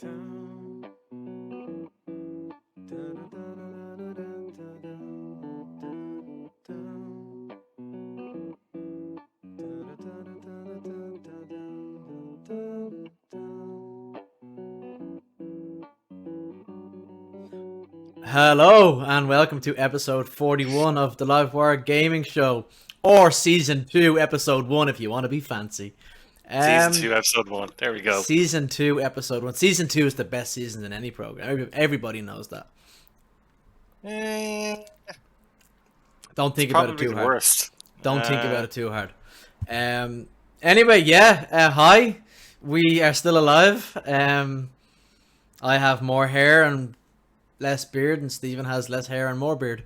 Hello and welcome to episode 41 of the Livewire Gaming Show, or season 2 episode 1 if you want to be fancy. Season 2 episode 1, there we go. Season 2 episode 1. Season 2 is the best season in any program. Everybody knows that. Don't think about it too hard. Worst. Don't think about it too hard. Anyway, hi. We are still alive. I have more hair and less beard, and Stephen has less hair and more beard.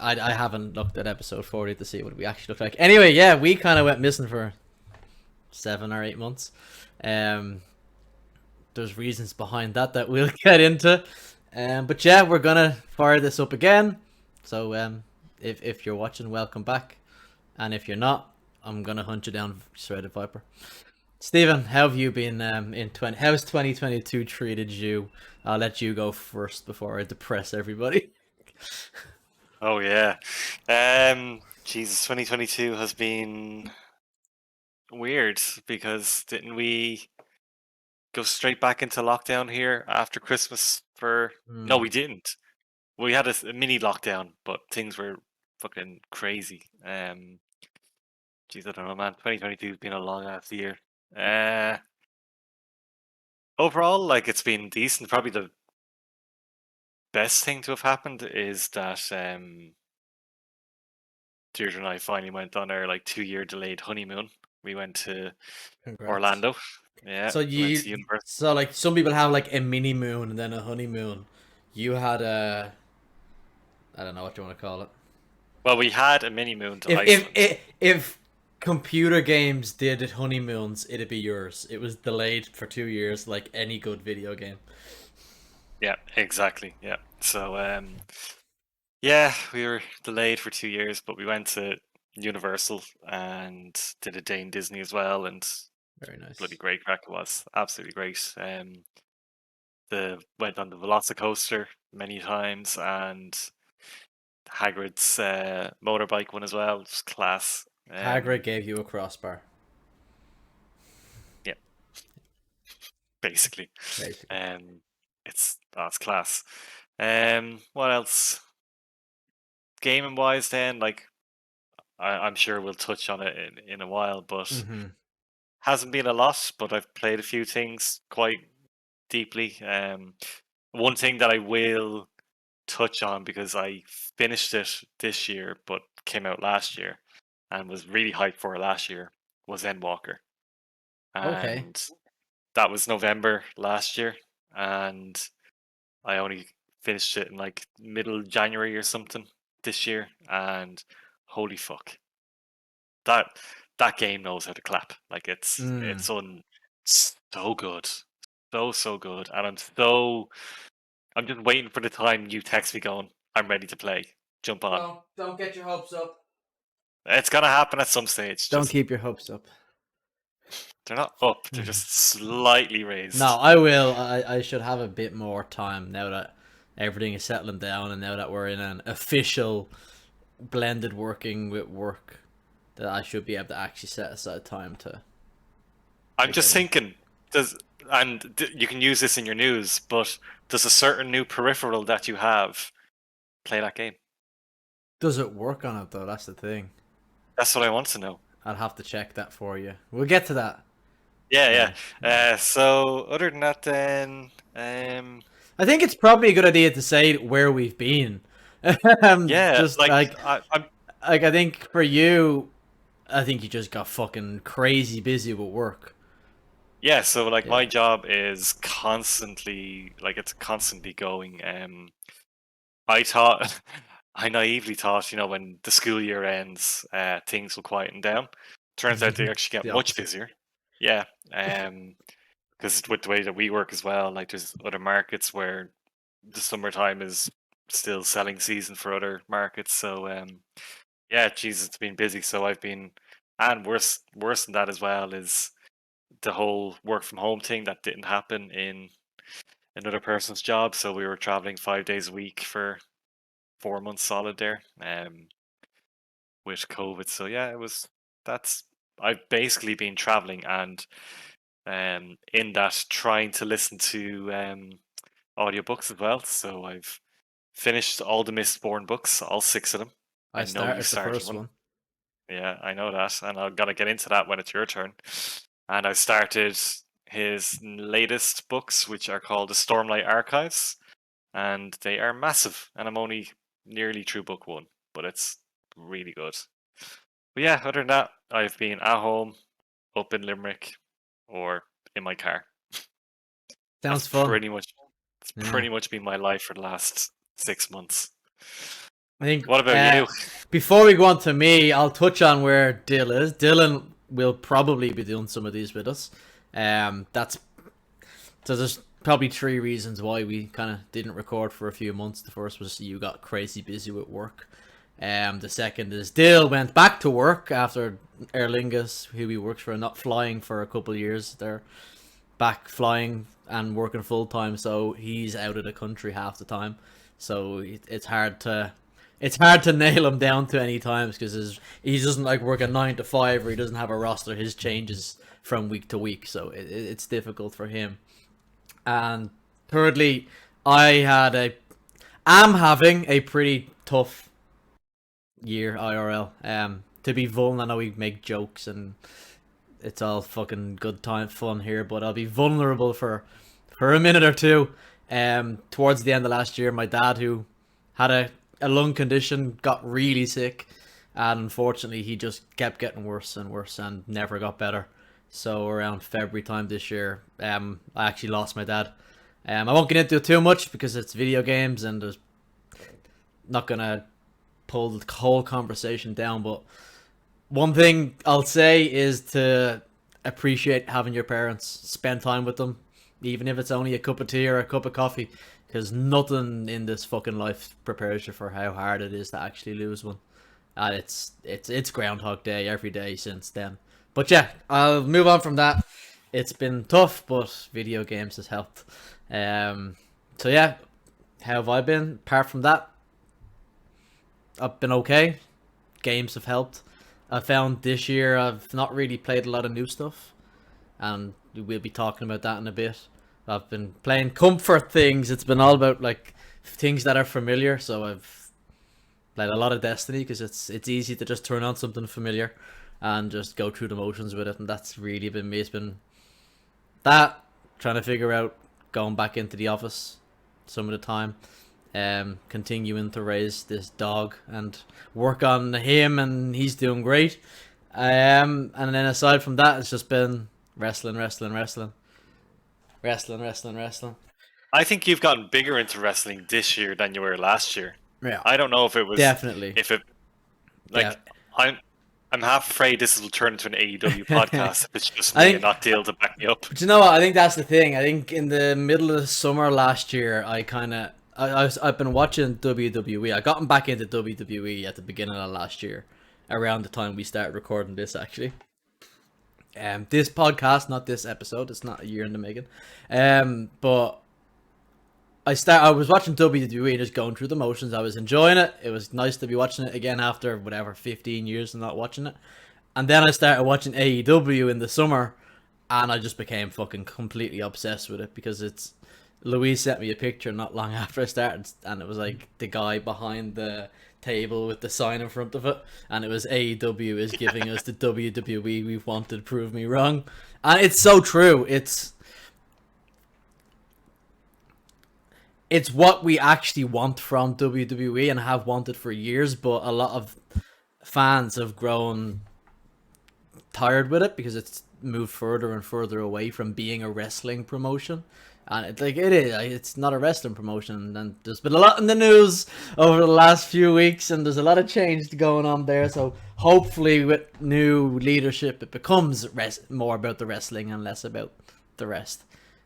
I haven't looked at episode 40 to see what we actually look like. Anyway, yeah, we kind of went missing for 7 or 8 months. There's reasons behind that we'll get into. But yeah, we're gonna fire this up again. So if you're watching, welcome back. And if you're not, I'm gonna hunt you down, Shredded Viper. Stephen, how have you been how's 2022 treated you? I'll let you go first before I depress everybody. Oh yeah. Jesus, 2022 has been weird because didn't we go straight back into lockdown here after Christmas No, we didn't. We had a mini lockdown, but things were fucking crazy. Jeez, I don't know, man. 2022 has been a long ass year. Overall, like, it's been decent. Probably the best thing to have happened is that Deirdre and I finally went on our 2-year delayed honeymoon. We went to Congrats. Orlando. Yeah. So like some people have like a mini moon and then a honeymoon. You had I don't know what you want to call it. Well, we had a mini moon to Iceland. If computer games did honeymoons, it'd be yours. It was delayed for 2 years, like any good video game. Yeah, exactly. Yeah. So, yeah, we were delayed for 2 years, but we went to Universal and did a day in Disney as well, and very nice. Bloody great crack it was. Absolutely great. Went on the Velocicoaster many times, and Hagrid's motorbike one as well. Just class. Hagrid gave you a crossbar. Yeah. Basically. It's class. What else? Gaming wise, then, like, I'm sure we'll touch on it in a while, but hasn't been a lot. But I've played a few things quite deeply. One thing that I will touch on, because I finished it this year but came out last year and was really hyped for it last year, was Endwalker. And that was November last year, and I only finished it in like middle January or something this year, and holy fuck, that game knows how to clap. Like, it's so good, so good, and I'm just waiting for the time you text me going, I'm ready to play. Jump on. Don't get your hopes up. It's gonna happen at some stage. Don't keep your hopes up. They're not up. They're just slightly raised. No, I will. I should have a bit more time now that everything is settling down, and now that we're in an official blended working with work, that I should be able to actually set aside time to. I'm just thinking, you can use this in your news, but does a certain new peripheral that you have play that game? Does it work on it though? That's the thing. That's what I want to know. I'll have to check that for you. We'll get to that. Yeah. So other than that, then, I think it's probably a good idea to say where we've been. Yeah, just I think for you, I think you just got fucking crazy busy with work. Yeah, so like my job is constantly, like, it's constantly going. I naively thought, when the school year ends, things will quieten down. Turns out they actually get much busier. Yeah, because with the way that we work as well, like, there's other markets where the summertime is still selling season for other markets. So yeah, Jesus, it's been busy. So I've been, and worse than that as well is the whole work from home thing that didn't happen in another person's job. So we were traveling 5 days a week for 4 months solid there, with COVID. So yeah, it was that's I've basically been traveling and in that trying to listen to audiobooks as well. So I've finished all the Mistborn books, all 6 of them. I I know you started the started first one. one. Yeah, I know that, and I'm gonna get into that when it's your turn. And I started his latest books, which are called the Stormlight Archives, and they are massive. And I'm only nearly through book one, but it's really good. But yeah, other than that, I've been at home, up in Limerick, or in my car. That's Sounds fun. Yeah. pretty much been my life for the last 6 months. I think What about you? before we go on to me, I'll touch on where Dill is. Dylan will probably be doing some of these with us. That's so there's probably three reasons why we kind of didn't record for a few months. The first was you got crazy busy with work. The second is Dill went back to work after Erlingus, who he works for, not flying for a couple of years. They're back flying and working full time, so he's out of the country half the time. So it's hard to nail him down to any times because he doesn't like work a 9 to 5 or he doesn't have a roster. His changes from week to week, so it's difficult for him. And thirdly, I'm having a pretty tough year IRL. To be vulnerable, I know we make jokes and it's all fucking good time fun here, but I'll be vulnerable for a minute or two. Towards the end of last year, my dad, who had a lung condition, got really sick, and unfortunately, he just kept getting worse and worse and never got better. So around February time this year, I actually lost my dad. I won't get into it too much because it's video games and there's not gonna pull the whole conversation down. But one thing I'll say is to appreciate having your parents, spend time with them, even if it's only a cup of tea or a cup of coffee, because nothing in this fucking life prepares you for how hard it is to actually lose one. And it's Groundhog Day every day since then. But yeah, I'll move on from that. It's been tough, but video games has helped. So yeah, how have I been? Apart from that, I've been okay. Games have helped. I found this year I've not really played a lot of new stuff, and we'll be talking about that in a bit. I've been playing comfort things. It's been all about like things that are familiar. So I've played a lot of Destiny because it's easy to just turn on something familiar and just go through the motions with it, and that's really been me. It's been that trying to figure out going back into the office some of the time, continuing to raise this dog and work on him, and he's doing great. And then aside from that, it's just been wrestling. I think you've gotten bigger into wrestling this year than you were last year. Yeah, I don't know if it was definitely. if it Yeah. like I'm half afraid this will turn into an AEW podcast if it's just I me think, and not Dale to back me up. but you know what? I think that's the thing. I think in the middle of the summer last year, I've been watching WWE. I gotten back into WWE at the beginning of last year, around the time we started recording this actually. This podcast, not this episode. It's not a year in the making. But I was watching WWE and just going through the motions. I was enjoying it. It was nice to be watching it again after whatever 15 years of not watching it. And then I started watching AEW in the summer, and I just became fucking completely obsessed with it because it's. Louise sent me a picture not long after I started, and it was like the guy behind the table with the sign in front of it, and it was AEW is giving us the WWE we've wanted, prove me wrong. And it's so true. It's what we actually want from WWE and have wanted for years, but a lot of fans have grown tired with it because it's moved further and further away from being a wrestling promotion. And it's not a wrestling promotion, and there's been a lot in the news over the last few weeks, and there's a lot of change going on there. So hopefully, with new leadership, it becomes more about the wrestling and less about the rest.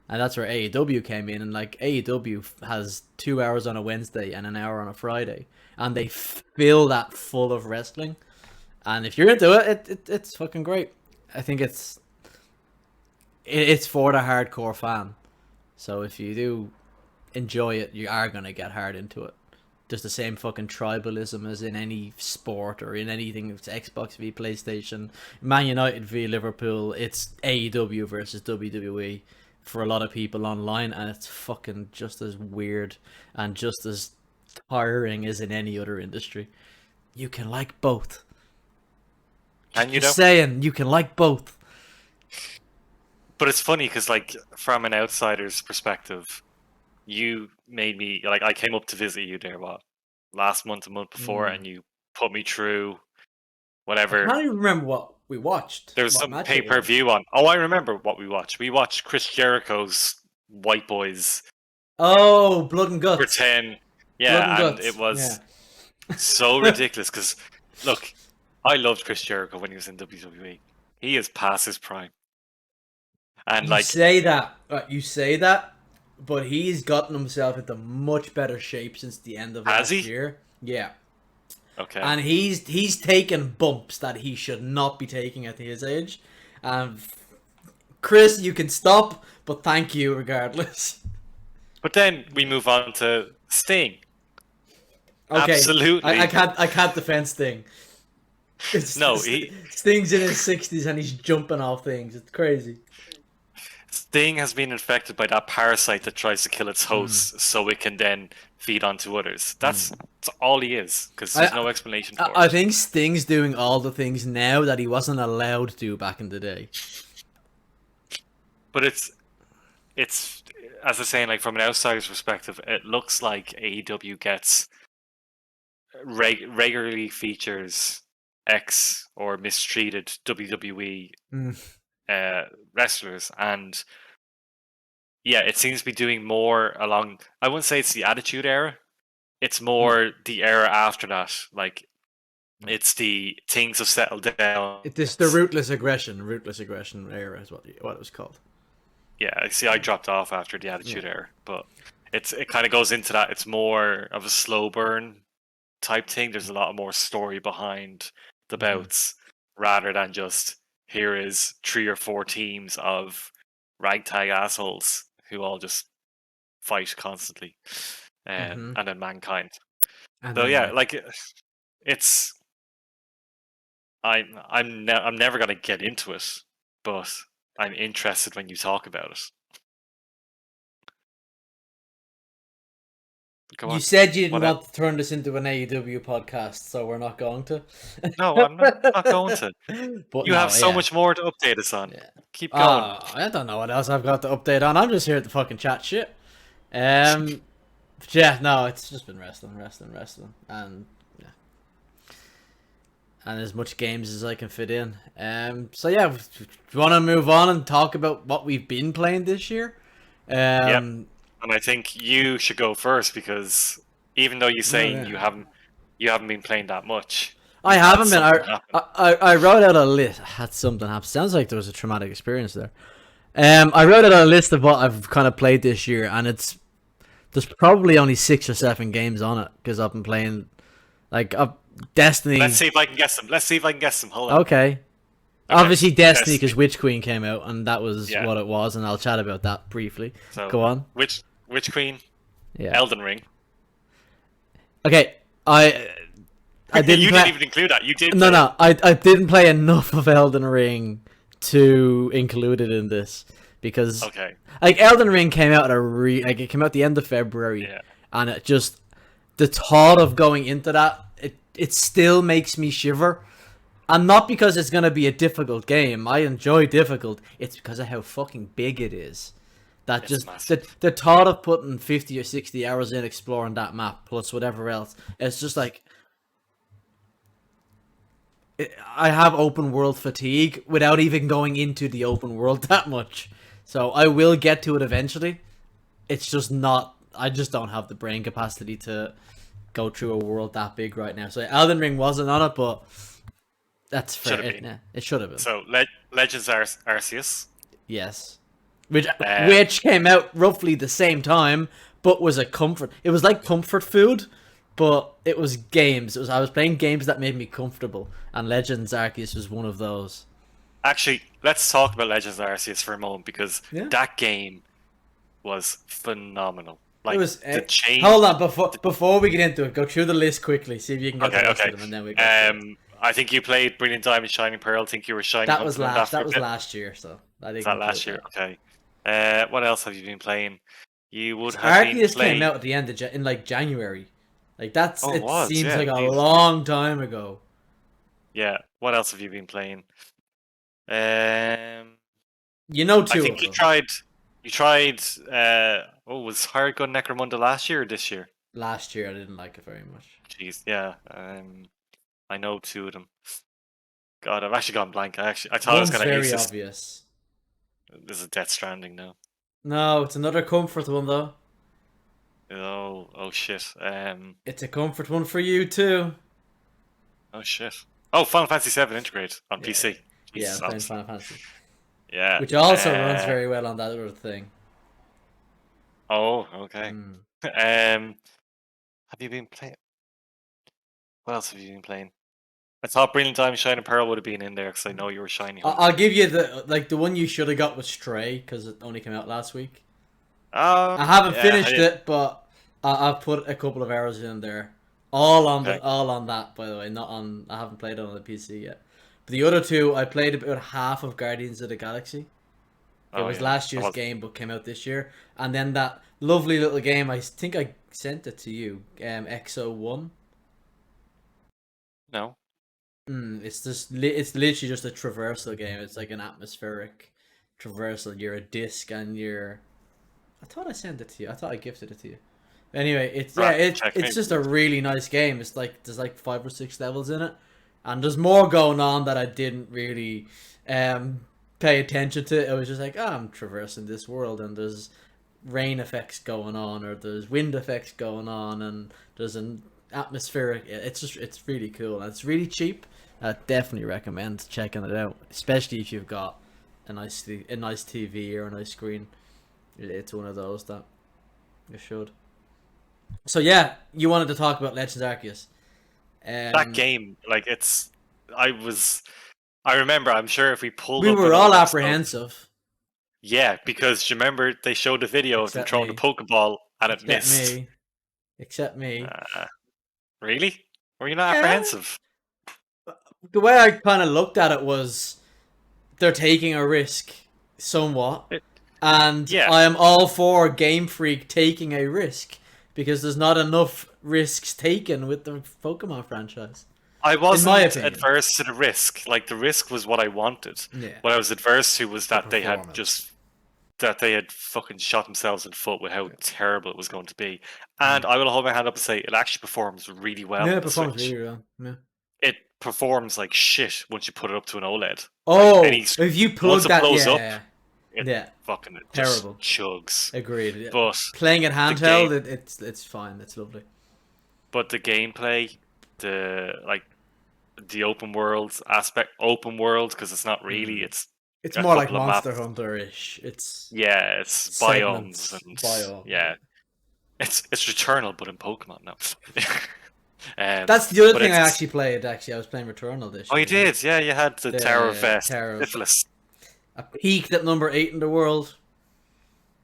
And that's where AEW came in, and like AEW has 2 hours on a Wednesday and an hour on a Friday, and they fill that full of wrestling. And if you're into it, it's fucking great. I think it's it's for the hardcore fan. So if you do enjoy it, you are gonna get hard into it. There's the same fucking tribalism as in any sport or in anything. It's Xbox v PlayStation, Man United v Liverpool. It's AEW versus WWE for a lot of people online, and it's fucking just as weird and just as tiring as in any other industry. You can like both. And you know, Just saying, you can like both. but it's funny because, like, from an outsider's perspective, you made me like I came up to visit you there last month, a month before, and you put me through I whatever. can't even remember what we watched. There was What some match pay it per was. view on. Oh, I remember what we watched. We watched Chris Jericho's White Boys Oh, Blood and for Guts. 10. Blood and Yeah, and it Guts. was Yeah. so ridiculous because, look, I loved Chris Jericho when he was in WWE. He is past his prime. And, You like, say that. You say that, but he's gotten himself into much better shape since the end of has last he? year. Yeah. Okay. And he's taken bumps that he should not be taking at his age. Chris, you can stop, but thank you regardless. But then we move on to Sting. Okay. Absolutely. I can't defend Sting. No, Sting's in his 60s and he's jumping off things. It's crazy. Sting has been infected by that parasite that tries to kill its host so it can then feed onto others. That's all he is, because there's no explanation for I it. think Sting's doing all the things now that he wasn't allowed to do back in the day. But it's as I was saying, like, from an outsider's perspective, it looks like AEW gets regularly features ex or mistreated WWE wrestlers, and yeah, it seems to be doing more along. I wouldn't say it's the Attitude Era. It's more the era after that. Like, it's the things have settled down. It's the ruthless aggression era is what it was called. Yeah, I see. I dropped off after the Attitude Era, but it kind of goes into that. It's more of a slow burn type thing. There's a lot more story behind the bouts rather than just here is 3 or 4 teams of ragtag assholes who all just fight constantly, and then Mankind. And So then yeah, like, it's I'm never gonna get into it, but I'm interested when you talk about it. Go on. you said you didn't What want to turn this into an AEW podcast, so we're not going to. No, I'm not going to. But You no, have so yeah. much more to update us on. Yeah. Keep going. I don't know what else I've got to update on. I'm just here to fucking chat shit. Yeah, no, it's just been wrestling, and yeah, and as much games as I can fit in. So yeah, do you want to move on and talk about what we've been playing this year? Yep. And I think you should go first, because even though you're saying you haven't been playing that much, I haven't been. I wrote out a list. Had something happen. Sounds like there was a traumatic experience there. I wrote out a list of what I've kind of played this year, and there's probably only 6 or 7 games on it because I've been playing like Destiny. Let's see if I can guess them. Hold on. Okay. Obviously Destiny, because Witch Queen came out, and that was what it was, and I'll chat about that briefly. So, go on. Witch Queen. Yeah. Elden Ring. Okay, I didn't. You didn't even include that. You did. No. I didn't play enough of Elden Ring to include it in this, because like Elden Ring came out at it came out the end of February, and it just, the thought of going into that, it still makes me shiver. And not because it's gonna be a difficult game. I enjoy difficult. It's because of how fucking big it is. That it's just the thought of putting 50 or 60 hours in exploring that map plus whatever else. It's just like, I have open world fatigue without even going into the open world that much. So I will get to it eventually. It's just not. I just don't have the brain capacity to go through a world that big right now. So Elden Ring wasn't on it, but that's fair. It should have been. So Legends Arceus. Yes. Which came out roughly the same time, but was a comfort. It was like comfort food, but it was games. I was playing games that made me comfortable, and Legends Arceus was one of those. Actually, let's talk about Legends of Arceus for a moment because Yeah. that game was phenomenal. It Like was. the Hold change. on, before we get into it, go through the list quickly. See if you can get the Okay, rest okay. of them, and then we go through it. I think you played Brilliant Diamond, Shining Pearl. I think you were Shiny That was hunting on that last. for That a was bit. last year, so I Was didn't that include last year? that. Okay. What else have you been playing? You would Because have been Arceus came playing. out at the end of in like January. Like that's. Oh, it It was. seems Yeah, like a indeed. long time ago. Yeah. What else have you been playing? Um, You know, I two think of you them. tried. You tried. Was Hired Gun Necromunda last year or this year? Last year, I didn't like it very much. Jeez. Yeah. I know two of them. God, I've actually gone blank. I thought I was One's gonna very ace this. obvious. This is Death Stranding now. No, it's another comfort one though. Oh shit. It's a comfort one for you too. Oh shit. Oh, Final Fantasy VII Integrate on Yeah, PC. yeah. I Jesus, was playing obviously. Final Fantasy, Yeah. which also runs very well on that other thing. Oh, okay. Hmm. Have you been playing? What else have you been playing? I thought Brilliant Diamond, Shining Pearl would have been in there because I know you were shiny I'll hunting. give you the one you should have got was Stray because it only came out last week. I Oh, haven't yeah. finished it, but I've put a couple of hours in there. All on Okay. that, by the way. Not on. I haven't played it on the PC yet. But the other two, I played about half of Guardians of the Galaxy. It Oh was yeah. last I year's was game, but came out this year. And then that lovely little game, I think I sent it to you, XO1. no. It's just it's literally just a traversal game. It's like an atmospheric traversal. You're a disc, and you're. I thought I sent it to you. I thought I gifted it to you. Anyway, Right. Check it's maybe. just a really nice game. It's like there's like 5 or 6 levels in it, and there's more going on that I didn't really pay attention to. It was just like, I'm traversing this world, and there's rain effects going on, or there's wind effects going on, and there's an atmospheric. It's really cool, and it's really cheap. I definitely recommend checking it out, especially if you've got a nice TV or a nice screen. It's one of those that you should. So yeah, you wanted to talk about Legends Arceus. That Um, game, like it's. I was. I remember. I'm sure if we pulled we up were an all old episode. apprehensive, Yeah, because you remember they showed the video of them except throwing the me, Pokeball and it except missed. me, except me. Uh, really? Were you not Yeah, apprehensive? the way I kind of looked at it was they're taking a risk, somewhat, It- and yeah, I am all for Game Freak taking a risk because there's not enough risks taken with the Pokemon franchise, I in my wasn't opinion. adverse to the risk. Like the risk was what I wanted. Yeah, What I was adverse to was the that they had performance. just that they had fucking shot themselves in the foot with how Yeah, terrible it was going to be. mm. And I will hold my hand up and say it actually performs really well Yeah, on it the performs Switch. really well. Yeah. It performs like shit once you put it up to an OLED. Like Oh, if you once plug it that, blows yeah, up, yeah, it yeah, fucking it just terrible. chugs. Agreed. Yeah. But Playing it the game handheld, it's fine. It's lovely. but the gameplay, like the open world because it's not really. Mm. It's It's a more like couple of Monster maps. Hunter ish. It's Yeah, it's biomes segments and biome. Yeah. yeah, it's Returnal but in Pokemon now. That's the other but thing I it's actually played. Actually, I was playing Returnal this oh, you year. Yeah, did, yeah, you had the Tower of the Terror of Syphilis I peaked at number 8 in the world.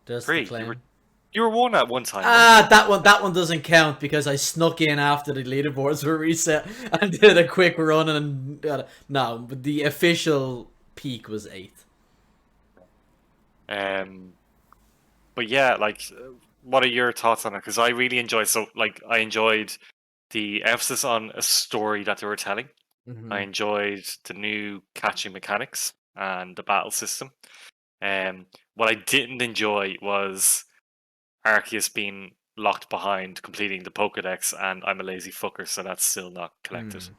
Just the three. You were claim. one at one time, weren't you? Ah, that one doesn't count because I snuck in after the leaderboards were reset and did a quick run and no, but the official peak was 8th. Um, but yeah, like, what are your thoughts on it? Because I really enjoyed. So, like, I enjoyed the emphasis on a story that they were telling. I Mm-hmm. enjoyed the new catching mechanics and the battle system. What I didn't enjoy was Arceus being locked behind completing the Pokedex, and I'm a lazy fucker, so that's still not collected. Mm.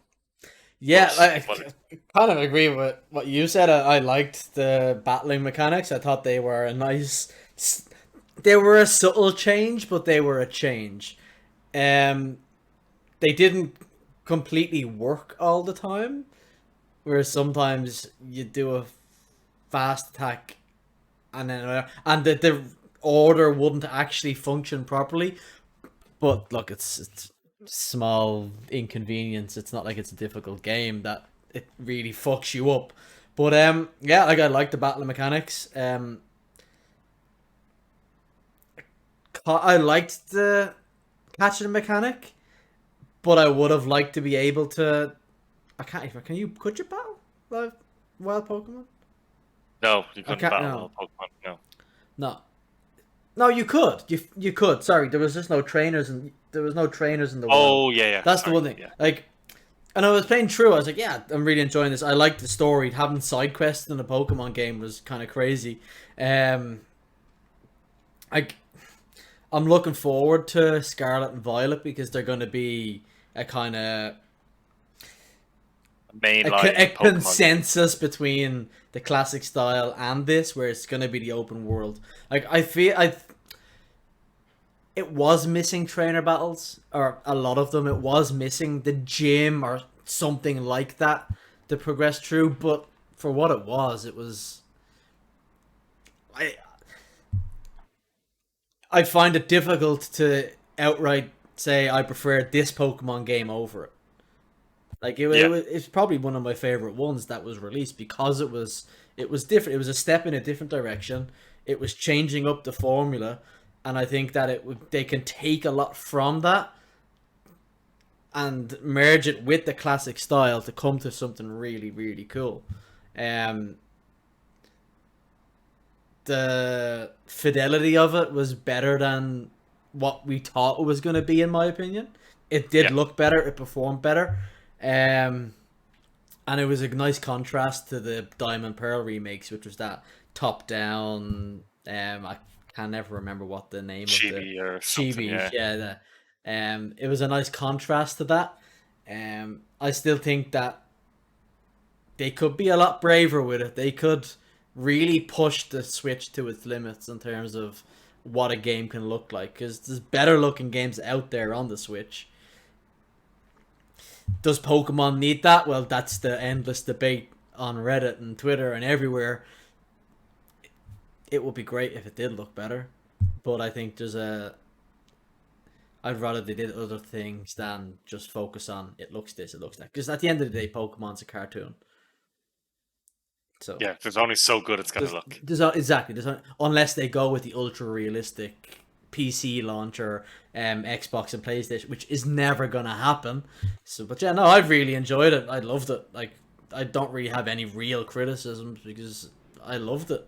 Yeah, But I what? kind of agree with what you said. I liked the battling mechanics. I thought they were a nice. They were a subtle change, but they were a change. Um, they didn't completely work all the time. Whereas sometimes you do a fast attack, and then the order wouldn't actually function properly. But look, it's small inconvenience. It's not like it's a difficult game that it really fucks you up. But yeah, like I like the battle mechanics. I liked the catching mechanic, but I would have liked to be able to. I can't even. Could you battle live wild Pokemon? No, you I couldn't can't. battle No, wild Pokemon. No. no, no. You could. You could. Sorry, there was just no trainers, and there was no trainers in the wild. Oh yeah, yeah. That's the Sorry. one thing. Yeah, Like, and I was playing through. I was like, yeah, I'm really enjoying this. I like the story. Having side quests in a Pokemon game was kind of crazy. Um, I I'm looking forward to Scarlet and Violet because they're going to be a kind of a mainline Pokemon game. consensus between the classic style and this, where it's going to be the open world. Like I feel it was missing trainer battles, or a lot of them. It was missing the gym or something like that to progress through. But for what it was, it was. I I find it difficult to outright say I prefer this Pokemon game over it. Like Yeah, it's probably one of my favorite ones that was released because it was different. It was a step in a different direction. It was changing up the formula, and I think that they can take a lot from that and merge it with the classic style to come to something really really cool. Um, the fidelity of it was better than what we thought it was going to be, in my opinion. It did yeah. look better. It performed better. Um, and it was a nice contrast to the Diamond Pearl remakes, which was that top down. I can never remember what the name of the Chibi or something. chibi. Yeah, Yeah, it was a nice contrast to that. I still think that they could be a lot braver with it. They could really push the Switch to its limits in terms of what a game can look like. Because there's better looking games out there on the Switch. Does Pokemon need that? Well, that's the endless debate on Reddit and Twitter and everywhere. It would be great if it did look better, but I think there's a. I'd rather they did other things than just focus on it looks this, it looks that. Because at the end of the day, Pokemon's a cartoon, so yeah. There's only so good it's gonna look. exactly unless they go with the ultra realistic PC launcher, Xbox and PlayStation, which is never gonna happen. So, but yeah, no, I really enjoyed it. I loved it. Like, I don't really have any real criticisms because I loved it.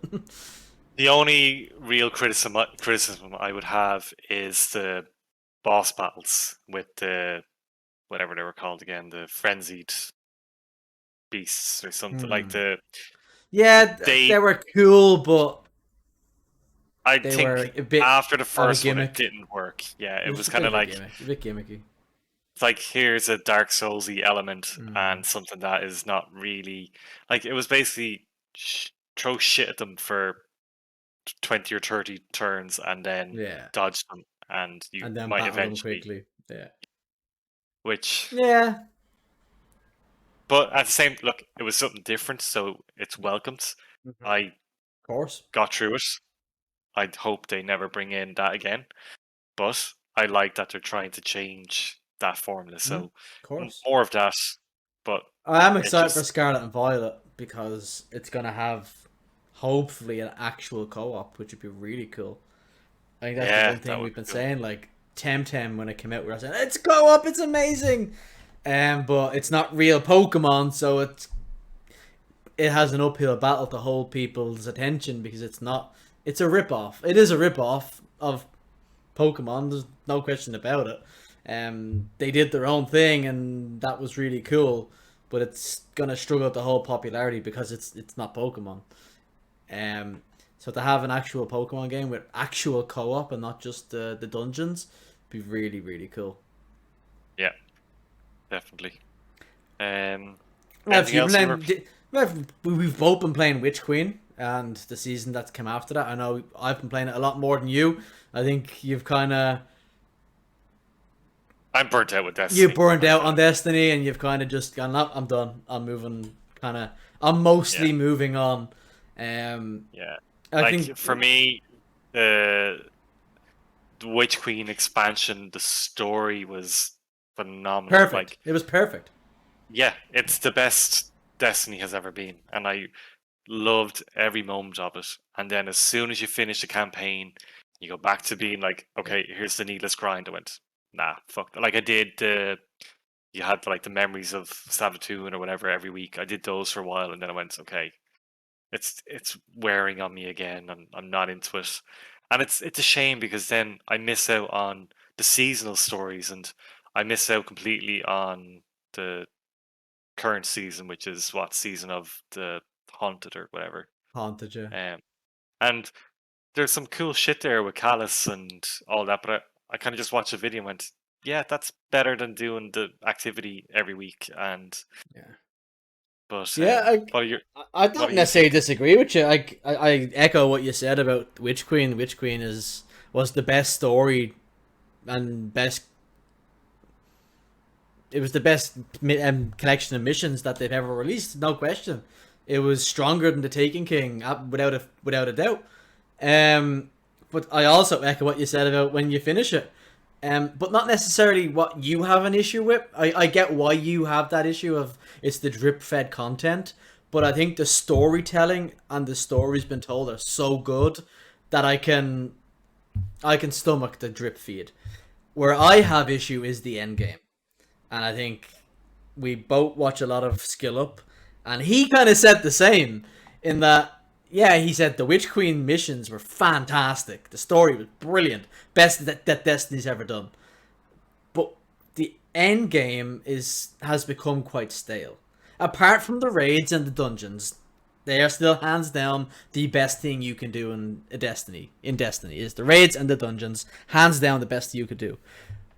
The only real criticism I would have is the boss battles with the whatever they were called again, the frenzied beasts or something like Hmm. the Yeah, they they. were cool, but I they were think a bit after the of a first one, it gimmick. didn't work. Yeah, It it was was just a kind bit of of a like gimmick, a bit gimmicky. it's like here's a Dark Soulsy element Hmm. and something that is not really like it was basically throw shit at them for 20 or 30 turns and then Yeah, dodge them and you and then might battle them eventually quickly. Yeah, which yeah, but at the same look it was something different so it's welcomed. of I course. got through it. I hope they never bring in that again, but I like that they're trying to change that formula Mm, so of course. more of that, but I am it excited for just Scarlet and Violet because it's gonna have hopefully an actual co-op, which would be really cool. I think that's the yeah one that thing would we've be been cool. saying. Like Temtem when it came out, we were saying it's co-op, it's amazing. But it's not real Pokemon, so it has an uphill battle to hold people's attention because it's not. It's a rip off. It is a rip off of Pokemon. There's no question about it. They did their own thing, and that was really cool. But it's gonna struggle to hold popularity because it's not Pokemon. Um, so to have an actual Pokemon game with actual co-op and not just the dungeons, be really really cool. Yeah, definitely. Have Anything you been else you were? playing? We've both been playing Witch Queen, and the season that's come after that. I know I've been playing it a lot more than you. I think I'm burnt out with you Destiny, burned my out on friend. Destiny, and you've kind of just gone, "Nope, I'm done. I'm moving." I'm Yeah, mostly moving on. Um, yeah. I Like think for me, the Witch Queen expansion, the story was phenomenal. perfect. Like, It was perfect. yeah, it's the best. Destiny has ever been, and I loved every moment of it. And then as soon as you finish the campaign, you go back to being like, okay, here's the needless grind. I went, nah, fuck that. Like I did the you had like the memories of Splatoon or whatever every week. I did those for a while, and then I went, okay, it's wearing on me again. I'm not into it, and it's a shame because then I miss out on the seasonal stories, and I miss out completely on the current season, which is what season of the Haunted or whatever. Haunted you. Um, and there's some cool shit there with Callus and all that, but I kind of just watched a video and went, yeah, that's better than doing the activity every week. And Yeah. but Yeah, I what don't are you necessarily thinking? disagree with you. I echo what you said about Witch Queen. Witch Queen was the best story and best. It was the best collection of missions that they've ever released. No question. It was stronger than the Taken King, without a doubt. Um, but I also echo what you said about when you finish it. But not necessarily what you have an issue with. I get why you have that issue of it's the drip fed content, but I think the storytelling and the stories been told are so good that I can stomach the drip feed. Where I have issue is the end game, and I think we both watch a lot of Skill Up, and he kind of said the same in that. Yeah, he said the Witch Queen missions were fantastic. The story was brilliant, best that Destiny's ever done. But the end game has become quite stale. Apart from the raids and the dungeons, they are still hands down the best thing you can do in a Destiny. In Destiny is the raids and the dungeons, hands down the best you could do.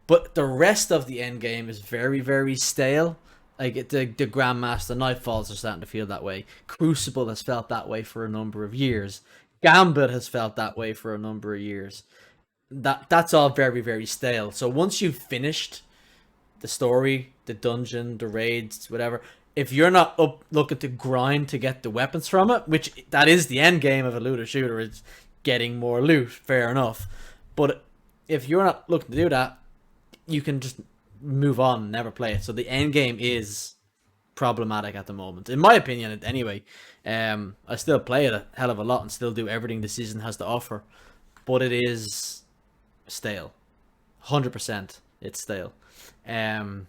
But the rest of the end game is very, very stale. Like the Grandmaster Nightfalls are starting to feel that way. Crucible has felt that way for a number of years. Gambit has felt that way for a number of years. That's all very, very stale. So once you've finished the story, the dungeon, the raids, whatever, if you're not up looking to grind to get the weapons from it, which that is the end game of a looter shooter, is getting more loot, fair enough. But if you're not looking to do that, you can just move on and never play it. So the end game is problematic at the moment, in my opinion. Anyway, I still play it a hell of a lot and still do everything the season has to offer, but it is stale. 100%, it's stale. Um,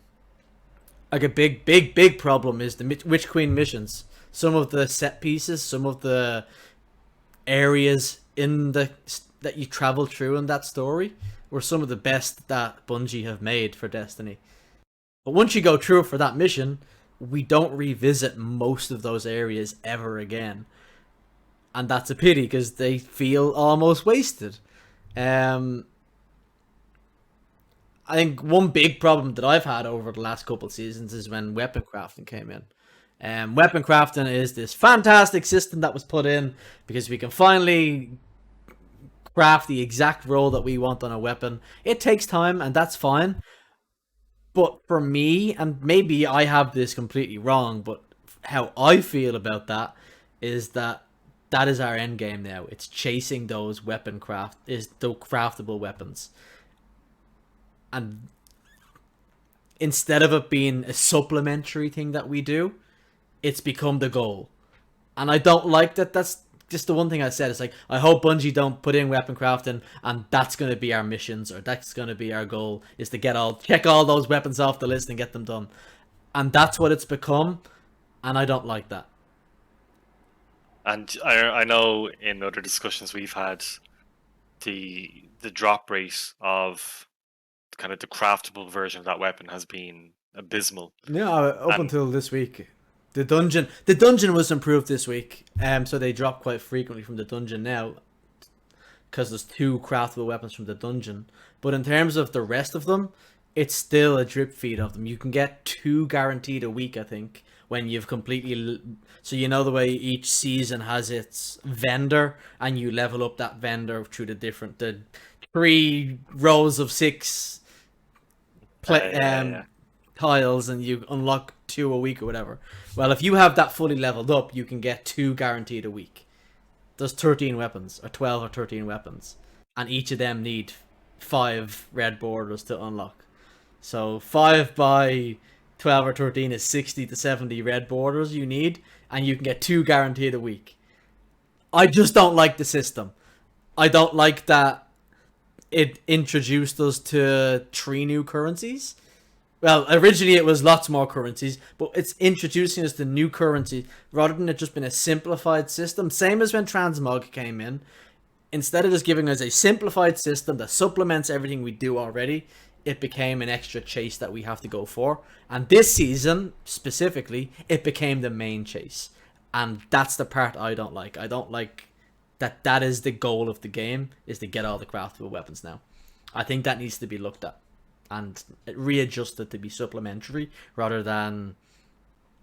like a big, big, big problem is the Witch Queen missions. Some of the set pieces, some of the areas in the that you travel through in that story were some of the best that Bungie have made for Destiny. But once you go through it for that mission, we don't revisit most of those areas ever again. And that's a pity because they feel almost wasted. Um, I think one big problem that I've had over the last couple of seasons is when weapon crafting came in. Weapon crafting is this fantastic system that was put in because we can finally craft the exact roll that we want on a weapon. It takes time, and that's fine. But for me, and maybe I have this completely wrong, but how I feel about that is that that is our end game now. It's chasing those the craftable weapons, and instead of it being a supplementary thing that we do, it's become the goal. And I don't like that. That's just the one thing I said. It's like, I hope Bungie don't put in weapon crafting, and that's going to be our missions, or that's going to be our goal, is to check all those weapons off the list and get them done. And that's what it's become, and I don't like that. And I know in other discussions we've had, the drop rate of kind of the craftable version of that weapon has been abysmal. Yeah, up And until this week. The dungeon was improved this week, so they drop quite frequently from the dungeon now, because there's two craftable weapons from the dungeon. But in terms of the rest of them, it's still a drip feed of them. You can get two guaranteed a week, I think, when you've completely. So you know the way each season has its vendor, and you level up that vendor through the 3 rows of 6 play, yeah, tiles, and you unlock 2 a week or whatever. Well, if you have that fully leveled up, you can get 2 guaranteed a week. There's 13 weapons, or 12 or 13 weapons, and each of them need 5 red borders to unlock. So 5 by 12 or 13 is 60 to 70 red borders you need, and you can get 2 guaranteed a week. I just don't like the system. I don't like that it introduced us to 3 new currencies. Well, originally it was lots more currencies, but it's introducing us to new currency rather than it just being a simplified system. Same as when Transmog came in. Instead of just giving us a simplified system that supplements everything we do already, it became an extra chase that we have to go for. And this season, specifically, it became the main chase. And that's the part I don't like. I don't like that is the goal of the game, is to get all the craftable weapons now. I think that needs to be looked at and readjusted to be supplementary rather than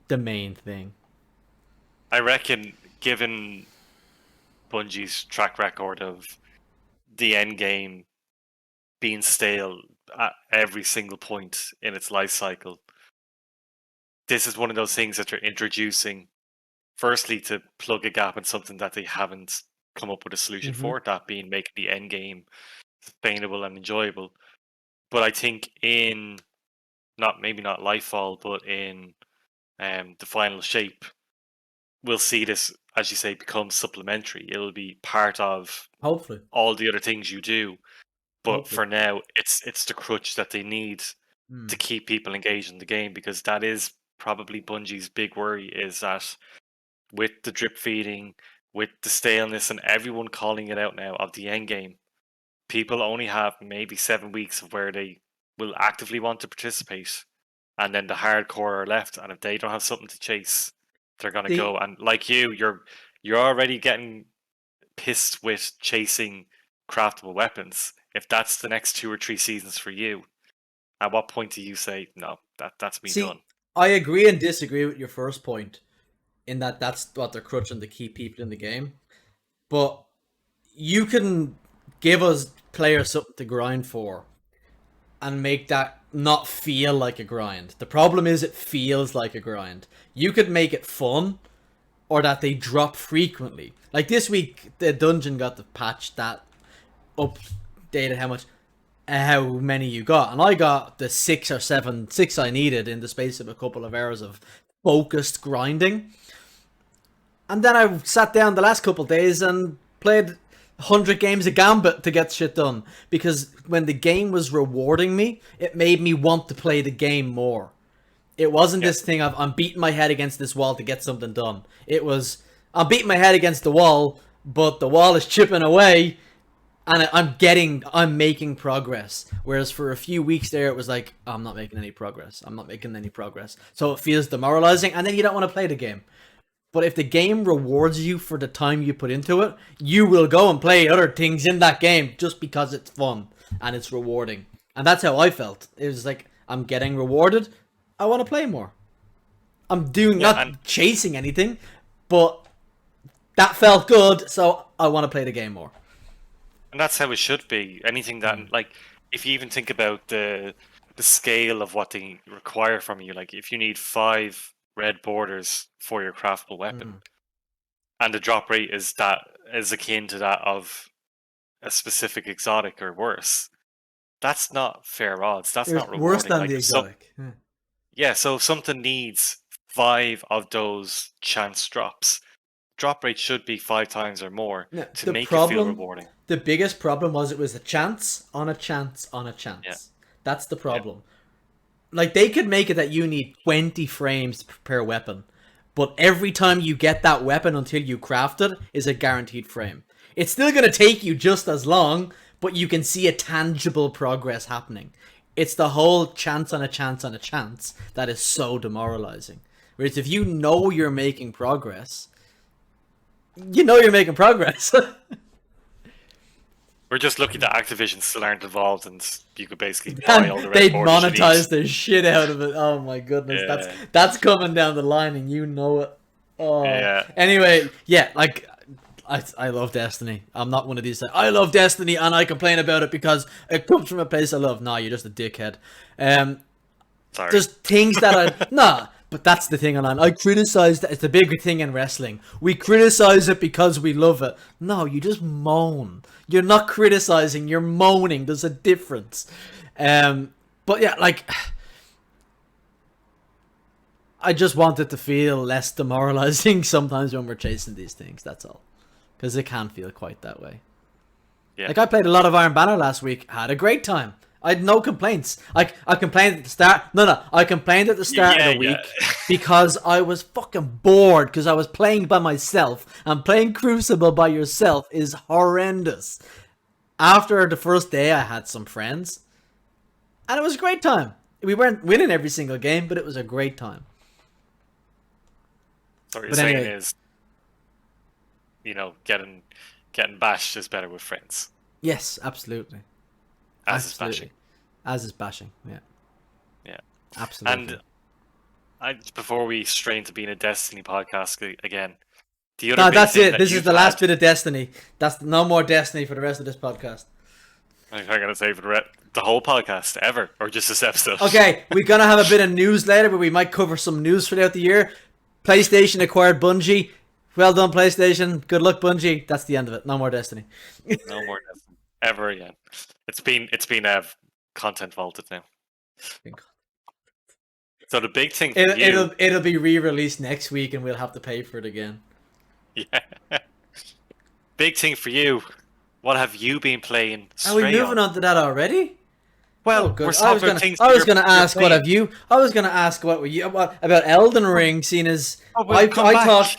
the main thing. I reckon, given Bungie's track record of the end game being stale at every single point in its life cycle, this is one of those things that they're introducing, firstly, to plug a gap in something that they haven't come up with a solution for, that being making the end game sustainable and enjoyable. But I think in maybe not Lightfall, but in the final shape, we'll see this, as you say, become supplementary. It'll be part of hopefully all the other things you do. But hopefully. for now, it's the crutch that they need to keep people engaged in the game, because that is probably Bungie's big worry, is that with the drip feeding, with the staleness, and everyone calling it out now of the end game, people only have maybe 7 weeks of where they will actively want to participate, and then the hardcore are left. And if they don't have something to chase, they're gonna go. And like you're already getting pissed with chasing craftable weapons. If that's the next 2 or 3 seasons for you, at what point do you say no? That's me done. I agree and disagree with your first point, in that that's what they're crutching to keep people in the game. But you can give us players something to grind for and make that not feel like a grind. The problem is it feels like a grind. You could make it fun, or that they drop frequently. Like this week, the dungeon got the patch that updated how many you got, and I got the 6 I needed in the space of a couple of hours of focused grinding. And then I sat down the last couple of days and played 100 games of Gambit to get shit done, because when the game was rewarding me, it made me want to play the game more. It wasn't this thing of I'm beating my head against this wall to get something done. It was I'm beating my head against the wall, but the wall is chipping away, and I'm making progress. Whereas for a few weeks there, it was like, I'm not making any progress. So it feels demoralizing, and then you don't want to play the game. But if the game rewards you for the time you put into it, you will go and play other things in that game just because it's fun and it's rewarding. And that's how I felt. It was like, I'm getting rewarded, I want to play more. I'm not chasing anything, but that felt good, so I want to play the game more. And that's how it should be. Anything that, like, if you even think about the scale of what they require from you, like if you need 5 red borders for your craftable weapon, and the drop rate is akin to that of a specific exotic or worse, that's not fair odds. That's not rewarding. Worse than the exotic. So if something needs 5 of those chance drops, drop rate should be 5 times or more to make it feel rewarding. The biggest problem was it was a chance on a chance on a chance. Yeah. That's the problem. Yeah. Like, they could make it that you need 20 frames per weapon, but every time you get that weapon until you craft it is a guaranteed frame. It's still going to take you just as long, but you can see a tangible progress happening. It's the whole chance on a chance on a chance that is so demoralizing. Whereas if you know you're making progress, you know you're making progress. We're just lucky that Activision still aren't involved, and you could basically buy all the red they'd borders monetize the shit out of it. Oh my goodness, that's coming down the line, and you know it. Oh. Yeah. Anyway, like I love Destiny. I'm not one of these. I love Destiny, and I complain about it because it comes from a place I love. Nah, you're just a dickhead. Sorry. There's things that nah. But that's the thing online. I criticize that. It's the big thing in wrestling. We criticize it because we love it. No, you just moan. You're not criticizing. You're moaning. There's a difference. But yeah, like, I just want it to feel less demoralizing sometimes when we're chasing these things. That's all, because it can feel quite that way. Yeah. Like I played a lot of Iron Banner last week, had a great time. I had no complaints. I complained at the start. No, I complained at the start of the week because I was fucking bored because I was playing by myself, and playing Crucible by yourself is horrendous. After the first day, I had some friends, and it was a great time. We weren't winning every single game, but it was a great time. So what you're saying is, getting bashed is better with friends. Yes, absolutely. As is bashing. As is bashing, yeah. Yeah. Absolutely. And before we stray into being a Destiny podcast again, that's it. This is the last bit of Destiny. That's no more Destiny for the rest of this podcast. I'm gonna say for the whole podcast ever, or just this episode. Okay, we're gonna have a bit of news later, but we might cover some news throughout the year. PlayStation acquired Bungie. Well done, PlayStation. Good luck, Bungie. That's the end of it. No more Destiny. No more Destiny ever again. It's been content vaulted now. So the big thing for it'll be re-released next week, and we'll have to pay for it again. Yeah. Big thing for you. What have you been playing? Are we moving on to that already? Well, good. I was gonna ask what have you. I was gonna ask what were you about Elden Ring, seeing as oh my goodness.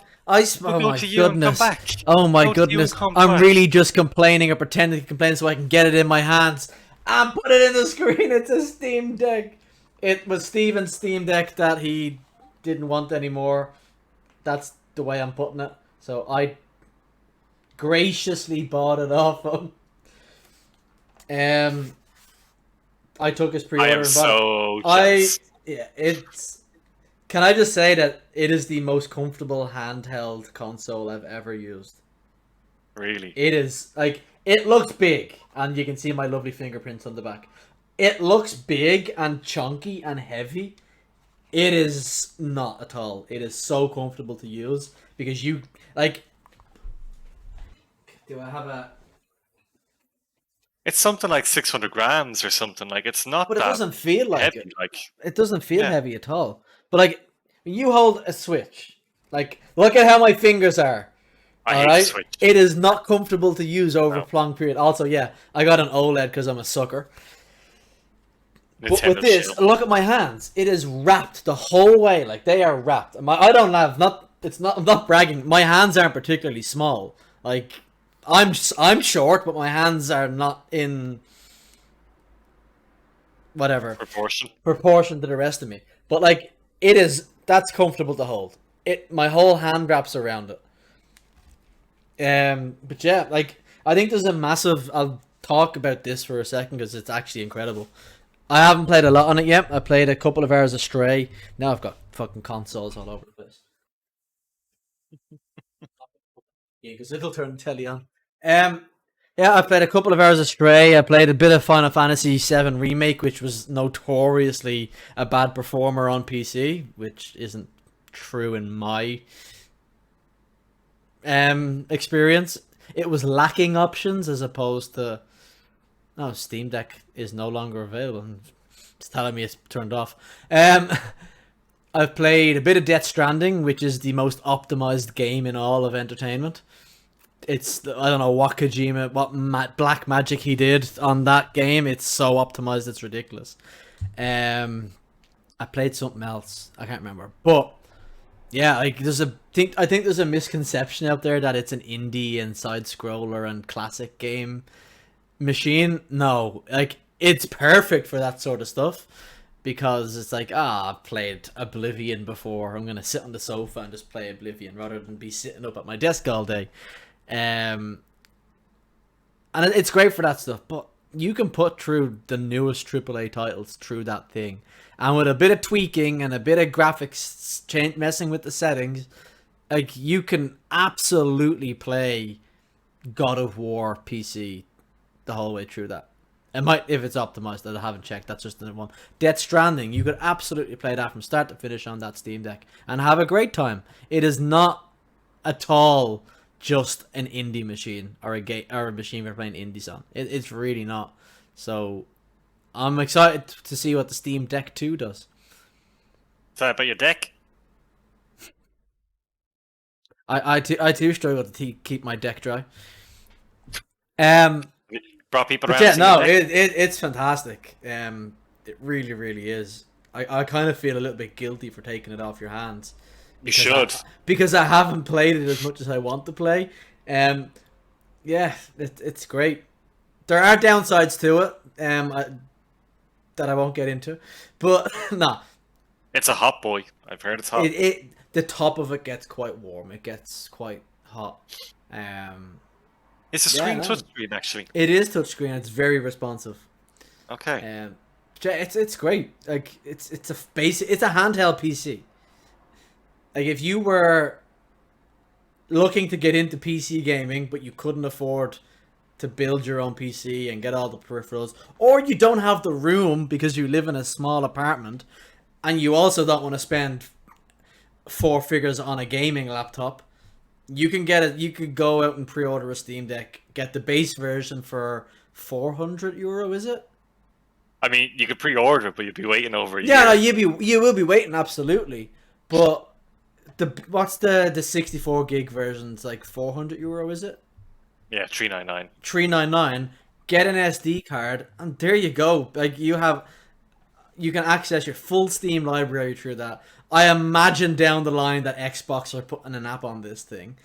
Oh my goodness. I'm really just complaining or pretending to complain so I can get it in my hands and put it in the screen. It's a Steam Deck. It was Steven's Steam Deck that he didn't want anymore. That's the way I'm putting it. So I graciously bought it off him. I took his pre-order. I am so jealous. It's. Can I just say that it is the most comfortable handheld console I've ever used. Really? It is like it looks big, and you can see my lovely fingerprints on the back. It looks big and chunky and heavy. It is not at all. It is so comfortable to use because you like. Do I have a? It's something like 600 grams or something. Like it's not. But it doesn't feel like heavy, it. Like it doesn't feel heavy at all. But like when you hold a Switch, like look at how my fingers are. I hate Switch. It is not comfortable to use over a prolonged period. Also, yeah, I got an OLED because I'm a sucker. But with this, look at my hands. It is wrapped the whole way. Like they are wrapped. I'm not bragging. My hands aren't particularly small. Like I'm short, but my hands are not in whatever proportion to the rest of me. But like that's comfortable to hold. My whole hand wraps around it. But yeah, like I think there's a massive. I'll talk about this for a second because it's actually incredible. I haven't played a lot on it yet. I played a couple of hours of Stray. Now I've got fucking consoles all over the place. Yeah, because it'll turn the telly on. Yeah, I played a couple of hours of Stray. I played a bit of Final Fantasy VII Remake, which was notoriously a bad performer on PC, which isn't true in my experience. It was lacking options as opposed to Steam Deck is no longer available. It's telling me it's turned off. I've played a bit of Death Stranding, which is the most optimized game in all of entertainment. It's I don't know what Kojima, what black magic he did on that game. It's so optimized, it's ridiculous. I played something else. I can't remember, but yeah, like I think there's a misconception out there that it's an indie and side scroller and classic game machine. No, like it's perfect for that sort of stuff because it's like I've played Oblivion before. I'm gonna sit on the sofa and just play Oblivion rather than be sitting up at my desk all day. And it's great for that stuff, but you can put through the newest AAA titles through that thing, and with a bit of tweaking and a bit of graphics messing with the settings, like you can absolutely play God of War PC the whole way through that. It might, if it's optimized, that I haven't checked. That's just the one. Death Stranding, you could absolutely play that from start to finish on that Steam Deck and have a great time. It is not at all just an indie machine or a machine for playing indies on. It's really not. So I'm excited to see what the Steam Deck 2 does. Sorry about your deck? I too struggle to keep my deck dry. Um, Brought people but around to yeah, see your no, deck. it's fantastic. It really, really is. I kind of feel a little bit guilty for taking it off your hands You should. because I haven't played it as much as I want to play. Um, yeah, it's great. There are downsides to it. That I won't get into, but no, It's a hot boy. I've heard it's hot. it the top of it gets quite warm. It gets quite hot. Um, It's a yeah, screen no, touchscreen, actually. it is touchscreen. It's very responsive. Okay. Um, it's great. Like it's a basic. It's a handheld PC. Like if you were looking to get into PC gaming, but you couldn't afford to build your own PC and get all the peripherals, or you don't have the room because you live in a small apartment, and you also don't want to spend four figures on a gaming laptop, you can get it. You could go out and pre-order a Steam Deck, get the base version for €400. Is it? I mean, you could pre-order, but you'd be waiting over a Yeah, no, year. you will be waiting absolutely, but what's the 64 gig version? It's like €400. Is it? Yeah, 399. 399. Get an SD card, and there you go. Like you can access your full Steam library through that. I imagine down the line that Xbox are putting an app on this thing.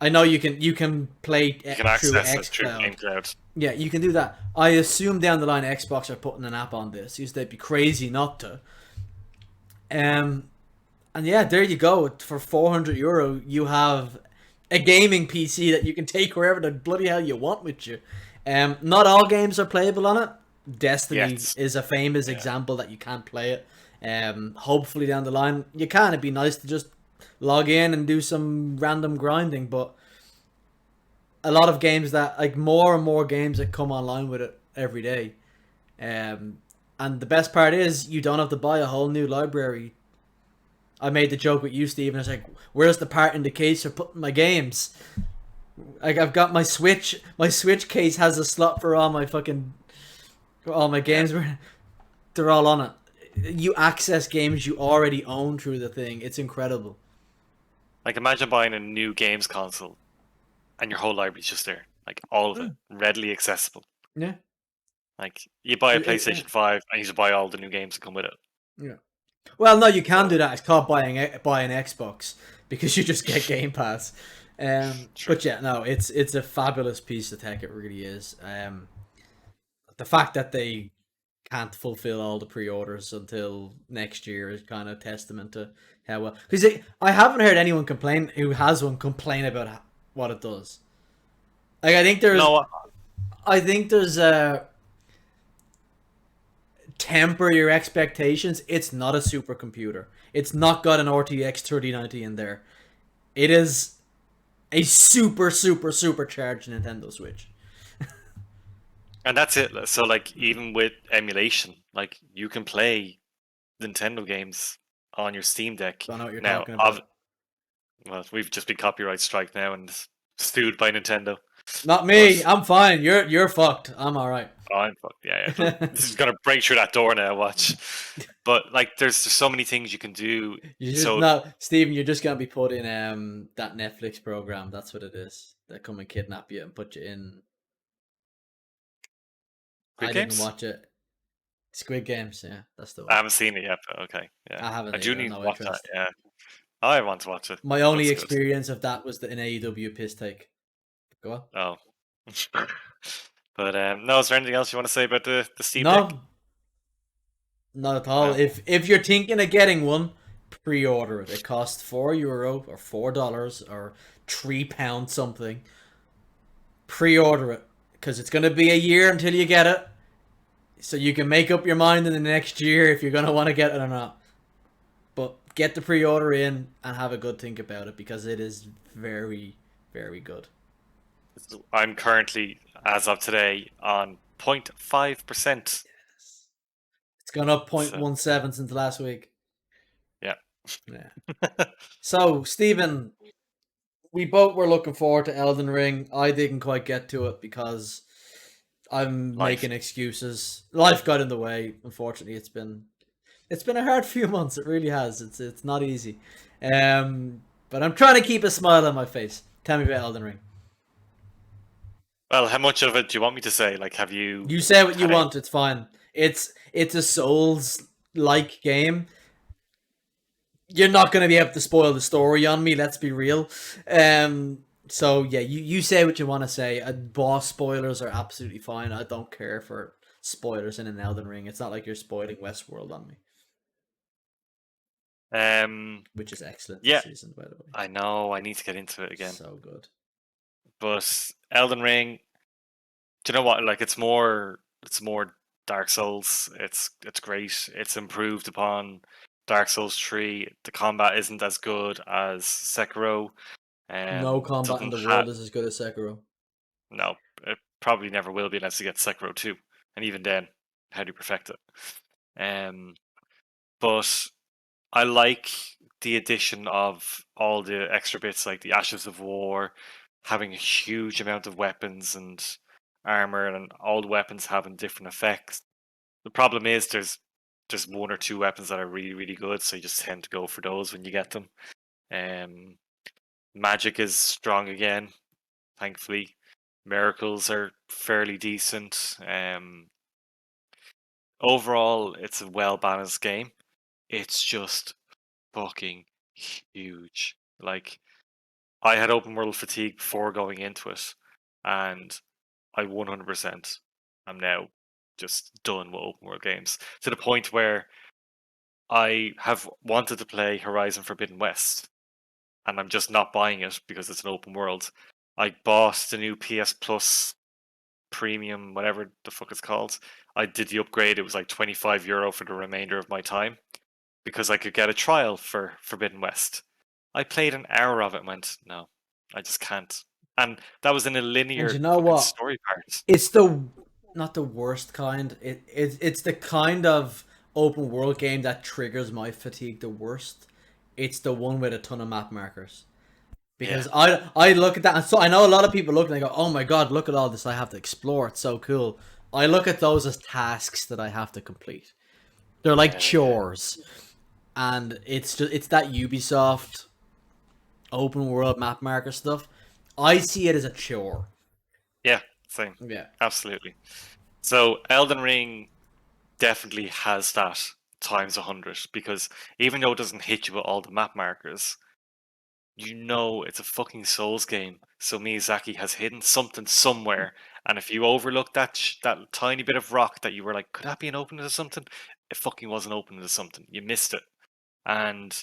I know you can play You can through access it through XCloud. GameCloud. Yeah, you can do that. I assume down the line Xbox are putting an app on this, because they'd be crazy not to. Um, and yeah, there you go. For €400, you have a gaming PC that you can take wherever the bloody hell you want with you. Not all games are playable on it. Destiny Yes. is a famous Yeah. example that you can't play it. Hopefully down the line you can. It'd be nice to just log in and do some random grinding, but a lot of games that like more and more games that come online with it every day. Um, and the best part is you don't have to buy a whole new library. I made the joke with you, Steve, it's like, where's the part in the case for putting my games? Like I've got my Switch. My Switch case has a slot for all my Yeah. games. They're all on it. You access games you already own through the thing. It's incredible. Like, imagine buying a new games console and your whole library's just there. Like, all of it. Readily accessible. Yeah. Like, you buy a Yeah. PlayStation 5 and you just buy all the new games that come with it. Yeah. Well, no, you can So, do that. It's called buying Xbox because you just get Game Pass. true. But yeah, no, it's a fabulous piece of tech. It really is. The fact that they can't fulfill all the pre-orders until next year is kind of testament to how well. Because I haven't heard anyone complain who has one complain about what it does. Like No, I think there's temper your expectations. It's not a supercomputer. It's not got an RTX 3090 in there. It is a supercharged Nintendo Switch. and that's it. So, like, even with emulation, like, you can play Nintendo games on your Steam Deck. Don't know what you're Now, talking about. well, we've just been copyright strike now and sued by Nintendo. Not me. But I'm fine. You're fucked. I'm all right. I'm fucked. Yeah, yeah. This is gonna break through that door now. Watch. But like, there's so many things you can do. You just So, no, Steven, you're just gonna be put in that Netflix program. That's what it is. They come and kidnap you and put you in. Squid I didn't Games. watch it. Squid Games, yeah, that's the I one. haven't seen it yet, but okay, yeah. I haven't I do either. need to No watch that. interest. Yeah, I want to watch it. My It only looks good. experience of that was an AEW piss take. Go on. Oh, but no. Is there anything else you want to say about the Steam Deck? No, not at all. No. If you're thinking of getting one, pre-order it. It costs €4 or $4 or £3 something. Pre-order it because it's gonna be a year until you get it, so you can make up your mind in the next year if you're gonna want to get it or not. But get the pre-order in and have a good think about it because it is very, very good. I'm currently, as of today, on 0.5%. It's gone up So 0.17 since last week. yeah. Yeah. So, Stephen, we both were looking forward to Elden Ring. I didn't quite get to it because I'm Life. making excuses. Life got in the way. Unfortunately, it's been a hard few months. It really has. It's not easy. Um, But I'm trying to keep a smile on my face. Tell me about Elden Ring. Well, how much of it do you want me to say? Like, have you You say what you had any? want. It's fine. It's a Souls like game. You're not going to be able to spoil the story on me. Let's be real. So yeah, you say what you want to say. Boss spoilers are absolutely fine. I don't care for spoilers in an Elden Ring. It's not like you're spoiling Westworld on me, Um, which is excellent this yeah, season, by the way. I know. I need to get into it again. So good. But Elden Ring, do you know what? Like, it's more Dark Souls. It's great. It's improved upon Dark Souls 3. The combat isn't as good as Sekiro. No combat in Doesn't the have world is as good as Sekiro. no. It probably never will be unless you get Sekiro 2, and even then, how do you perfect it? Um, but I like the addition of all the extra bits like the Ashes of War, having a huge amount of weapons and armor, and all the weapons having different effects. The problem is there's one or two weapons that are really really good, so you just tend to go for those when you get them. Um, Magic is strong again, thankfully. Miracles are fairly decent. Overall, it's a well balanced game. It's just fucking huge. Like, I had open world fatigue before going into it, and I 100% am now just done with open world games to the point where I have wanted to play Horizon Forbidden West, and I'm just not buying it because it's an open world. I bought the new PS Plus Premium, whatever the fuck it's called. I did the upgrade. It was like €25 for the remainder of my time because I could get a trial for Forbidden West. I played an hour of it and went, no, I just can't. And that was in a And linear you know fucking what? story part. It's the not the worst kind. It's the kind of open world game that triggers my fatigue the worst. It's the one with a ton of map markers. Yeah. Because I look at that and so I know a lot of people look and they go, "Oh my god, look at all this I have to explore. It's so cool." I look at those as tasks that I have to complete. They're like Yeah, yeah. chores. And it's that Ubisoft open world map marker stuff. I see it as a chore. Yeah, same. Yeah. Absolutely. So Elden Ring definitely has that times 100 because even though it doesn't hit you with all the map markers, you know it's a fucking Souls game. So Miyazaki has hidden something somewhere, and if you overlook that tiny bit of rock that you were like, could that be an opening to something? It fucking wasn't opening to something. You missed it. And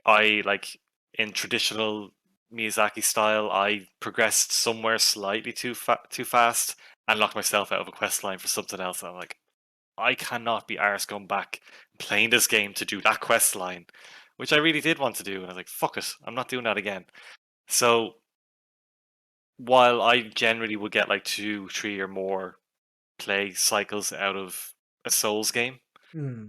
I like in traditional Miyazaki style, I progressed somewhere slightly too fast and locked myself out of a quest line for something else. And I'm like, I cannot be arsed going back playing this game to do that quest line, which I really did want to do. And I was like, fuck it, I'm not doing that again. So while I generally would get like 2, 3 or more play cycles out of a Souls game, Hmm.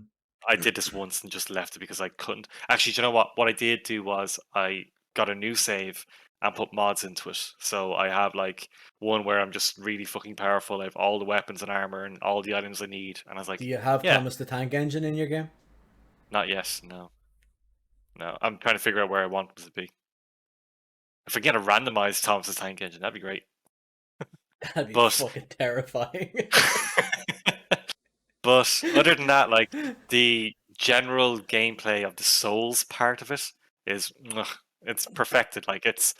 I did this once and just left it because I couldn't. Actually, do you know what? What I did do was I got a new save and put mods into it. So I have like one where I'm just really fucking powerful. I have all the weapons and armor and all the items I need. And I was Do like, you have yeah, Thomas the Tank Engine in your game? not yet. No, no. I'm trying to figure out where I want them to be. If I get a randomized Thomas's Tank Engine, that'd be great. That'd be But fucking terrifying. but other than that, like the general gameplay of the Souls part of it is it's perfected. Like it's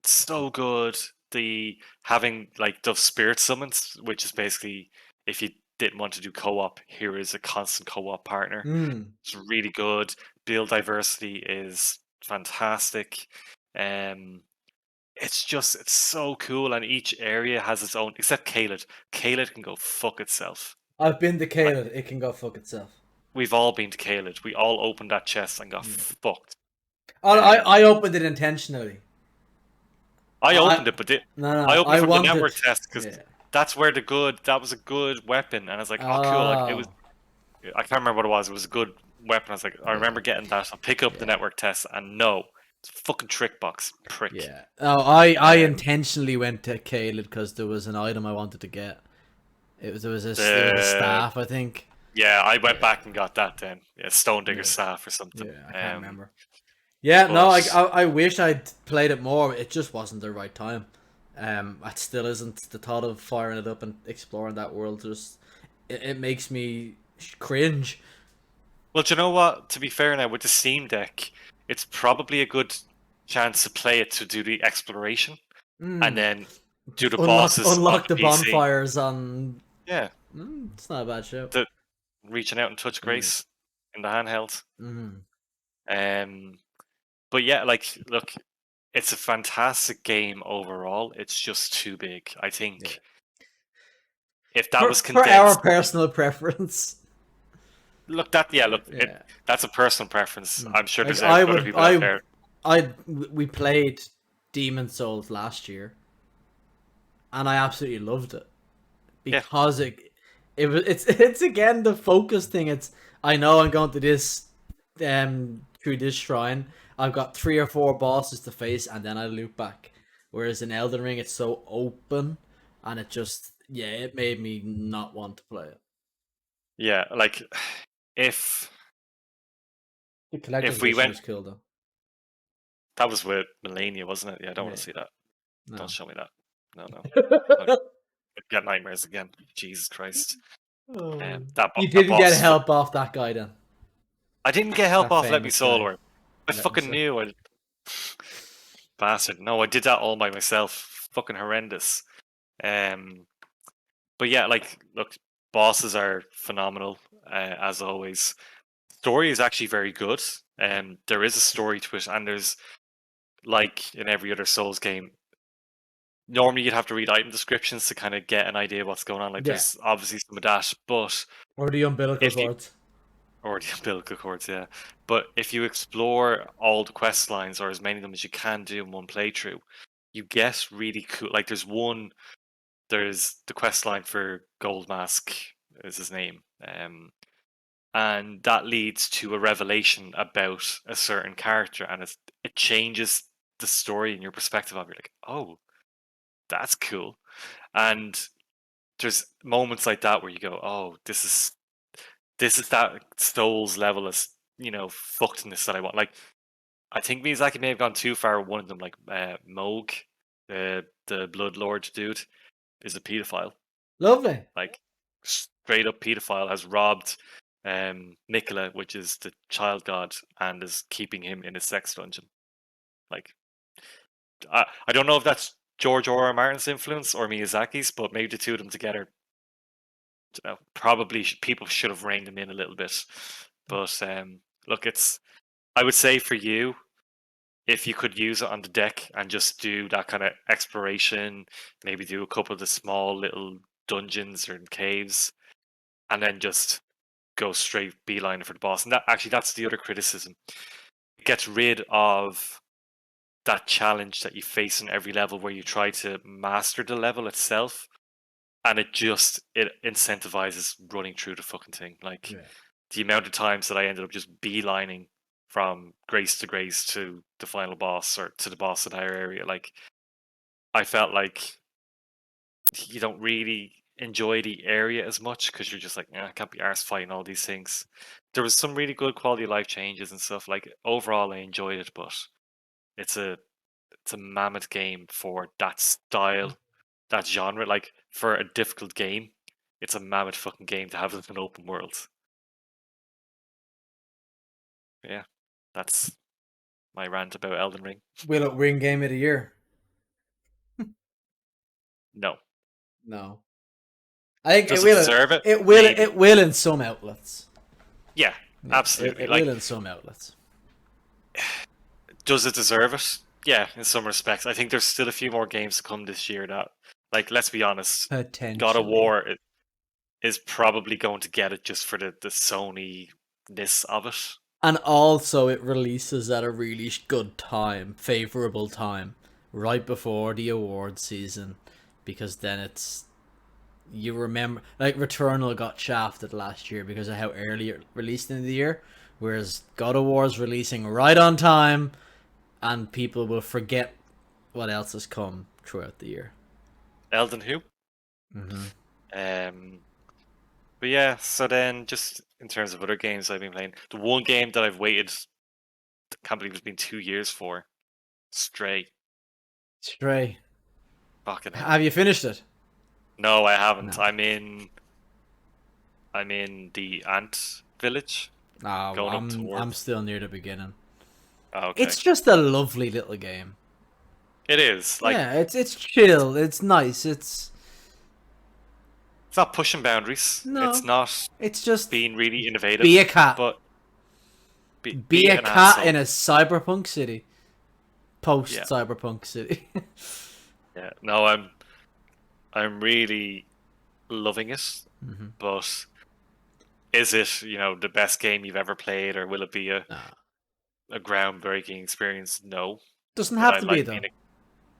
so good. The having like the spirit summons, which is basically if you didn't want to do co-op, here is a constant co-op partner. Hmm. It's really good. Build diversity is fantastic. It's so cool, and each area has its own. Except Caelid. Caelid can go fuck itself. I've been to Like Caled. It can go fuck itself. we've all been to Caelid. We all opened that chest and got Hmm. fucked. Oh, I Um, opened it intentionally. I I opened it, but no I no. opened it I from the wanted. network test because Yeah. that's where the good. That was a good weapon, and I was like, oh, cool. Like it was. Oh. I can't remember what it was. It was a good weapon. I was like, I Yeah. remember getting that. I'll pick up the Yeah. network test, and no, it's a fucking trick box, prick. Yeah. Oh, I Um, intentionally went to Caled because there was an item I wanted to get. There was a the staff I think. Yeah, I went Yeah. back and got that then. Yeah, Stone Digger Yeah. staff or something. Yeah. I can't remember. Yeah, no, But I wish I'd played it more. It just wasn't the right time. It still isn't. The thought of firing it up and exploring that world just it makes me cringe. well, do you know what? To be fair now, with the Steam Deck, it's probably a good chance to play it to do the exploration and Mm. then do the Unlock bosses on unlock the the PC. bonfires on. Yeah, It's not a bad show. the reaching out and touch Mm. Grace in the handheld. Mm. Um, but yeah, like, look, it's a fantastic game overall. It's just too big. I Yeah. think if that was For our condensed, personal preference. look that yeah, look it. Yeah. That's a personal preference. I'm sure Like there's other people out there. we played Demon Souls last year, and I absolutely loved it Yeah, because it's again the focus thing. It's I know I'm going to this through this shrine. I've got 3 or 4 bosses to face, and then I loop back. Whereas in Elden Ring, it's so open, and it just it made me not want to play it. yeah. Like if The collector's if we edition went, was cool though. that was with Melania, wasn't it? Yeah, I don't want Yeah, to see that. Don't no. show me that. No, no. I get nightmares again. Jesus Christ. Oh. You That didn't get boss. help off that guy then. I didn't get help That off. Let me famous guy. solo him. I Let me fucking say. knew. I bastard. No, I did that all by myself. Fucking horrendous. Um, but yeah, like, look, bosses are phenomenal as always. Story is actually very good. There is a story to it, and there's like in every other Souls game. Normally, you'd have to read item descriptions to kind of get an idea of what's going on. Like, Yeah. there's obviously some of that, but Or the umbilical if you cords. or the umbilical cords, yeah. But if you explore all the quest lines or as many of them as you can do in one playthrough, you get really cool. Like, there's the quest line for Gold Mask is his name, and that leads to a revelation about a certain character, and it changes the story and your perspective of it. You're like, oh, that's cool. And there's moments like that where you go, oh, this is that Souls level of fuckedness that I want. Like, I think Miyazaki may have gone too far with one of them, like Moog, the Blood Lord dude, is a pedophile. Lovely. Like, straight up pedophile, has robbed Mikola, which is the child god, and is keeping him in a sex dungeon. Like, I don't know if that's George R. R. Martin's influence or Miyazaki's, but maybe the two of them together, probably people should have reined them in a little bit. But look, I would say for you, if you could use it on the deck and just do that kind of exploration, maybe do a couple of the small little dungeons or caves, and then just go straight beeline for the boss. And that's the other criticism. It gets rid of that challenge that you face in every level where you try to master the level itself, and it incentivizes running through the fucking thing. Like, Yeah. the amount of times that I ended up just beelining from grace to grace to the final boss or to the boss in higher area, like, I felt like you don't really enjoy the area as much because you're just like, I can't be arsed fighting all these things. There was some really good quality of life changes and stuff. Like, overall, I enjoyed it, but it's a it's a mammoth game for that style, that genre. Like, for a difficult game, it's a mammoth fucking game to have in an open world. Yeah, that's my rant about Elden Ring. Will it win Game of the Year? No. No. I think it Does it will. deserve it? It will. Maybe. It will in some outlets. Yeah, Yeah, absolutely. it will Like, in some outlets. does it deserve it? Yeah, in some respects. I think there's still a few more games to come this year that, like, let's be honest, God of Potentially. War is probably going to get it just for the Sony ness of it. And also, it releases at a really good time, favorable time, right before the award season, because then it's you remember like Returnal got shafted last year because of how early it released in the year, whereas God of War is releasing right on time, and people will forget what else has come throughout the year. Elden who? Mm-hmm. Um, but yeah, so then just in terms of other games I've been playing, the one game that I've waited can't believe it's been 2 years for. Stray. Stray. Fucking hell. Have you finished it? No, I haven't. No. I'm in the ant village, Oh, going up I'm towards. still near the beginning. Oh, It's okay. just a lovely little game. It is like Yeah, it's chill. It's nice. it's not pushing boundaries. It's No, not it's just being really be a innovative, cat. but Be be a an cat in asshole. a cyberpunk city. Post Yeah, cyberpunk city. yeah. No, I'm really loving it, hmm but is it, the best game you've ever played, or will it be a, Nah. a groundbreaking experience? No, Doesn't but have I to be like though. being a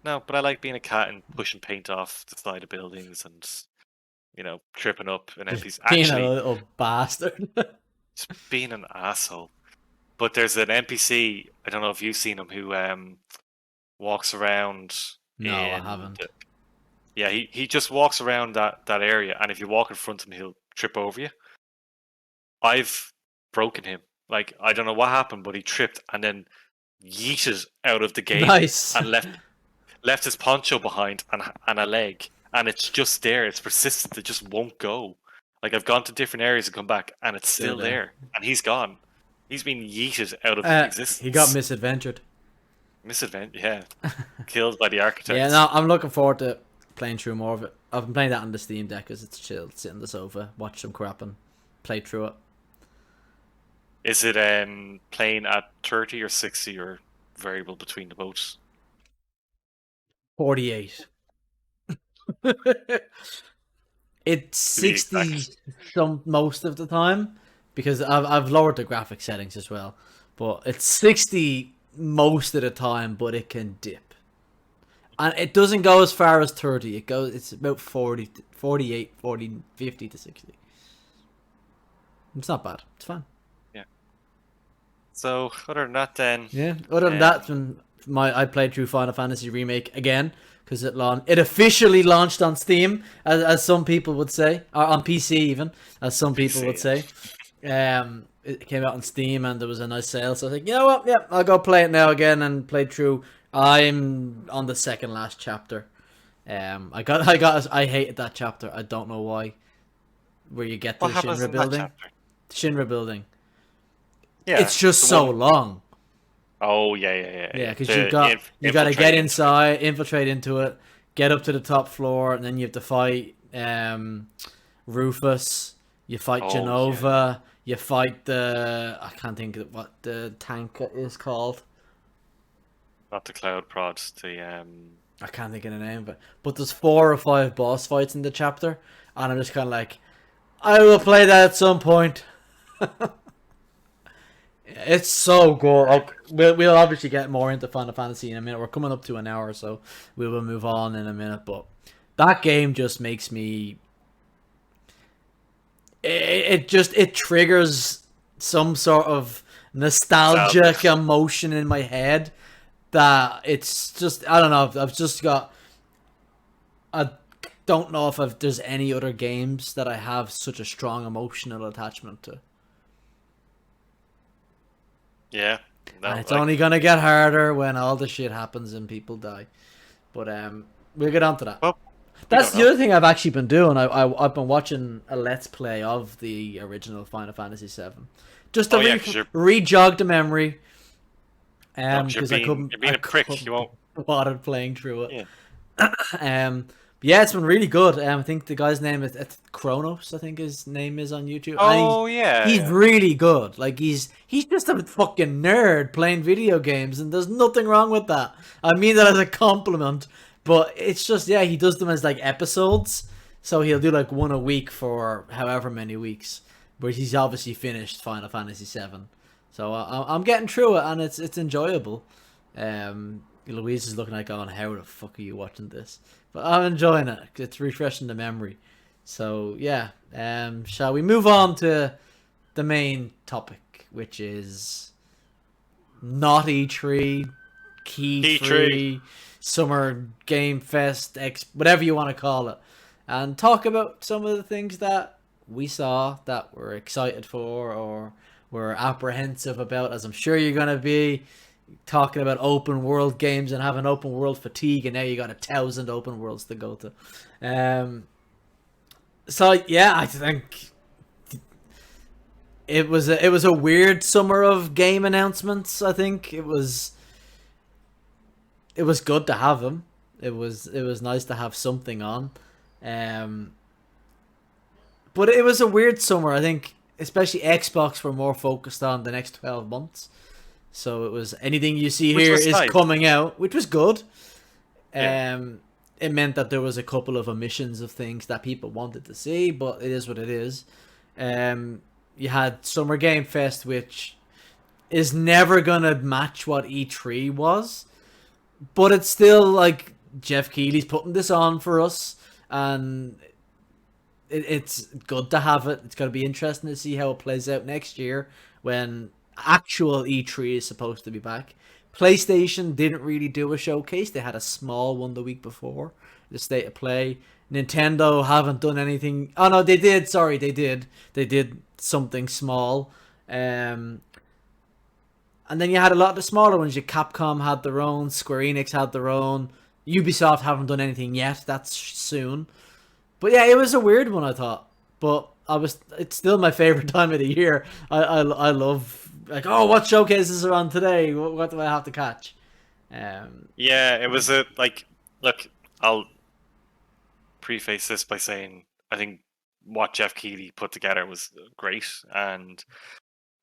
no, but I like being a cat and pushing paint off the side of buildings and tripping up an Just NPC. being a Actually, little bastard. just being an asshole. But there's an NPC. I don't know if you've seen him who walks around No, I in. haven't. Yeah, he just walks around that area, and if you walk in front of him, he'll trip over you. I've broken him. Like, I don't know what happened, but he tripped and then yeeted out of the game Nice. and left his poncho behind and a leg, and it's just there. It's persistent. It just won't go. Like, I've gone to different areas and come back, and it's Still still there. there, and he's gone. He's been yeeted out of He got existence. misadventured. Misadvent, yeah, killed by the Yeah, architects. no, I'm looking forward to playing through more of it. I've been playing that on the Steam Deck because it's chill. Sit on the sofa, watch some crap, and play through it. Is it playing at 30 or 60 or variable between the both? 48. It's To be 60 exact. some most of the time because I've lowered the graphic settings as well. But it's 60 most of the time, but it can dip. And it doesn't go as far as 30. It's about 40, 48, 40, 50 to 60. It's not bad. It's fine. Yeah. So other than that, then, Yeah. Other than that, when I played through Final Fantasy Remake again because it officially launched on Steam, as some people would say, or on PC even, as some people would PC. say. It came out on Steam and there was a nice sale, so I was like, you know what? Yeah, I'll go play it now again and play through. I'm on the second last chapter. I hated that chapter. I don't know why. Where you get to What the happens Shinra in that building. chapter? Shinra building. Yeah, It's just the so one. long. Oh yeah. Yeah, because The you got to get infiltrate into it. inside, infiltrate into it, get up to the top floor, and then you have to fight Rufus. You fight Oh yeah, Genova. You fight I can't think of what the tank is called. not the cloud prod. The I can't think of the name, but there's 4 or 5 boss fights in the chapter, and I'm just kind of like, I will play that at some point. It's so good. Like we'll obviously get more into Final Fantasy in a minute. We're coming up to an hour, so we will move on in a minute. But that game just makes me. It triggers some sort of nostalgic nostalgia. emotion in my head that it's just I don't know. I've just got. I don't know if there's any other games that I have such a strong emotional attachment to. Yeah, And no, it's like only gonna get harder when all the shit happens and people die. But we'll get on to that. well, we That's don't the know. other thing I've actually been doing. I've been watching a let's play of the original Final Fantasy VII, just to Oh yeah, because re-jog the memory. you're Because being I a prick. You couldn't be won't. bothered playing through it. Yeah. Yeah, it's been really good. I think the guy's name is it's Kronos. I think his name is on YouTube, and Oh he's yeah. really good. Like he's just a fucking nerd playing video games, and there's nothing wrong with that. I mean that as a compliment, but it's just yeah, he does them as like episodes. So he'll do like one a week for however many weeks, but he's obviously finished Final Fantasy VII. So I'm getting through it, and it's enjoyable. Louise is looking like going, how the fuck are you watching this? But I'm enjoying it. It's refreshing the memory. So yeah, shall we move on to the main topic, which is not E3, Key E3. 3, Summer Game Fest, whatever you want to call it, and talk about some of the things that we saw that we're excited for, or were apprehensive about, as I'm sure you're gonna be, talking about open world games and having open world fatigue, and now you got 1,000 open worlds to go to. So yeah, I think it was a weird summer of game announcements. I think it was good to have them. It was nice to have something on. Um, but it was a weird summer. I think especially Xbox were more focused on the next 12 months. So it was anything you see which here was is nice. coming out, which was good. Yeah, Um, it meant that there was a couple of omissions of things that people wanted to see, but it is what it is. You had Summer Game Fest, which is never gonna match what E3 was, but it's still like Jeff Keighley's putting this on for us, and it's good to have it. It's going to be interesting to see how it plays out next year when actual E3 is supposed to be back. PlayStation didn't really do a showcase. They had a small one the week before, the State of Play. Nintendo haven't done anything. Oh no, they did. Sorry, they did. They did something small. And then you had a lot of the smaller ones. Your Capcom had their own, Square Enix had their own. Ubisoft haven't done anything yet. That's soon. But yeah, it was a weird one, I thought. But it's still my favorite time of the year. I love like, oh, what showcases are on today? What do I have to catch? yeah. It was a like. Look, I'll preface this by saying I think what Jeff Keighley put together was great, and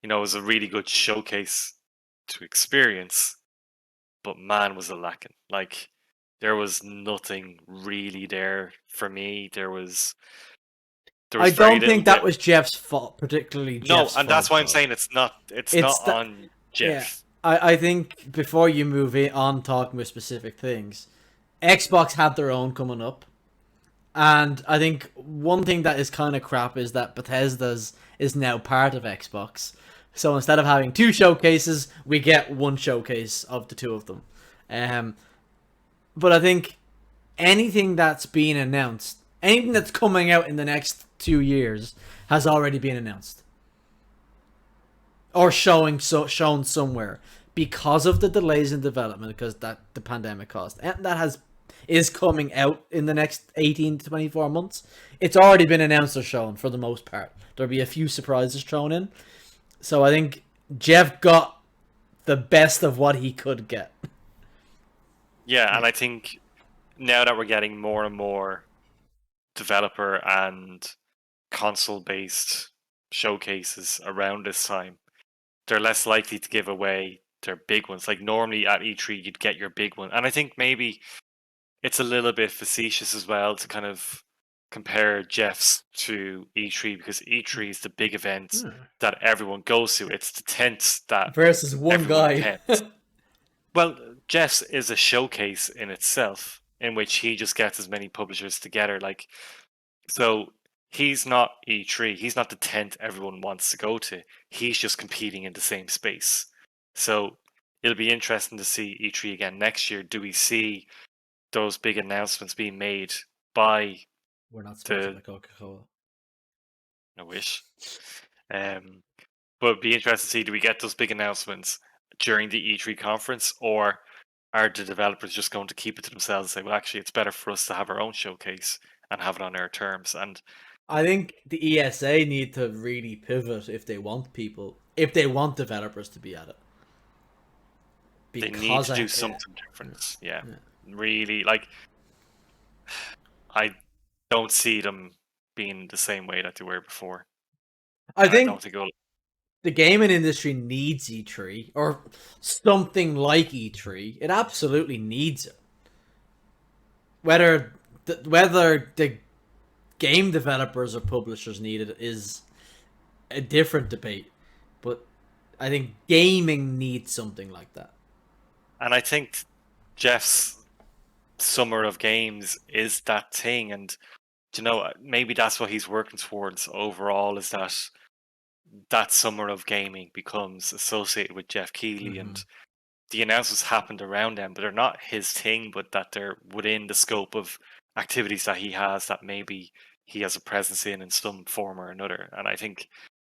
it was a really good showcase to experience. But man, was it lacking. Like there was nothing really there for me. There was I very don't little think that depth. was Jeff's fault, particularly No, Jeff's and that's fault why I'm though. saying it's not It's that on yeah. Jeff. I think before you move it on talking with specific things, Xbox had their own coming up. And I think one thing that is kind of crap is that Bethesda's is now part of Xbox. So instead of having two showcases, we get one showcase of the two of them. Um, but I think anything that's being announced, anything that's coming out in the next 2 years, has already been announced or shown somewhere because of the delays in development because that the pandemic caused, and that is coming out in the next 18 to 24 months. It's already been announced or shown for the most part. There'll be a few surprises thrown in. So I think Jeff got the best of what he could get. Yeah, and I think now that we're getting more and more developer and console based showcases around this time, they're less likely to give away their big ones. Like normally at E3 you'd get your big one. And I think maybe it's a little bit facetious as well to kind of compare Jeff's to E3 because E3 is the big event that everyone goes to. It's the tent that Versus one everyone guy. attends. Well, Jeff's is a showcase in itself in which he just gets as many publishers together. Like, so he's not E3. He's not the tent everyone wants to go to. He's just competing in the same space. So it'll be interesting to see E3 again next year. Do we see those big announcements being made by We're not sponsored the by Coca-Cola. I wish. But it'd be interesting to see, do we get those big announcements during the E3 conference, or are the developers just going to keep it to themselves and say, well, actually, it's better for us to have our own showcase and have it on our terms? And I think the ESA need to really pivot if they want developers to be at it. they need Because to do yeah, something different. Yeah, yeah. really. Like, I don't see them being the same way that they were before. I And I don't think think it'll. the gaming industry needs E3 or something like E3. It absolutely needs it. Whether the game developers or publishers need it is a different debate. But I think gaming needs something like that. And I think Jeff's summer of games is that thing. And maybe that's what he's working towards overall, is that summer of gaming becomes associated with Jeff Keighley, Mm-hmm. and the announcements happened around them, but they're not his thing, but that they're within the scope of activities that he has that maybe he has a presence in some form or another. And I think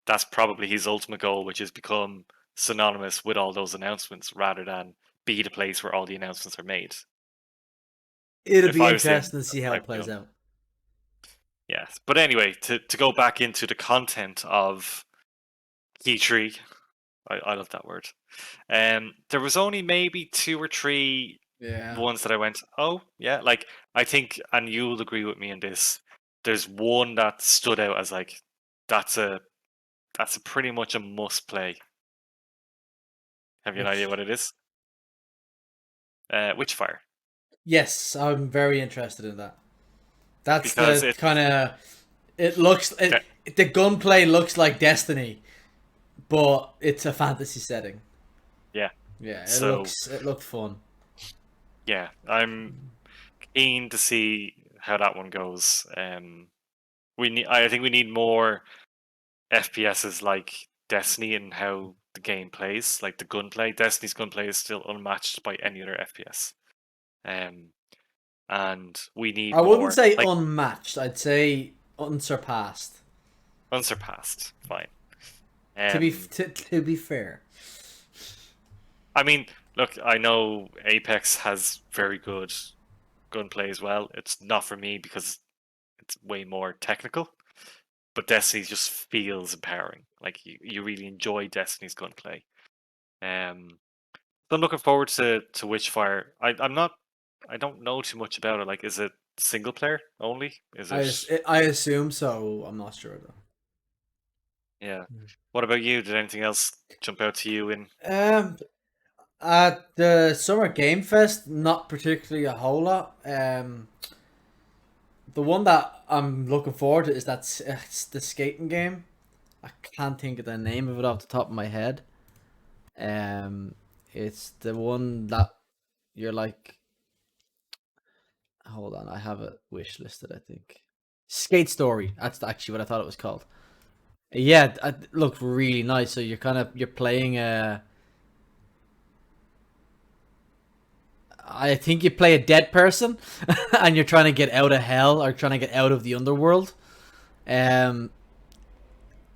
that's probably his ultimate goal, which is become synonymous with all those announcements rather than be the place where all the announcements are made. It'll If be I was him, interesting to see that's how what it I'd be plays doing. out. Yes. But anyway, to go back into the content of Key Tree, I love that word. There was only maybe 2 or 3 Yeah. ones that I went, oh yeah, like I think, and you'll agree with me in this. There's one that stood out as like that's a pretty much a must play. Have you an idea Which what it is? Witchfire, yes, I'm very interested in that. That's because the it kind of it looks the gunplay looks like Destiny, but it's a fantasy setting. yeah. Yeah, So it looked fun. yeah, I'm keen to see how that one goes. I think we need more FPSs like Destiny and how the game plays, like the gunplay. Destiny's gunplay is still unmatched by any other FPS. Um, and we I need wouldn't more, say like unmatched. I'd say unsurpassed. unsurpassed. Fine. To be fair, I mean, look, I know Apex has very good gunplay as well. It's not for me because it's way more technical. But Destiny just feels empowering. Like you really enjoy Destiny's gunplay. So I'm looking forward to Witchfire. I'm not. I don't know too much about it. Like, is it single player only? Is it? I assume so. I'm not sure Yeah. What about you? Did anything else jump out to you in? though. At the Summer Game Fest, not particularly a whole lot. The one that I'm looking forward to is it's the skating game. I can't think of the name of it off the top of my head. Um, it's the one that you're like. Hold on, I have it wish listed. I think Skate Story. That's actually what I thought it was called. Yeah, it looked really nice. So you're playing a. I think you play a dead person, and you're trying to get out of hell or trying to get out of the underworld. Um,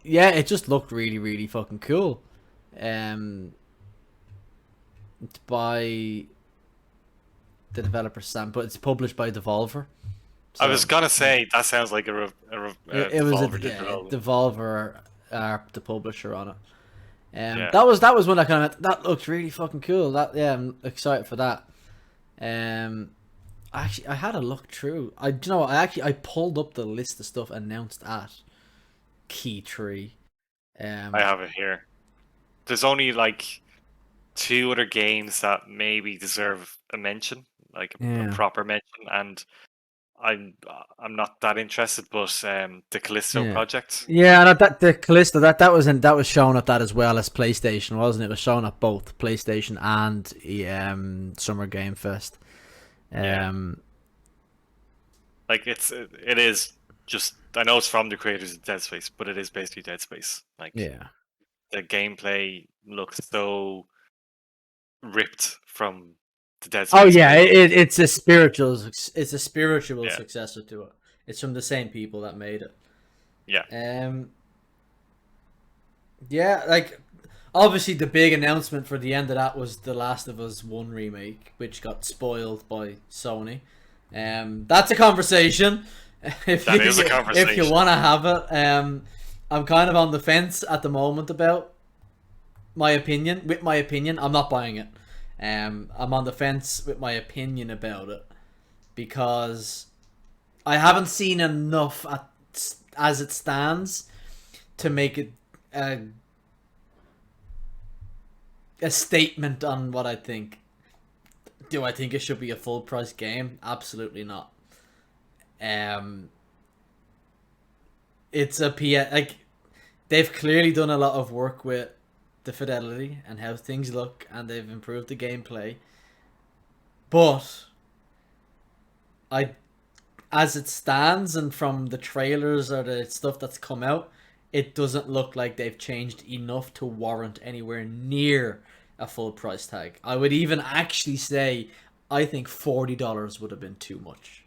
yeah, it just looked really, really fucking cool. Um, it's by the developer Sam, but it's published by Devolver. I was So gonna yeah, say that sounds like it was Devolver did development. Devolver are the publisher on it. Yeah. That was one that kind of that looks really fucking cool. That yeah, I'm excited for that. Um, I had a look through. You know what, I pulled up the list of stuff announced at Key Tree. I Um, have it here. There's only like 2 other games that maybe deserve a mention, like a yeah, proper mention, and I'm not that interested. But the Callisto yeah, project, yeah. And that the Callisto that was shown at that as well as PlayStation, wasn't it? It was shown at both PlayStation and Summer Game Fest. yeah, Um, like it is just. I know it's from the creators of Dead Space, but it is basically Dead Space. Like yeah. the gameplay looks so ripped from the Dead Oh Space yeah, gameplay. it's a spiritual Yeah, successor to it. It's from the same people that made it. yeah. Um, yeah, like obviously the big announcement for the end of that was the Last of Us One remake, which got spoiled by Sony. That's a conversation. That is a If you conversation. want to have it, I'm kind of on the fence at the moment about my opinion. With my opinion, I'm not buying it. I'm on the fence with my opinion about it because I haven't seen enough as it stands to make it a a statement on what I think. Do I think it should be a full price game? Absolutely not. Um, it's a like they've clearly done a lot of work with the fidelity and how things look, and they've improved the gameplay. But I, as it stands, and from the trailers or the stuff that's come out, it doesn't look like they've changed enough to warrant anywhere near a full price tag. I would even actually say I think $40 would have been too much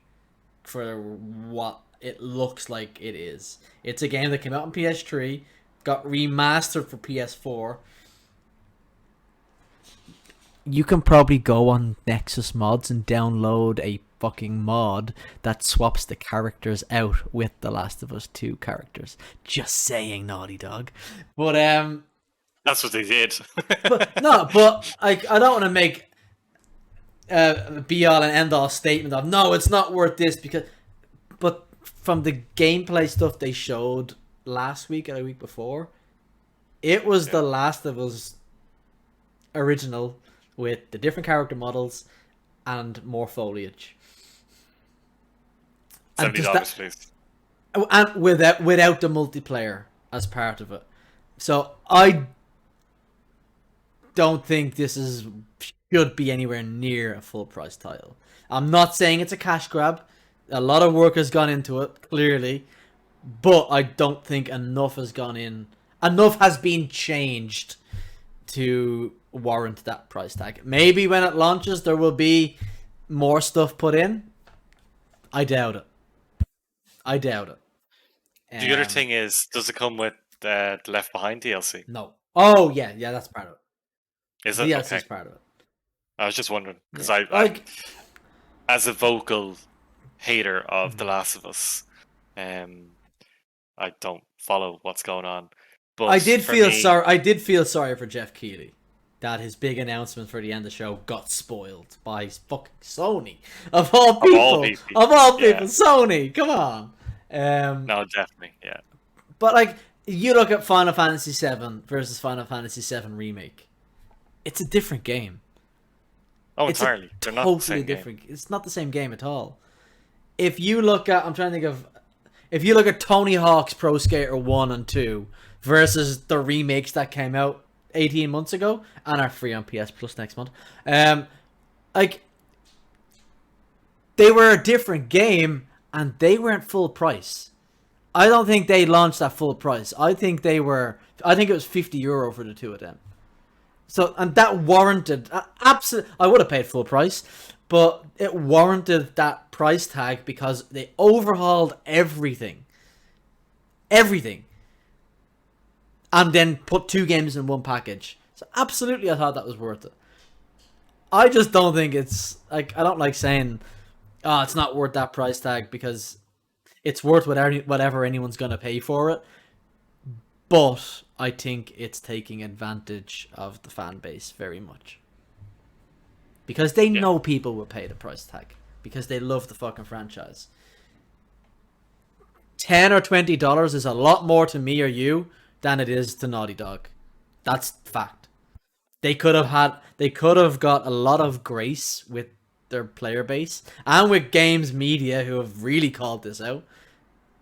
for what it looks like it is. It's a game that came out on PS3 got remastered for PS4. You can probably go on Nexus Mods and download a fucking mod that swaps the characters out with the Last of Us 2 characters. Just saying, Naughty Dog. But That's what they did. but I don't want to make a be all and end all statement of no, it's not worth this because. But from the gameplay stuff they showed last week or the week before, it was the Last of Us original with the different character models and more foliage. $70, please. And without the multiplayer as part of it. So I don't think this should be anywhere near a full price title. I'm not saying it's a cash grab. A lot of work has gone into it, clearly, but I don't think enough has gone in. Enough has been changed to warrant that price tag. Maybe when it launches there will be more stuff put in. I doubt it. The other thing is, does it come with the Left Behind DLC? No. Oh yeah, that's part of it. Is it? DLC is Okay. part of it. I was just wondering because Yeah. I, as a vocal hater of The Last of Us, I don't follow what's going on. But I did for feel me, sorry. I did feel sorry for Jeff Keighley that his big announcement for the end of the show got spoiled by fucking Sony of all people. Sony, come on. No, definitely, yeah. But like, you look at Final Fantasy VII versus Final Fantasy VII Remake. It's a different game. Oh, It's entirely. They're not totally the same different. game. It's not the same game at all. If you look at, I'm trying to think of, if you look at Tony Hawk's Pro Skater 1 and 2 versus the remakes that came out 18 months ago and are free on PS Plus next month, like, they were a different game and they weren't full price. I don't think they launched at full price. I think it was €50 for the two of them. So, and that warranted, I would have paid full price, but it warranted that price tag because they overhauled everything. Everything. And then put two games in one package. So absolutely I thought that was worth it. I just don't think it's, like, I don't like saying, oh, it's not worth that price tag because it's worth whatever anyone's going to pay for it. But I think it's taking advantage of the fan base very much. Because they know people will pay the price tag. Because they love the fucking franchise. $10 or $20 is a lot more to me or you than it is to Naughty Dog. That's fact. They could have got a lot of grace with their player base and with games media who have really called this out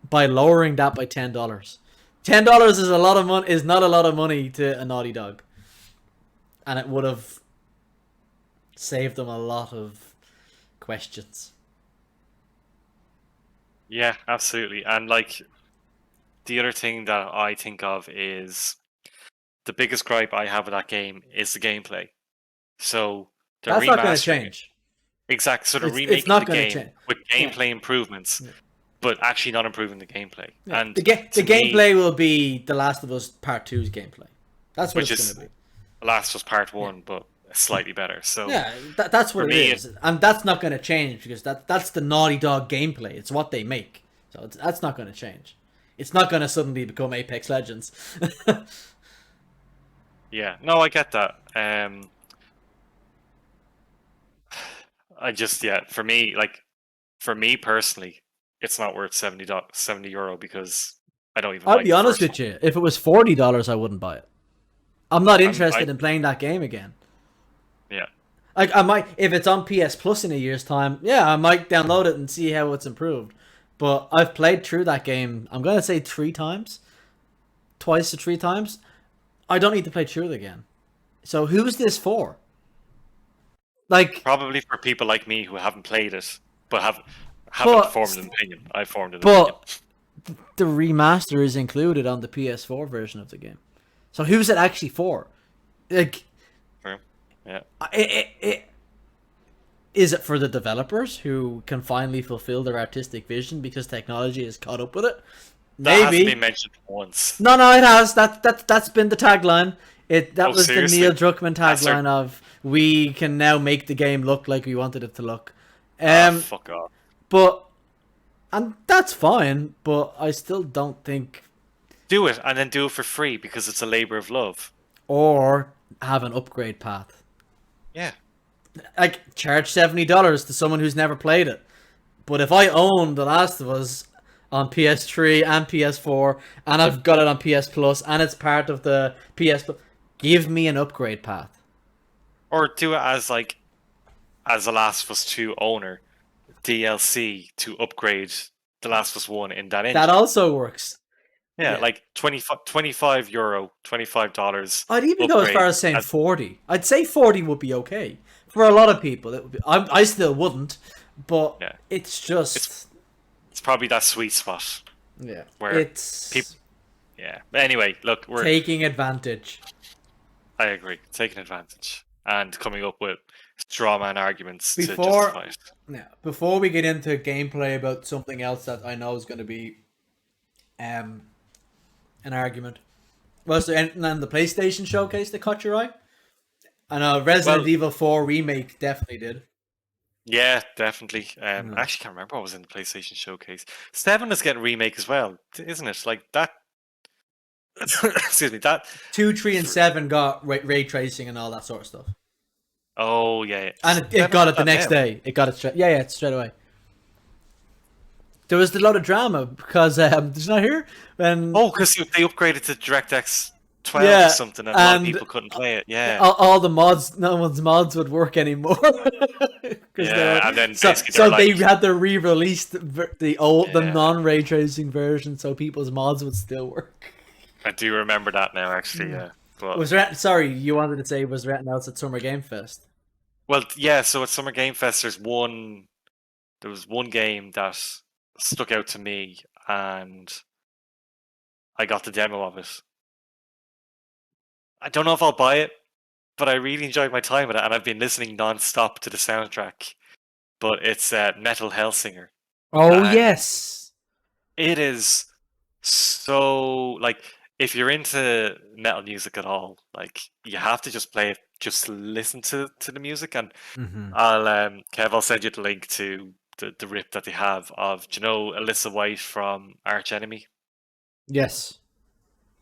by lowering that by $10. $10 is a lot of money. Is not a lot of money to a Naughty Dog, and it would have saved them a lot of questions. Yeah, absolutely. And like, the other thing that I think of is the biggest gripe I have with that game is the gameplay. So they're That's not going to remastering it. change. Exactly. So they're It's remaking not the gonna game change. with gameplay improvements, but actually not improving the gameplay. Yeah. And the to me, gameplay will be The Last of Us Part 2's gameplay. That's what which it's is going to be. Last was part one, but slightly better. So Yeah, that's what for it me, is, and that's not going to change because that's the Naughty Dog gameplay. It's what they make, so that's not going to change. It's not going to suddenly become Apex Legends. yeah, no, I get that. I just for me personally, it's not worth €70 because I don't even. I'll like be the honest first with you. If it was $40, I wouldn't buy it. I'm not interested I- in playing that game again. Yeah, Like, I might, if it's on PS Plus in a year's time, I might download it and see how it's improved. But I've played through that game, I'm going to say 3 times. Twice to 3 times. I don't need to play through it again. So who's this for? Like, probably for people like me who haven't played it but haven't But- formed an opinion. I formed an but opinion. the remaster is included on the PS4 version of the game. So who's it actually for? Like, Yeah, is it for the developers who can finally fulfill their artistic vision because technology has caught up with it? That hasn't been Maybe. mentioned once. No, it has. That's been the tagline. That Oh, was the Neil seriously? Druckmann That's their. tagline of we can now make the game look like we wanted it to look. Ah, Um, fuck off. but and that's fine. But I still don't think Do it and then do it for free because it's a labor of love. or have an upgrade path. Yeah. Like charge $70 to someone who's never played it. But if I own The Last of Us on PS3 and PS4, and I've got it on PS Plus, and it's part of the PS Plus, give me an upgrade path. Or do it as a Last of Us 2 owner, DLC to upgrade The Last of Us 1 in that That engine. also works. Yeah, Yeah. like 25 euro, $25 I'd even go as far upgrade. as saying And 40. I'd say 40 would be okay. For a lot of people, it would be, I still wouldn't, but yeah, it's it's just. it's probably that sweet spot Yeah. where people. It's Yeah. But anyway, look, taking advantage. I agree, taking advantage and coming up with straw man arguments to Before justify it. Yeah, before we get into gameplay about something else that I know is going to be um an argument. Was there anything on the PlayStation showcase that caught your eye? I know Resident Well, Evil 4 remake definitely did. yeah, definitely. I No. actually can't remember what was in the PlayStation Showcase. 7 is getting a remake as well, isn't it? Like that. Excuse me. That. 2, 3, and th- 7 got ray tracing and all that sort of stuff. Oh yeah, yeah. And it 7 got has it the that next now. day. It got it straight. Yeah, straight away. There was a lot of drama because did you not hear when Oh, because they upgraded to DirectX 12 or yeah, something, and a lot of and people couldn't play it. Yeah, all the mods, no one's mods would work anymore because they were yeah. And then so basically they're so they like, had to re-release the yeah, non ray tracing version so people's mods would still work. I do remember that now. Actually, yeah. But Was there? Sorry, you wanted to say was there anything else at Summer Game Fest? well, yeah. So at Summer Game Fest, there was one game that stuck out to me, and I got the demo of it. I don't know if I'll buy it, but I really enjoyed my time with it, and I've been listening non-stop to the soundtrack. But it's Metal Hellsinger, Oh and yes. it is so like if you're into metal music at all, like you have to just play it, just listen to the music. And Hmm. I'll send you the link to the rip that they have of, do you know, Alyssa White from Arch Enemy. Yes.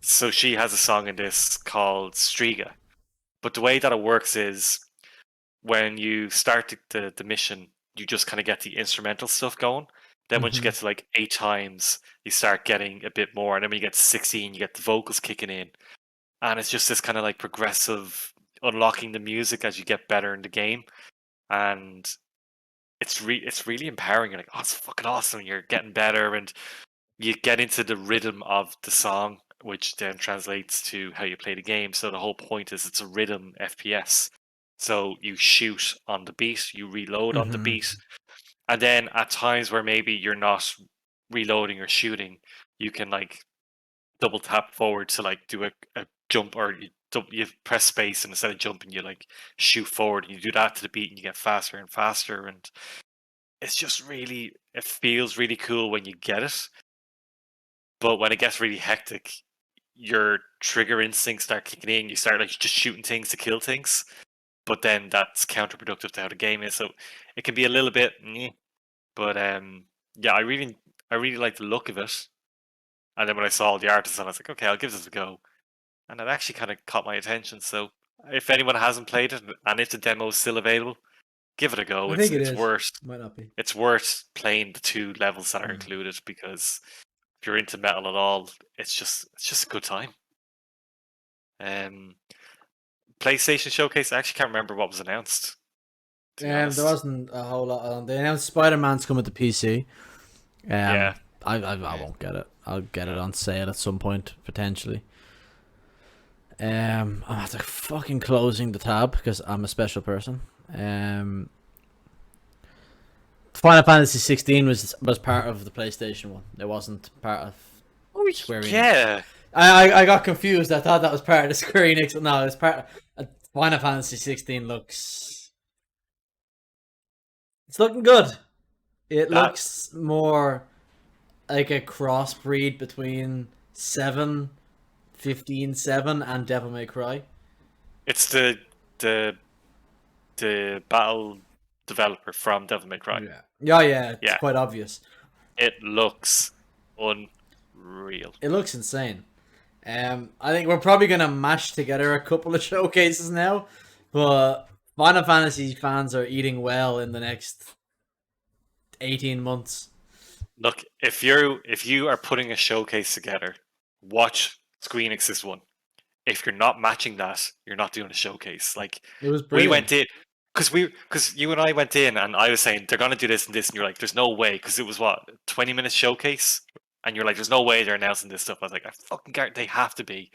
So she has a song in this called Striga. But the way that it works is when you start the mission, you just kind of get the instrumental stuff going. Then once you Hmm. get to like 8 times, you start getting a bit more. And then when you get to 16, you get the vocals kicking in. And it's just this kind of like progressive unlocking the music as you get better in the game. And it's really empowering. You're like, oh, it's fucking awesome. You're getting better, and you get into the rhythm of the song, which then translates to how you play the game. So the whole point is it's a rhythm FPS. So you shoot on the beat, you reload on the Hmm. beat, and then at times where maybe you're not reloading or shooting, you can like double tap forward to like do a jump, or you press space, and instead of jumping you like shoot forward, and you do that to the beat and you get faster and faster. And it's just really, it feels really cool when you get it, but when it gets really hectic, your trigger instincts start kicking in. You start like just shooting things to kill things, but then that's counterproductive to how the game is. So it can be a little bit, but yeah, I really like the look of it. And then when I saw the artist, I was like, okay, I'll give this a go, and it actually kind of caught my attention. So if anyone hasn't played it, and if the demo is still available, give it a go. I It's think it it's is. worth Might not be. it's worth playing the 2 levels that are Mm. included, because if you're into metal at all, it's just a good time. Um, PlayStation Showcase. I actually can't remember what was announced, to be There honest. wasn't a whole lot on. They announced Spider Man's coming to PC. Yeah, I won't get it. I'll get it no. on sale at some point potentially. I'm after fucking closing the tab because I'm a special person. Final Fantasy 16 was part of the PlayStation one. It wasn't part of Oh Square Enix. yeah, I got confused. I thought that was part of the Square Enix, but no, it's part. Final Fantasy 16 looks. It's looking good. It that looks more. like a crossbreed between 7, 15/7 and Devil May Cry. It's the the battle developer from Devil May Cry. Yeah. Yeah, yeah, it's Yeah, quite obvious. it looks unreal. It looks insane. I think we're probably gonna mash together a couple of showcases now, but Final Fantasy fans are eating well in the next 18 months. Look, if you are putting a showcase together, watch Squeenix's one. If you're not matching that, you're not doing a showcase. Like It was we brilliant. went in because you and I went in and I was saying they're gonna do this and this, and you're like, there's no way because it was what 20 minutes showcase, and you're like, there's no way they're announcing this stuff. I was like, I fucking guarantee they have to be.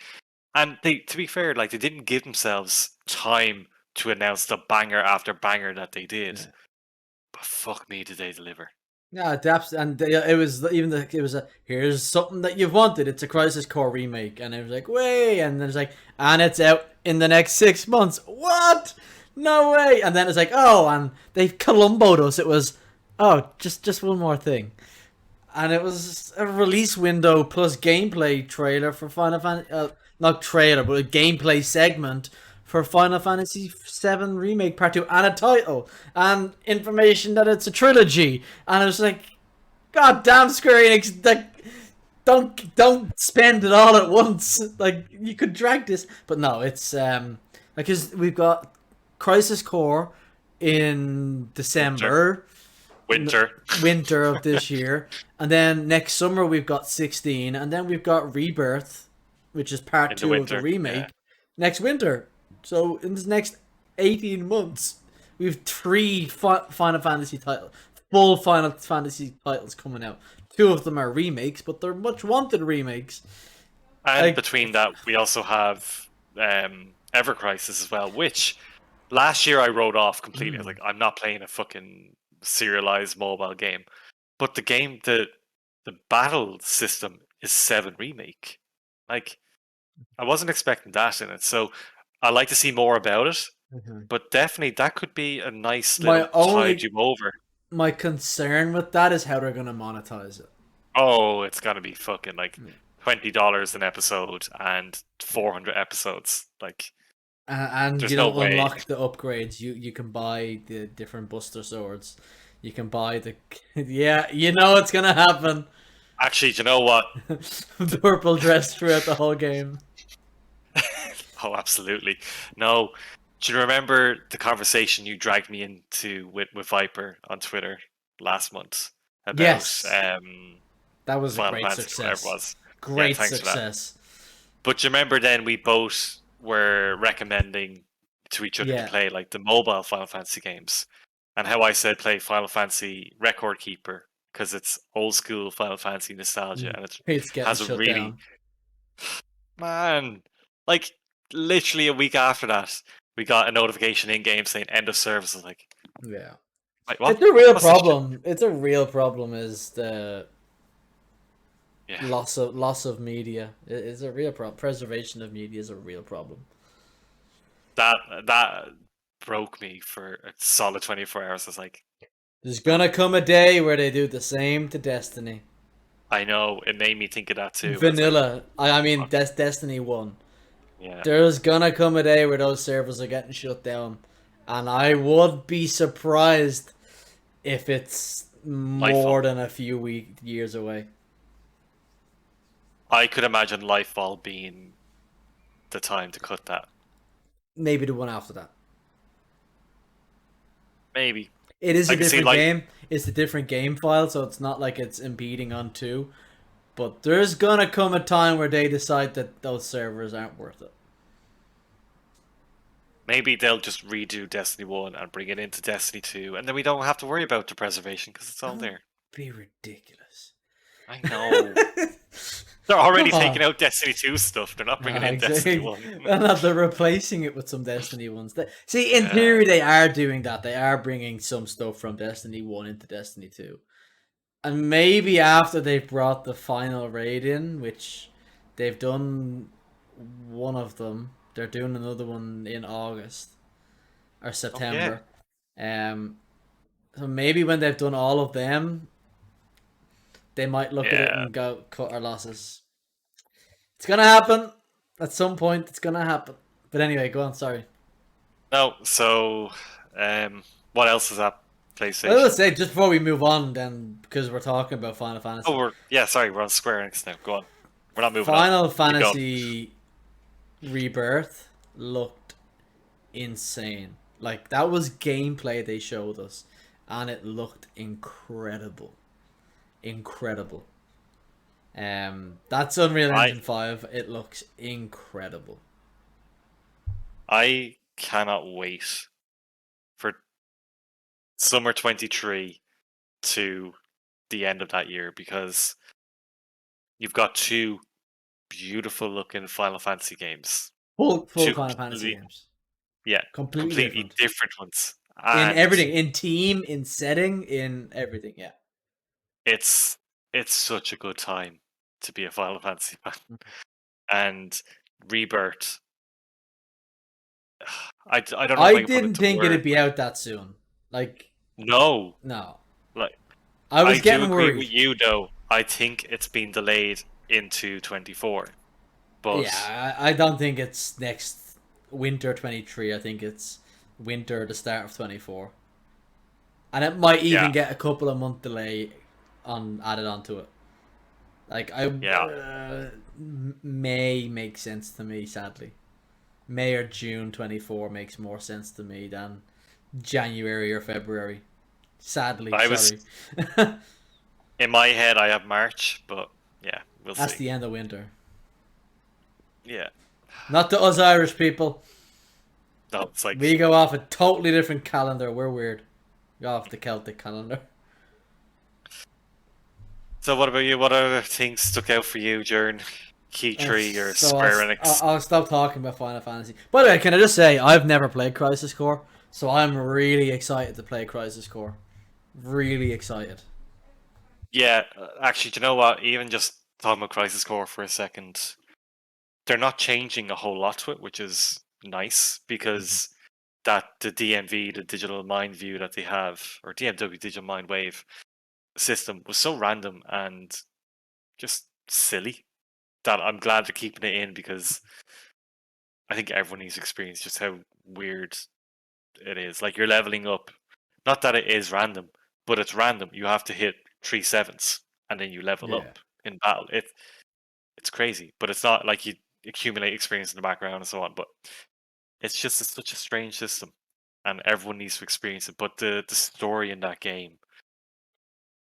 And they, to be fair, like they didn't give themselves time to announce the banger after banger that they did. Yeah. But fuck me, did they deliver? Yeah, depths, and it was even it was a here's something that you've wanted. It's a Crisis Core remake, and it was like, way, and then it's like, and it's out in the next 6 months. What? No way! And then it's like, oh, and they Columboed us. It was, oh, just one more thing, and it was a release window plus gameplay trailer for Final Fantasy, not trailer, but a gameplay segment for Final Fantasy VII Remake Part 2 and a title and information that it's a trilogy. And it was like, God damn, Square Enix, like, don't spend it all at once. Like, you could drag this, but no, it's like, cause we've got Crisis Core in Winter, December, winter, winter of this year, and then next summer we've got 16, and then we've got Rebirth, which is part in the 2 of the winter. Yeah. remake, next winter. So in this next 18 months, we have three Final Fantasy titles, full Final Fantasy titles coming out. Two of them are remakes, but they're much wanted remakes. And Like, between that, we also have Ever Crisis as well, which last year I wrote off completely. I was like, I'm not playing a fucking serialized mobile game. But the game, the battle system is 7 remake. Like, I wasn't expecting that in it. So I like to see more about it. But definitely that could be a nice little my tide only you over. my concern with that is how they're gonna monetize it. Oh, it's gonna be fucking like Yeah. $20 an episode and 400 episodes. Like, And there's you no don't way. unlock the upgrades. You can buy the different Buster Swords. You can buy the yeah. You know it's gonna happen. Actually, do you know what? The purple dress throughout the whole game. Oh, absolutely. No. Do you remember the conversation you dragged me into with Viper on Twitter last month about Yes, that was a Final great Fantasy, whatever it success. was? Yeah, Great thanks for that. success. But do you remember then we both were recommending to each other to Yeah. play like the mobile Final Fantasy games, and how I said play Final Fantasy Record Keeper because it's old school Final Fantasy nostalgia and it It's getting has a shut really, down. man, like literally a week after that, we got a notification in game saying end of service. I was Yeah. like It's what? a real What's this shit? problem. It's a real problem. Is the Yeah, loss of media? It's a real problem. Preservation of media is a real problem. that broke me for a solid 24 hours. I was like, There's gonna come a day where they do the same to Destiny. I know it made me think of that too. I was like, Vanilla. I mean, Destiny 1. yeah, There's gonna come a day where those servers are getting shut down. And I would be surprised if it's Lightfall. more than a few years away. I could imagine Lightfall being the time to cut that. Maybe the one after that. Maybe. It is I a can see different like game. It's a different game file, so it's not like it's impeding on two. But there's gonna come a time where they decide that those servers aren't worth it. maybe they'll just redo Destiny 1 and bring it into Destiny 2, and then we don't have to worry about the preservation because it's all Don't there. be ridiculous. I know. They're already Come taking on. out Destiny 2 stuff. They're not bringing in Destiny 1. And that they're replacing it with some Destiny ones. See, in Yeah. theory, they are doing that. They are bringing some stuff from Destiny 1 into Destiny 2. And maybe after they've brought the final raid in, which they've done one of them, they're doing another one in August or Oh, yeah. September. So maybe when they've done all of them, they might look at it Yeah. and go, cut our losses. It's gonna happen at some point. It's gonna happen. But anyway, go on. Sorry. No. So, what else is that Well, PlayStation? let's say just before we move on, then because we're talking about Final Oh, Fantasy. sorry, we're on Square Enix now. Go on. We're not moving on. Final Keep going. Fantasy Rebirth looked insane. Like that was gameplay they showed us, and it looked incredible, incredible. That's Unreal I Engine 5. It looks incredible. I cannot wait for summer 23 to the end of that year because you've got two beautiful looking Final Fantasy games. Full Two Final Fantasy completely, games, yeah, completely completely different different ones. in And everything, in team, in setting, in everything. Yeah. it's it's such a good time to be a Final Fantasy fan. And Rebirth, I don't know if I I can put didn't into think it'd words. be Like, out that soon. Like no, no, like I I was do getting agree with worried. you though. I think it's been delayed into 24. But Yeah, I don't think it's next winter 23. I think it's winter the start of 24, and it might yeah, even get a couple of month delay on added onto it. Like yeah, May makes sense to me. Sadly, May or June 24 makes more sense to me than January or February. Sadly, I was sorry. in my head. I have March, but yeah, we'll That's see. the end of winter. Yeah, Not to us Irish people. no, it's like. We go off a totally different calendar. We're weird. We go off the Celtic calendar. So, what about you? What other things stuck out for you during Key Tree or So I'll, Square Enix? I'll stop talking about Final Fantasy. By the way, can I just say I've never played Crisis Core, so I'm really excited to play Crisis Core. Really excited. Yeah, actually, do you know what? Even just talking about Crisis Core for a second, they're not changing a whole lot to it, which is nice because that the DMV, the Digital Mind View that they have, or DMW Digital Mind Wave system was so random and just silly that I'm glad they're keeping it in because I think everyone needs to experience just how weird it is. Like you're leveling up, not that it is random, but it's random. You have to hit 3 sevens and then you level Yeah. up in battle. It's crazy, but it's not like you accumulate experience in the background and so on. But it's such a strange system, and everyone needs to experience it. But the story in that game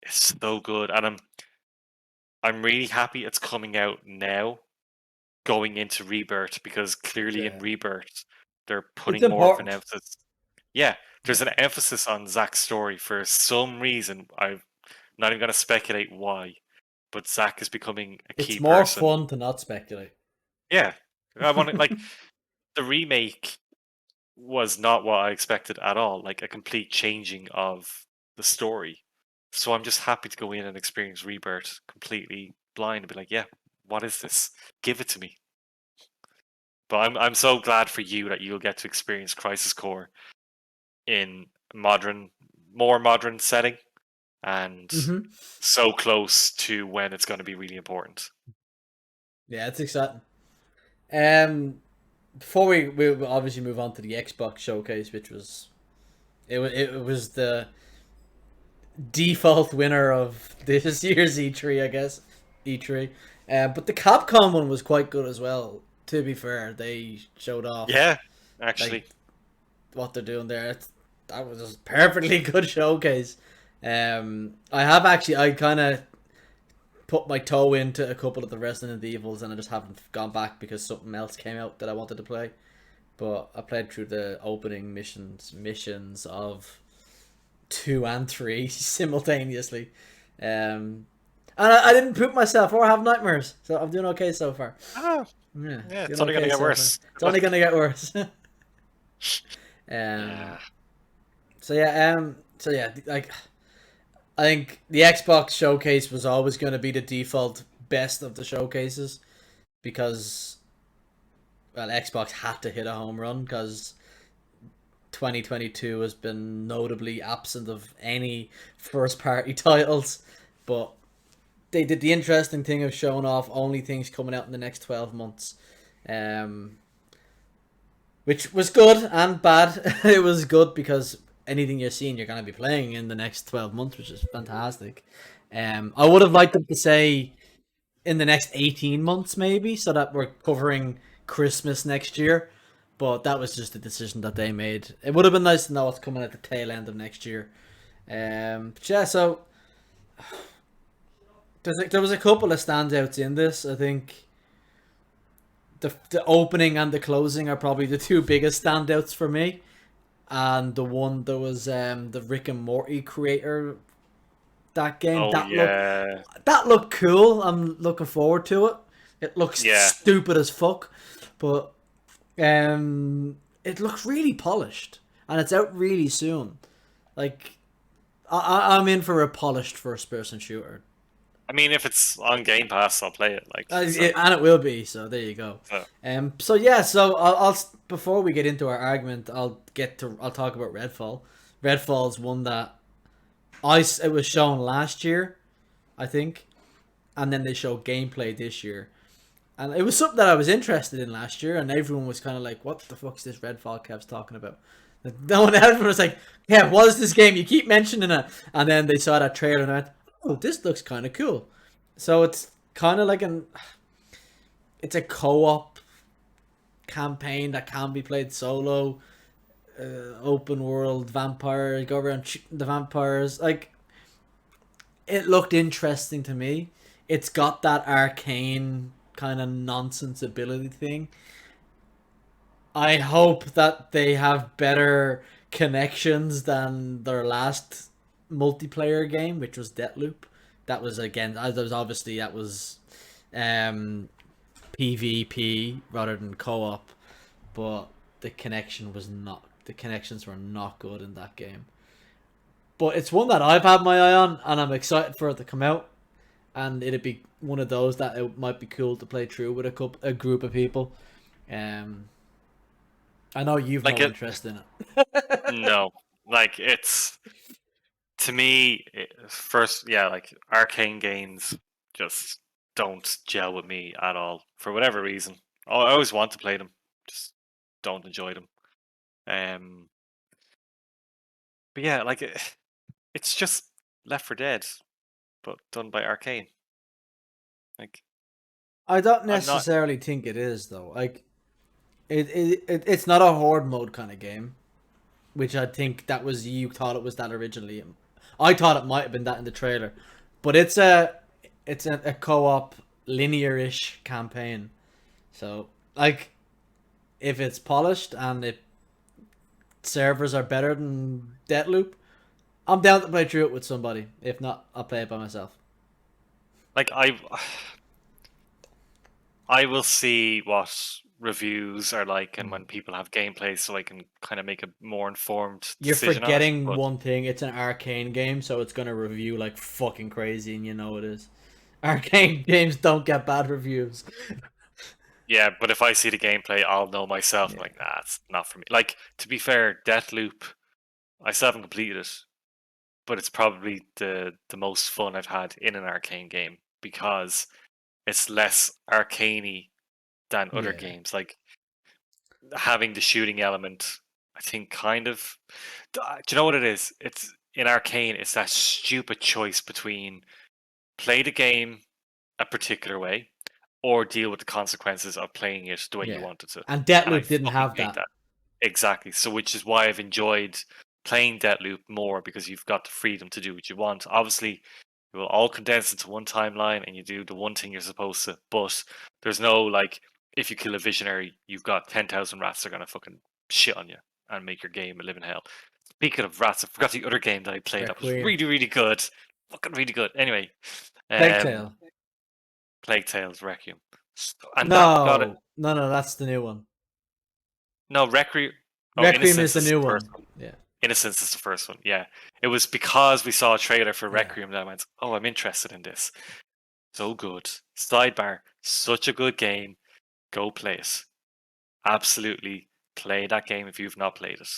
is so good, and I'm really happy it's coming out now, going into Rebirth, because clearly in Yeah. Rebirth they're It's putting more of an important. emphasis. Yeah, there's Yeah. an emphasis on Zack's story for some reason. I'm not even gonna speculate why, but Zack is becoming a It's key more person. fun to not speculate. Yeah, I want to like the remake was not what I expected at all, like a complete changing of the story. So I'm just happy to go in and experience Rebirth completely blind and be like, yeah, what is this? Give it to me. But I'm so glad for you that you'll get to experience Crisis Core in modern, more modern setting and hmm so close to when it's going to be really important. Yeah, it's exciting. Um, before we will obviously move on to the Xbox showcase, which was it was the default winner of this year's E3, I guess. E3. But the Capcom one was quite good as well. To be fair, they showed off Yeah, like actually. what they're doing there. That was a perfectly good showcase. I have actually I kind of put my toe into a couple of the Resident Evils and I just haven't gone back because something else came out that I wanted to play. But I played through the opening missions of 2 and 3 simultaneously. And I didn't poop myself or have nightmares, so I'm doing okay so far. Oh, Yeah, yeah, it's doing only going to okay get so far. worse. It's Good only luck. gonna get worse. um. Yeah. So yeah. So yeah. Like I think the Xbox showcase was always going to be the default best of the showcases because well, Xbox had to hit a home run because 2022 has been notably absent of any first party titles. But they did the interesting thing of showing off only things coming out in the next 12 months. Um, which was good and bad. It was good because anything you're seeing, you're going to be playing in the next 12 months, which is fantastic. I would have liked them to say in the next 18 months, maybe, so that we're covering Christmas next year. But that was just a decision that they made. It would have been nice to know what's coming at the tail end of next year. But yeah, so there was a couple of standouts in this. I think the opening and the closing are probably the two biggest standouts for me. And the one that was the Rick and Morty creator, that game, Oh yeah, that looked cool. I'm looking forward to it. It looks yeah. stupid as fuck, but it looks really polished, and it's out really soon. Like I'm in for a polished first person shooter. I mean, if it's on Game Pass, I'll play it. Like so. And it will be, so there you go. So So yeah, so I'll before we get into our argument, I'll talk about Redfall. Redfall's one that it was shown last year, I think, and then they showed gameplay this year, and it was something that I was interested in last year, and everyone was kind of like, "What the fuck is this Redfall Kev's talking about?" No one, everyone was like, "Yeah, what is this game? You keep mentioning it," and then they saw that trailer and I went, "Oh, this looks kind of cool." So it's kind of like it's a co-op campaign that can be played solo, open world vampire, go around shooting the vampires. Like, it looked interesting to me. It's got that arcane kind of nonsense ability thing. I hope that they have better connections than their last multiplayer game, which was Deathloop. That was again, that was um, PvP rather than co-op, but the connections were not good in that game. But it's one that I've had my eye on, and I'm excited for it to come out. And it'd be one of those that it might be cool to play through with a group of people. Um, I know you've like no it, interest in it. no, like it's to me first. Yeah, like arcane games just don't gel with me at all for whatever reason. I always want to play them, just don't enjoy them. Um, but yeah, like it's just Left 4 Dead, but done by Arcane. Like I don't I'm not. necessarily think it is though. Like it's not a horde mode kind of game, which I think that was you thought it was that originally. I thought it might have been that in the trailer, but it's a co-op linear-ish campaign. So like if it's polished and if servers are better than Deathloop, I'm down to play through it with somebody. If not, I'll play it by myself. Like I will see what reviews are like and when people have gameplay, so I can kind of make a more informed You're decision on it. forgetting But one thing. It's an arcane game, so it's gonna review like fucking crazy, and you know it is. Arcane games don't get bad reviews. yeah, but if I see the gameplay, I'll know myself. I'm Yeah, like, nah, it's not for me. Like to be fair, Deathloop, I still haven't completed it, but it's probably the most fun I've had in an arcane game because it's less arcaney than other yeah, games. Like having the shooting element, I think do you know what it is? It's in Arcane, it's that stupid choice between play the game a particular way or deal with the consequences of playing it the way you yeah. wanted to. And And I Deathloop didn't fucking have hate that. that. Exactly. So which is why I've enjoyed playing Deathloop more because you've got the freedom to do what you want. Obviously, it will all condense into one timeline and you do the one thing you're supposed to, but there's no like if you kill a visionary, you've got 10,000 rats that are gonna fucking shit on you and make your game a living hell. Speaking of rats, I forgot the other game that I played that was Requiem, really, really good. Fucking really good. Anyway, Plague um, Tale. Plague Tales Requiem. And that got it. No, that's the new one. No, Requiem. Oh, Requiem is Innocence the is the new first one. one. Yeah, Innocence is the first one. Yeah, it was because we saw a trailer for yeah. Requiem that I went, "Oh, I'm interested in this. So good." Sidebar: such a good game. Go play it. Absolutely play that game if you've not played it.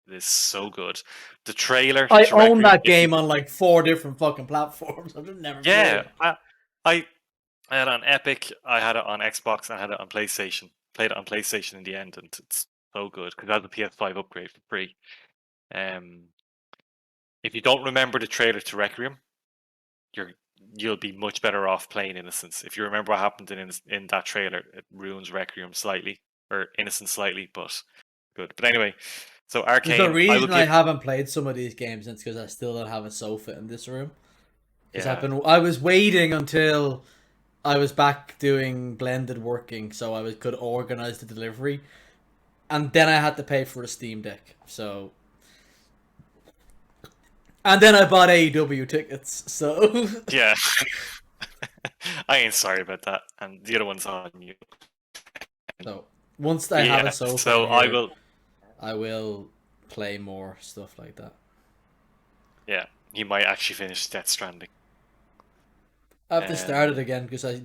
It is so good. The trailer I to own Requiem, that if you game on like four different fucking platforms. I've just never played yeah, it. I had it on Epic, I had it on Xbox, and I had it on PlayStation. Played it on PlayStation in the end, and it's so good because I had the PS5 upgrade for free. Um, if you don't remember the trailer to Requiem, you're you'll be much better off playing Innocence. If you remember what happened in that trailer, it ruins Requiem slightly or Innocence slightly, but good. But anyway, so There's a Arcane, I will reason I give. haven't played some of these games, and it's because I still don't have a sofa in this room. Because Yeah, I was waiting until I was back doing blended working, so could organize the delivery, and then I had to pay for a Steam Deck. So, and then I bought AEW tickets. So, yeah. I ain't sorry about that, and the other one's on you. so once I But have a yeah, sofa in so I here, will. I will play more stuff like that. Yeah, you might actually finish Death Stranding. I have to start it Um, again because I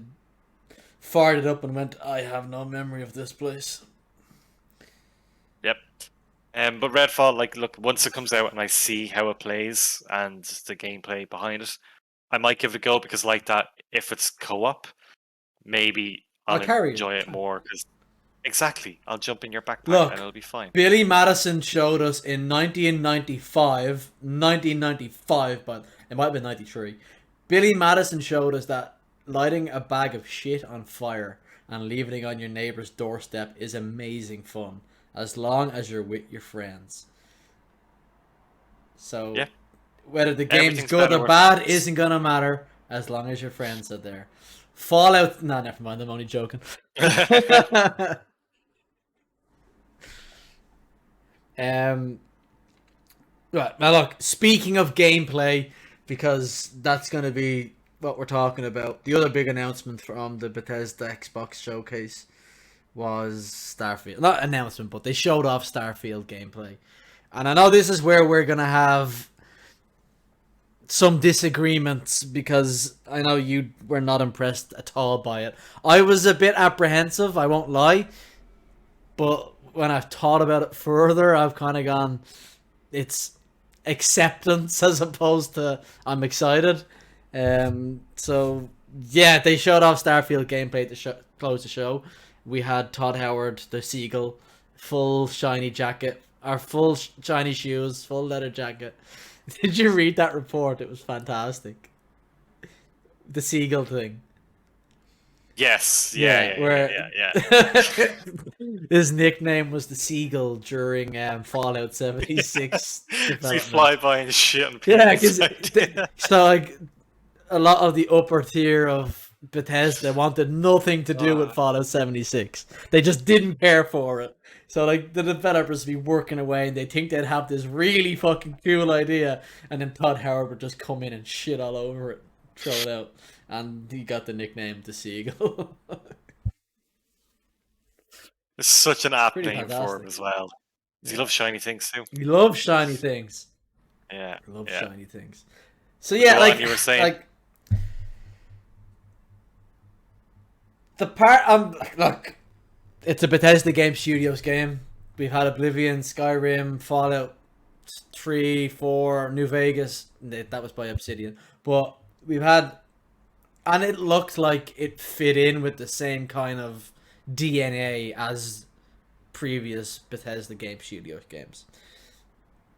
fired it up and went, I have no memory of this place. yep. But Redfall, like, look, once it comes out and I see how it plays and the gameplay behind it, I might give it a go because, like that, if it's co-op, maybe I'll I'll carry enjoy it. it more. Because exactly, I'll jump in your backpack and Look, it'll be fine. Billy Madison showed us in 1995, but it might have been 93. Billy Madison showed us that lighting a bag of shit on fire and leaving it on your neighbor's doorstep is amazing fun, as long as you're with your friends. So, Yeah, whether the game's everything's good better or with bad friends. isn't gonna matter as long as your friends are there. Fallout. No, never mind. I'm only joking. um, Right, now look, speaking of gameplay, because that's going to be what we're talking about, the other big announcement from the Bethesda Xbox showcase was Starfield. Not announcement, but they showed off Starfield gameplay. And I know this is where we're going to have some disagreements because I know you were not impressed at all by it. I was a bit apprehensive, I won't lie, but when I've thought about it further, I've kind of gone, it's acceptance as opposed to I'm excited. So yeah, they showed off Starfield gameplay to close the show. We had Todd Howard, the seagull, full shiny jacket, our full shiny shoes, full leather jacket. Did you read that report? It was fantastic. The seagull thing. Yes, yeah, Yeah, yeah, yeah, where yeah, yeah. his nickname was the Seagull during Fallout 76 So you development. fly by and shit on Yeah, people's because side. so like a lot of the upper tier of Bethesda wanted nothing to do with uh, Fallout 76. They just didn't care for it. So like the developers be working away and they think they'd have this really fucking cool idea, and then Todd Howard would just come in and shit all over it, throw it out, and he got the nickname the Seagull. it's such an apt Pretty name for him fantastic. as well. 'Cause he Yeah. loves shiny things too. He loves shiny things. Yeah, He loves yeah. shiny things. So yeah, Go on, you were saying. like the part look, it's a Bethesda Game Studios game. We've had Oblivion, Skyrim, Fallout 3, 4, New Vegas. That was by Obsidian. But we've had, and it looked like it fit in with the same kind of DNA as previous Bethesda Game Studios games.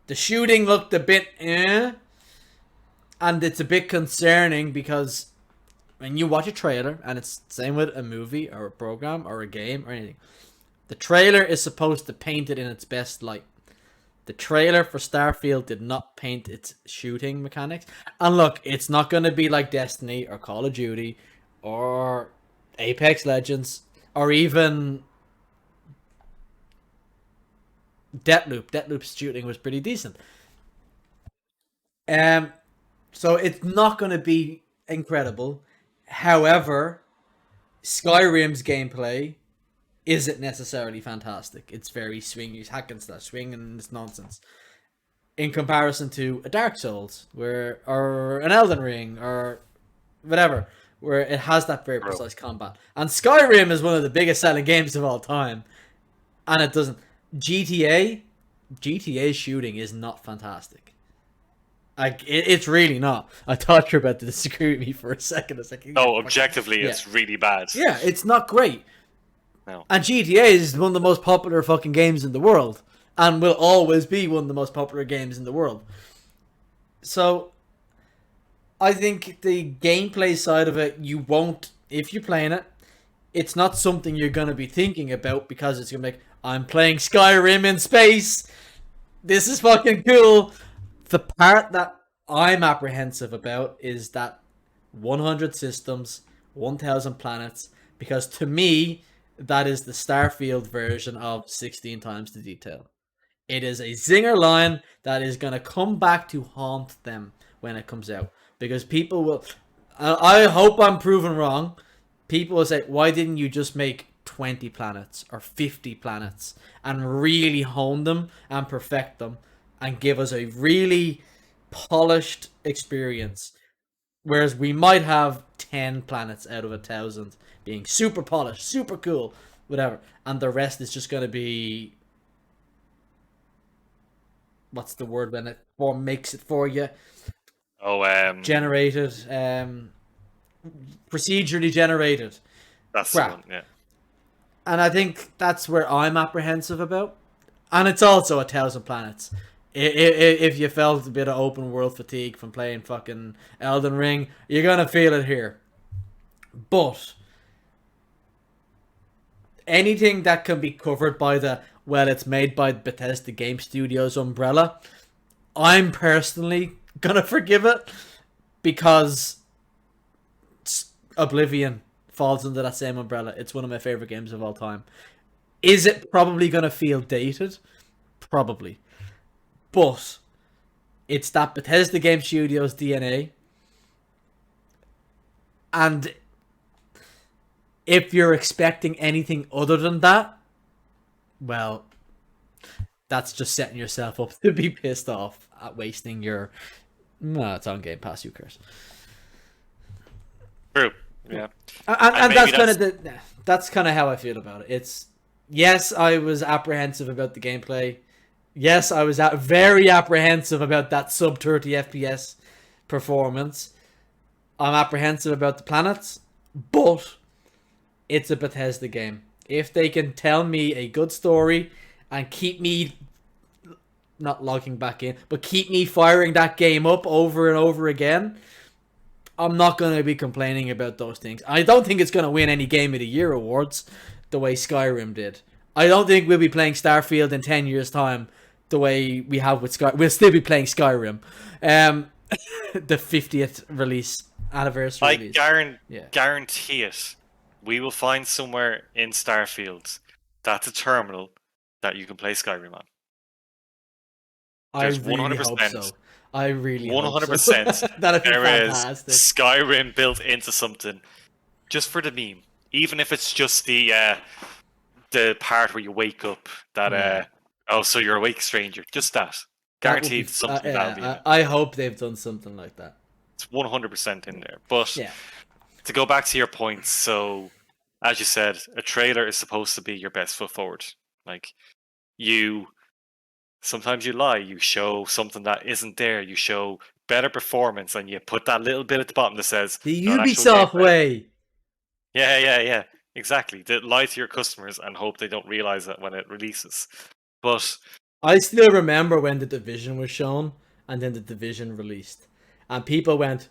The shooting looked a bit and it's a bit concerning because when you watch a trailer, and it's the same with a movie or a program or a game or anything, the trailer is supposed to paint it in its best light. The trailer for Starfield did not paint its shooting mechanics. And look, it's not going to be like Destiny or Call of Duty or Apex Legends or even Deathloop. Deathloop's shooting was pretty decent. Um, so it's not going to be incredible. However, Skyrim's gameplay isn't necessarily fantastic. It's very swingy, hack and slash, swing, and it's nonsense. In comparison to a Dark Souls, or an Elden Ring, or whatever, where it has that very Bro. precise combat. And Skyrim is one of the biggest selling games of all time, and it doesn't. GTA, GTA shooting is not fantastic. It's really not. I thought you were about to disagree with me for a second. It's like, yeah, No, objectively, yeah, it's really bad. yeah, it's not great. No. And GTA is one of the most popular fucking games in the world, and will always be one of the most popular games in the world. So I think the gameplay side of it, you won't, if you're playing it, it's not something you're gonna be thinking about because it's gonna be like, I'm playing Skyrim in space. This is fucking cool. The part that I'm apprehensive about is that 100 systems, 1,000 planets, because to me, that is the Starfield version of 16 times the detail. It is a zinger line that is going to come back to haunt them when it comes out. Because people will. I hope I'm proven wrong. People will say, why didn't you just make 20 planets or 50 planets and really hone them and perfect them and give us a really polished experience? Whereas we might have 10 planets out of 1,000 being super polished, super cool, whatever. And the rest is just going to be. What's the word when it makes it for you? Oh, Generated. Procedurally generated. that's the Crap. one. Yeah. And I think that's where I'm apprehensive about. And it's also 1,000 planets. If you felt a bit of open world fatigue from playing fucking Elden Ring, you're gonna feel it here. But anything that can be covered by the, well, it's made by Bethesda Game Studios umbrella, I'm personally gonna forgive it because Oblivion falls under that same umbrella. It's one of my favorite games of all time. Is it probably gonna feel dated? Probably. But it's that Bethesda Game Studios DNA. And if you're expecting anything other than that, well, that's just setting yourself up to be pissed off at wasting your. No, it's on Game Pass, who cares? True. Yeah. And that's kind of how I feel about it. It's, yes, I was apprehensive about the gameplay. Yes, I was very apprehensive about that sub 30 FPS performance. I'm apprehensive about the planets, but it's a Bethesda game. If they can tell me a good story and keep me not logging back in, but keep me firing that game up over and over again, I'm not going to be complaining about those things. I don't think it's going to win any Game of the Year awards the way Skyrim did. I don't think we'll be playing Starfield in 10 years' time the way we have with Skyrim. We'll still be playing Skyrim. The 50th release, anniversary I release. guarantee it. We will find somewhere in Starfield that's a terminal that you can play Skyrim on. There's I really 100%. hope so. I really 100%. hope so. That'd be There fantastic. is Skyrim built into something, just for the meme. Even if it's just the part where you wake up. That oh, so you're awake, stranger. Just that. Guaranteed something that'll be in it. I hope they've done something like that. It's 100% in there. But Yeah. to go back to your points, so as you said, a trailer is supposed to be your best foot forward. Like, sometimes you lie. You show something that isn't there. You show better performance, and you put that little bit at the bottom that says The "Non actual Ubisoft gameplay." way. Yeah. Exactly. They lie to your customers and hope they don't realize that when it releases. But I still remember when The Division was shown and then The Division released. And people went,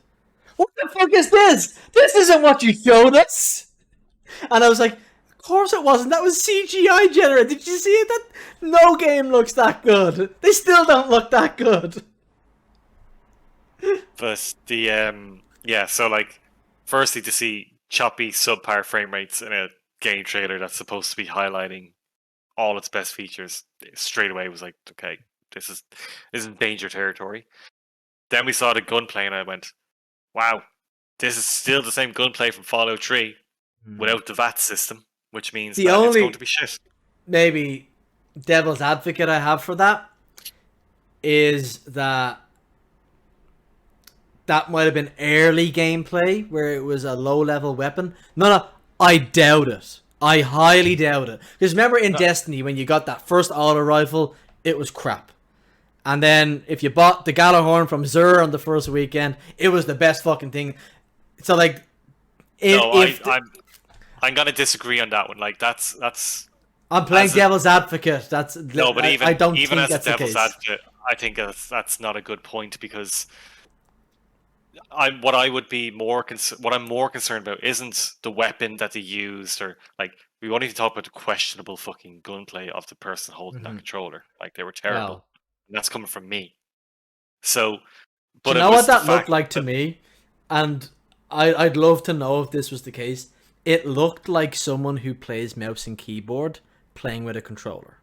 what the fuck is this? This isn't what you showed us. And I was like, of course it wasn't. That was CGI generated. Did you see it? That no game looks that good. They still don't look that good. But so like, firstly, to see choppy subpar frame rates in a game trailer that's supposed to be highlighting all its best features, straight away was like, okay, this is danger territory. Then we saw the gunplay, and I went, wow, this is still the same gunplay from Fallout 3 without the VAT system, which means The that it's only- going to be shit. Maybe devil's advocate I have for that is that might have been early gameplay where it was a low-level weapon. No, I doubt it. I highly doubt it. Because remember in Destiny, when you got that first auto rifle, it was crap. And then if you bought the Galahorn from Zur on the first weekend, it was the best fucking thing. So like, No, if I'm gonna disagree on that one. Like that's I'm playing as a devil's advocate, no, but I don't even think as a that's the devil's case. advocate, I think that's not a good point because what I would be what I'm more concerned about isn't the weapon that they used or like we won't even talk about the questionable fucking gunplay of the person holding that Hmm. controller. Like they were terrible, Well, and that's coming from me. So, do but you it know what was the that looked fact like to that me? And I'd love to know if this was the case. It looked like someone who plays mouse and keyboard playing with a controller.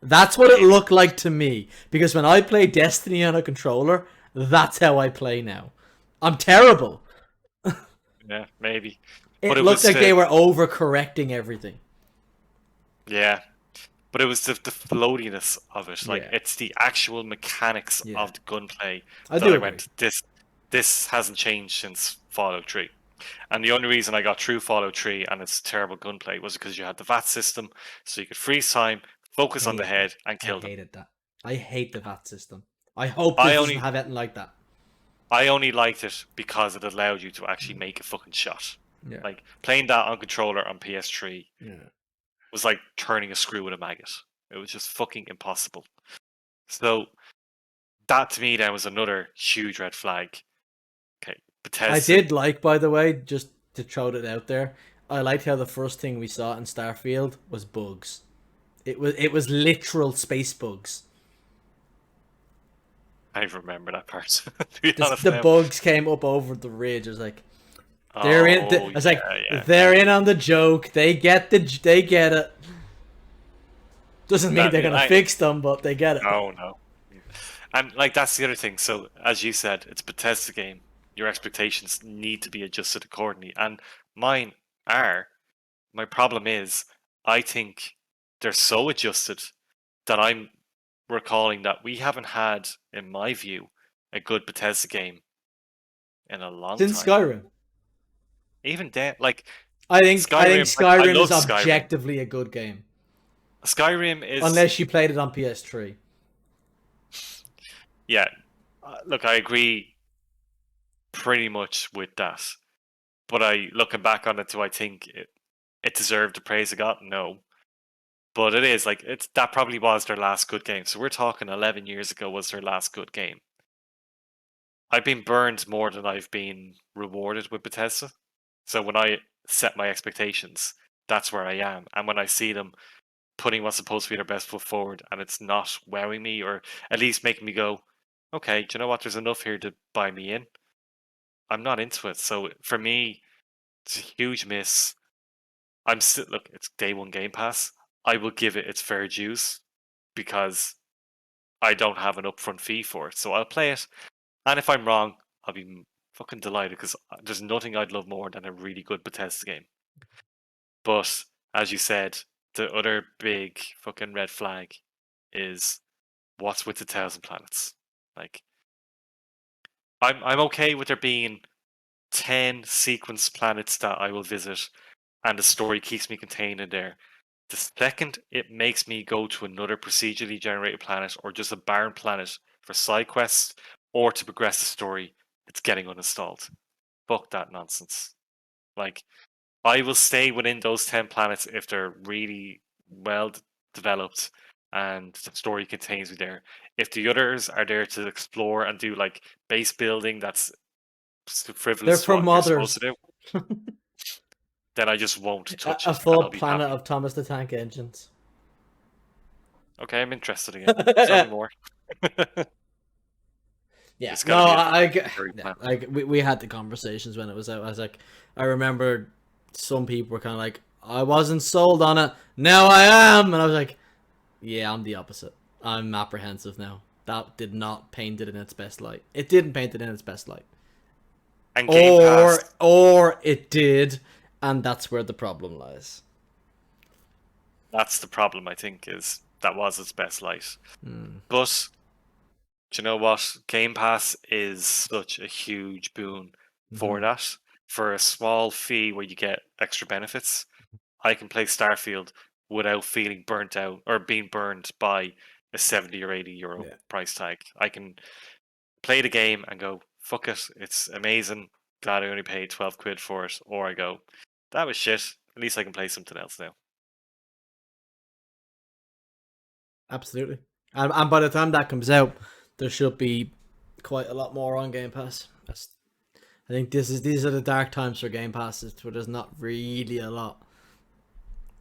That's what it maybe, looked like to me. Because when I play Destiny on a controller, that's how I play now. I'm terrible. yeah, maybe, but It it looked was like they the were overcorrecting everything. yeah, but it was the floatiness of it. Like Yeah, it's the actual mechanics yeah. of the gunplay I that do I agree. went. This hasn't changed since Fallout 3. And the only reason I got through Fallout 3 and its terrible gunplay was because you had the VAT system, so you could freeze time, focus on the Hated that. head, and I kill them. hated that. I hate the VAT system. I hope I this doesn't only have anything like that. I only liked it because it allowed you to actually make a fucking shot. Yeah. Like playing that on controller on PS3 Yeah. was like turning a screw with a maggot. It was just fucking impossible. So that to me then was another huge red flag. Okay, I Bethesda. did like, by the way, just to throw it out there, I liked how the first thing we saw in Starfield was bugs. It was literal space bugs. I remember that part. To be honest The now. bugs came up over the ridge. I was like, they're in. Oh I was like, yeah, yeah. they're in on the joke. They get it. Doesn't mean That they're gonna I fix them, but they get it. no no. And like that's the other thing. So as you said, it's a Bethesda game. Your expectations need to be adjusted accordingly. And mine are. My problem is I think they're so adjusted that I'm recalling that we haven't had, in my view, a good Bethesda game in a long Since time. Skyrim, Even then, like I think Skyrim, I Skyrim love is Skyrim. objectively a good game, Skyrim is, unless you played it on PS3. yeah. Look, I agree pretty much with that. But I, looking back on it, do I think it deserved the praise it got? No. But it is like it's that probably was their last good game. So we're talking 11 years ago was their last good game. I've been burned more than I've been rewarded with Bethesda. So when I set my expectations, that's where I am. And when I see them putting what's supposed to be their best foot forward and it's not wowing me or at least making me go, okay, do you know what? There's enough here to buy me in. I'm not into it. So for me, it's a huge miss. I'm still look, it's day one Game Pass. I will give it its fair dues because I don't have an upfront fee for it. So I'll play it. And if I'm wrong, I'll be fucking delighted because there's nothing I'd love more than a really good Bethesda game. But as you said, the other big fucking red flag is what's with the Thousand Planets. Like, I'm okay with there being 10 sequence planets that I will visit and the story keeps me contained in there. The second it makes me go to another procedurally generated planet or just a barren planet for side quests or to progress the story, it's getting uninstalled. Fuck that nonsense. Like, I will stay within those 10 planets if they're really well developed and the story contains me there. If the others are there to explore and do like base building that's They're frivolous to for what you're supposed to modders. do, then I just won't touch A it and full I'll be planet happy. of Thomas the Tank Engines. Okay, I'm interested again. Tell me more. Yeah, It's got no, to be a fucking fairy yeah, planet. like we had the conversations when it was out. I was like, I remember some people were kind of like, I wasn't sold on it. Now I am, and I was like, yeah, I'm the opposite. I'm apprehensive now. That did not paint it in its best light. It didn't paint it in its best light, And Game Pass, or it did, and that's where the problem lies. that's the problem, I think, is that was its best light. Hmm. But do you know what? Game Pass is such a huge boon for Mm-hmm. that. For a small fee where you get extra benefits, I can play Starfield without feeling burnt out or being burned by a 70 or 80 euro Yeah. price tag. I can play the game and go, fuck it, it's amazing. Glad I only paid 12 quid for it. Or I go, that was shit. At least I can play something else now. Absolutely. And by the time that comes out, there should be quite a lot more on Game Pass. I think these are the dark times for Game Passes, where there's not really a lot,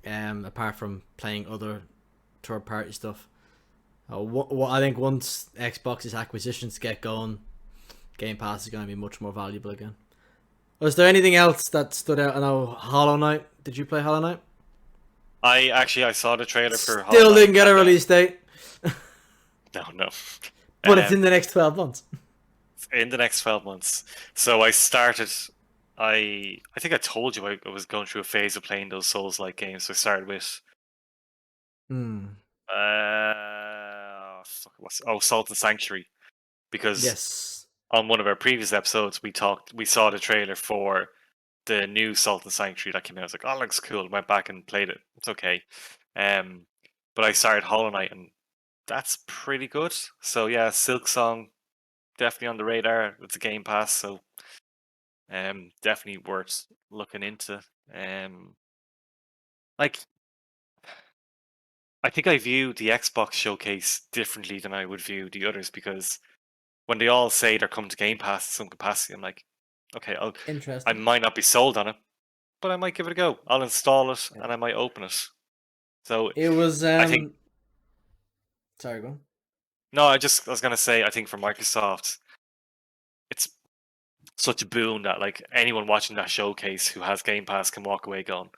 apart from playing other third party stuff. I think once Xbox's acquisitions get going, Game Pass is going to be much more valuable again. Was there anything else that stood out? I know Hollow Knight. Did you play Hollow Knight? I saw the trailer for Hollow Still Knight. didn't get a release date, No. but it's in the Um, next 12 months. in the next 12 months. So I started. I think I told you I was going through a phase of playing those Souls-like games. So I started with Hmm. Salt and Sanctuary, because Yes. on one of our previous episodes we saw the trailer for the new Salt and Sanctuary that came out. I was like, oh, looks cool. Went back and played it. It's okay. Um, but I started Hollow Knight, and that's pretty good. So yeah, Silk Song definitely on the radar. It's a Game Pass, so definitely worth looking into. Um, like I think I view the Xbox showcase differently than I would view the others, because when they all say they're coming to Game Pass in some capacity, I'm like, okay, I Interesting. might not be sold on it, but I might give it a go. I'll install it Yeah. and I might open it. So It was I think sorry, go on. no, I was gonna say I think for Microsoft, it's such a boon that like anyone watching that showcase who has Game Pass can walk away going,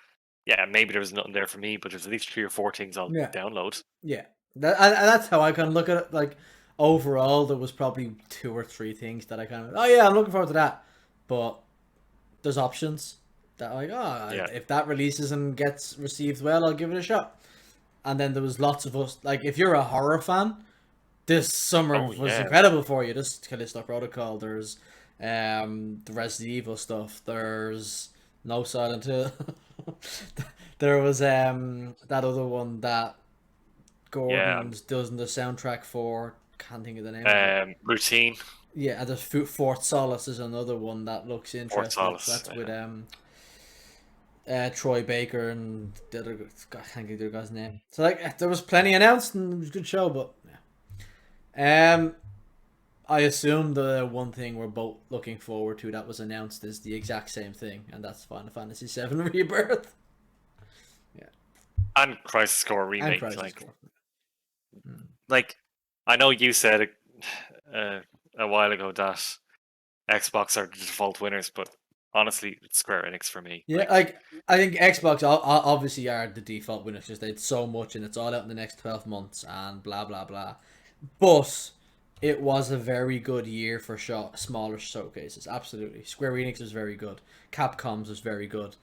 yeah, maybe there was nothing there for me, but there's at least 3 or 4 things I'll Yeah. download. Yeah. And that's how I kind of look at it. Like, overall, there was probably two or three things that I kind of, oh yeah, I'm looking forward to that. But there's options that like, oh, Yeah. if that releases and gets received well, I'll give it a shot. And then there was lots of us, like, if you're a horror fan, this summer Oh was yeah. incredible for you. This Callisto Protocol, there's the Resident Evil stuff, there's No Silent Hill. There was that other one that Yeah. Gordon's does the soundtrack for. Can't think of the name of it. Routine. Yeah, and there's Fort Solace is another one that looks Fort interesting. Solace. That's with Troy Baker and the other. I can't think of the other guy's name. So like, there was plenty announced and it was a good show, but yeah. I assume the one thing we're both looking forward to that was announced is the exact same thing, and that's Final Fantasy VII Rebirth. Yeah, And Crisis Core and remake. Crisis Core. Hmm. Like I know you said uh, a while ago that Xbox are the default winners, but honestly, it's Square Enix for me. Yeah, Like, like I think Xbox obviously are the default winners because they had so much and it's all out in the next 12 months and blah blah blah. But it was a very good year for smaller showcases. Absolutely, Square Enix was very good. Capcom's was very good.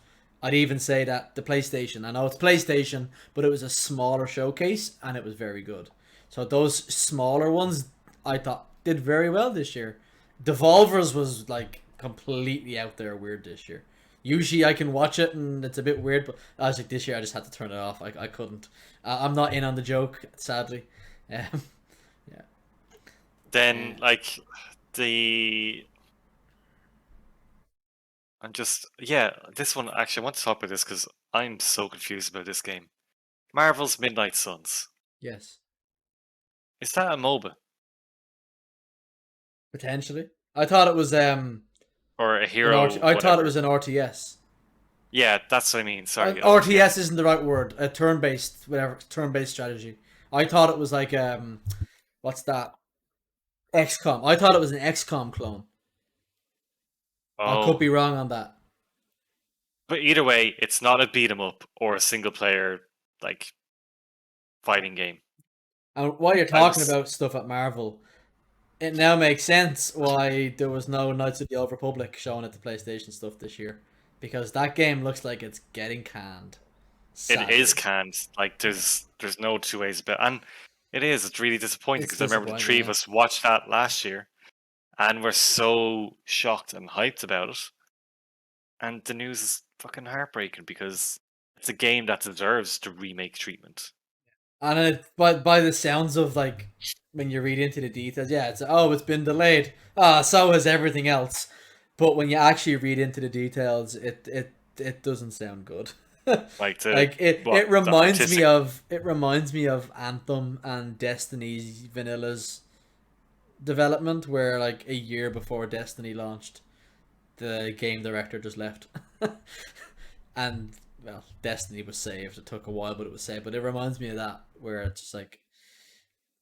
I'd even say that the PlayStation. I know it's PlayStation, but it was a smaller showcase and it was very good. So those smaller ones, I thought did very well this year. Devolver's was like completely out there weird this year. Usually I can watch it and it's a bit weird, but I was like this year I just had to turn it off. I couldn't. I'm not in on the joke, sadly. Um, yeah. then like the I'm just yeah. This one actually I want to talk about this because I'm so confused about this game. Marvel's Midnight Suns. Yes. Is that a MOBA Potentially. I thought it was or a an hero? I thought it Whatever. was an RTS. Yeah, that's what I mean. Sorry, RTS OTS. isn't the right word. A turn-based, whatever, turn-based strategy. I thought it was like what's that? XCOM. I thought it was an XCOM clone. I could Oh, be wrong on that. but either way, it's not a beat 'em up or a single player like fighting game. And while you're I talking was. about stuff at Marvel, it now makes sense why there was no Knights of the Old Republic showing at the PlayStation stuff this year, because that game looks like it's getting canned. It is Sadly, canned. Like yeah, there's no two ways about it. And it is. It's really disappointing it's because I remember the disappointing. three of Yeah, us watched that last year and we're so shocked and hyped about it. And the news is fucking heartbreaking because it's a game that deserves the remake treatment. And by the sounds of like when you read into the details, yeah, it's been delayed. So has everything else. But when you actually read into the details, it doesn't sound good. Like the Like it what it the reminds me artistic. of Anthem and Destiny's Vanilla's development, where like a year before Destiny launched, the game director just left. And well, Destiny was saved. It took a while, but it was saved. But it reminds me of that, where it's just like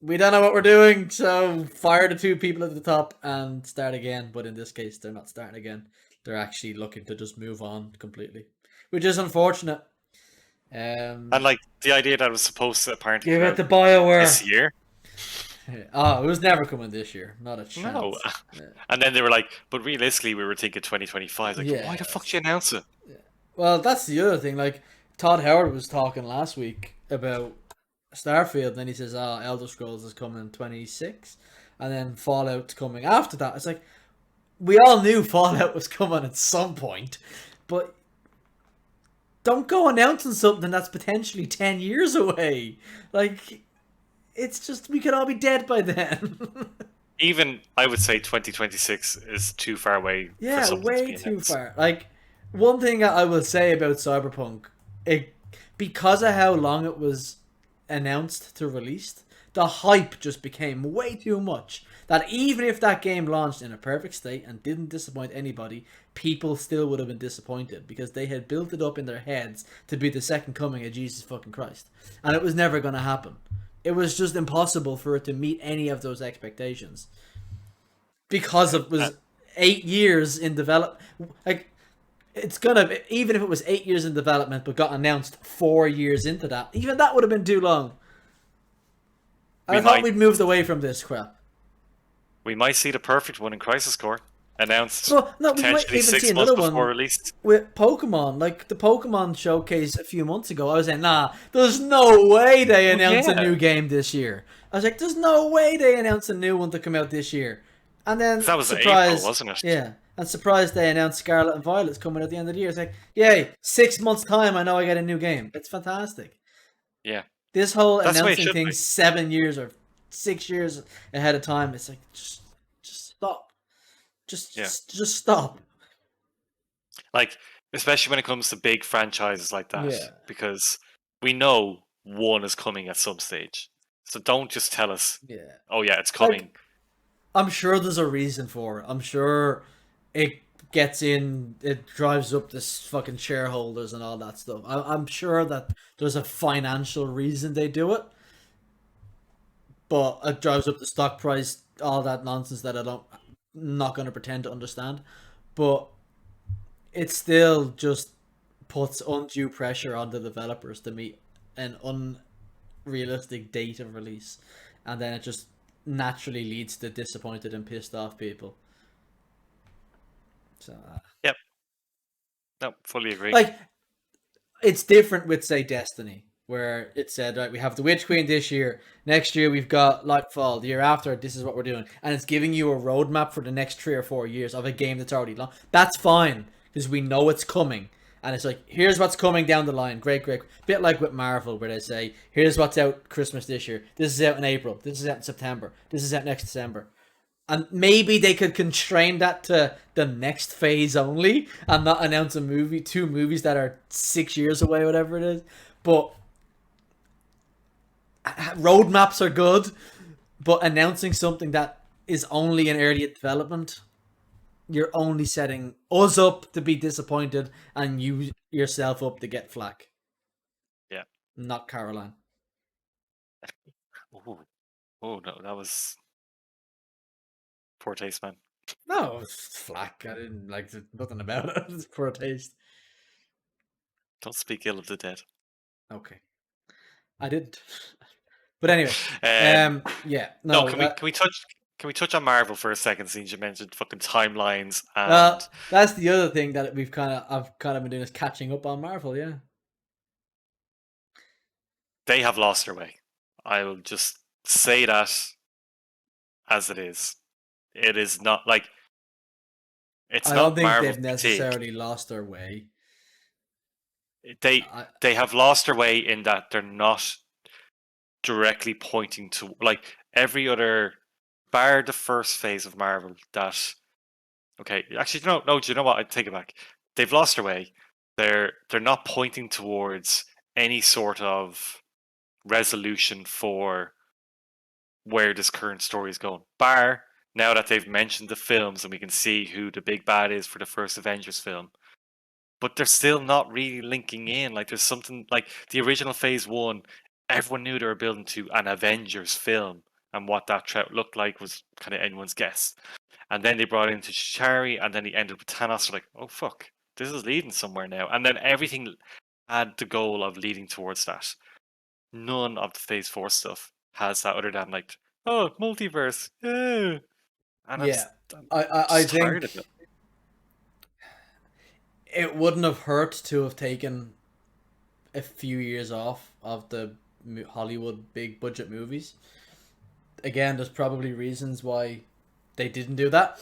we don't know what we're doing, so fire the two people at the top and start again. But in this case, they're not starting again. They're actually looking to just move on completely, which is unfortunate. And Um, like the idea that it was supposed to apparently Give come it out to Bioware. this year. Oh, it was never coming this year. Not a No. chance. Yeah. And then they were like, but realistically, we were thinking 2025. Like, why the fuck Yes. did you announce it? Well, that's the other thing. Like Todd Howard was talking last week about Starfield, and then he says, "Oh, Elder Scrolls is coming in 26, and then Fallout's coming after that." It's like we all knew Fallout was coming at some point, but don't go announcing something that's potentially 10 years away. Like it's just we could all be dead by then. Even I would say 2026 is too far away for Yeah, something to way be too announced. far. Like one thing I will say about Cyberpunk, it because of how long it was announced to released, the hype just became way too much. That even if that game launched in a perfect state and didn't disappoint anybody, people still would have been disappointed because they had built it up in their heads to be the second coming of Jesus fucking Christ. And it was never going to happen. It was just impossible for it to meet any of those expectations because Yeah. it was 8 years in develop. Like it's gonna even if it was 8 years in development but got announced 4 years into that, even that would have been too long. I we thought might we'd moved away from this crap. we might see the perfect one in Crisis Core announced Well, no, we might potentially even see 6 months another before one release. with Pokemon. Like the Pokemon showcase a few months ago, I was saying, nah, there's no way they Oh announce a yeah, new game this year. I was like, there's no way they announce a new one to come out this year. And 'cause then that was April, surprise, wasn't it? yeah, and surprise they announced Scarlet and Violet's coming at the end of the year. It's like, yay, 6 months time, I know I get a new game. It's fantastic. Yeah, This whole that's the way it announcing should things be. 7 years or 6 years ahead of time, it's like just stop, Yeah, just stop. like especially when it comes to big franchises like that, Yeah, because we know one is coming at some stage. So don't just tell us, yeah. oh yeah, it's coming. Like I'm sure there's a reason for it. I'm sure it gets in, it drives up this fucking shareholders and all that stuff. I'm sure that there's a financial reason they do it, but it drives up the stock price, all that nonsense that I don't, not going to pretend to understand. But it still just puts undue pressure on the developers to meet an unrealistic date of release, and then it just naturally leads to disappointed and pissed off people. So, Yep, no, fully agree. like, it's different with say Destiny, where it said right, we have the Witch Queen this year. Next year we've got Lightfall. The year after, this is what we're doing, and it's giving you a roadmap for the next 3 or 4 years of a game that's already long. That's fine because we know it's coming, and it's like here's what's coming down the line. Great, great. Bit like with Marvel, where they say here's what's out Christmas this year. This is out in April. This is out in September. This is out next December. And maybe they could constrain that to the next phase only and not announce a movie, two movies that are 6 years away, whatever it is. But roadmaps are good, but announcing something that is only in early development, you're only setting us up to be disappointed and you yourself up to get flack. Yeah. Not Caroline. Oh, oh no, that was poor taste, man. No, it's flack. I didn't like nothing about it. It's poor taste. Don't speak ill of the dead. Okay, I didn't. But anyway, Um, yeah, no, no. can we touch on Marvel for a second? Since you mentioned fucking timelines and Well, that's the other thing that I've kind of been doing is catching up on Marvel. Yeah, they have lost their way. I will just say that as it is. It is not like it's I don't not think Marvel they've fatigue. necessarily lost their way. They I they have lost their way in that they're not directly pointing to, like, every other, bar the first phase of Marvel that, okay, actually, no, do you know what? I take it back. They've lost their way. They're not pointing towards any sort of resolution for where this current story is going. Bar now that they've mentioned the films and we can see who the big bad is for the first Avengers film. But they're still not really linking in. Like, there's something like the original Phase 1, everyone knew they were building to an Avengers film, and what that looked like was kind of anyone's guess. And then they brought in Shari, and then he ended with Thanos. They're like, oh fuck, this is leading somewhere now. And then everything had the goal of leading towards that. None of the Phase 4 stuff has that, other than like, oh, multiverse, yeah. And Yeah, I'm I just tired of think it. it wouldn't have hurt to have taken a few years off of the Hollywood big budget movies. Again, there's probably reasons why they didn't do that.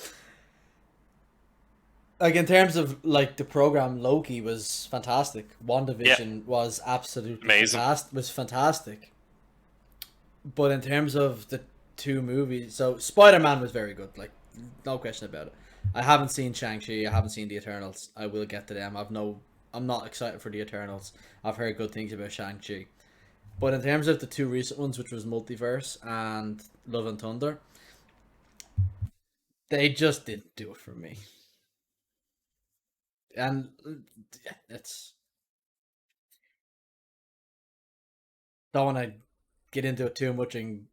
Like in terms of like the program, Loki was fantastic. Yeah, WandaVision was absolutely amazing. fantastic. Was fantastic. But in terms of the two movies, so Spider Man was very good. Like no question about it. I haven't seen Shang-Chi. I haven't seen the Eternals. I will get to them. I'm not excited for the Eternals. I've heard good things about Shang-Chi. But in terms of the two recent ones, which was Multiverse and Love and Thunder, they just didn't do it for me. And it's don't want to get into it too much and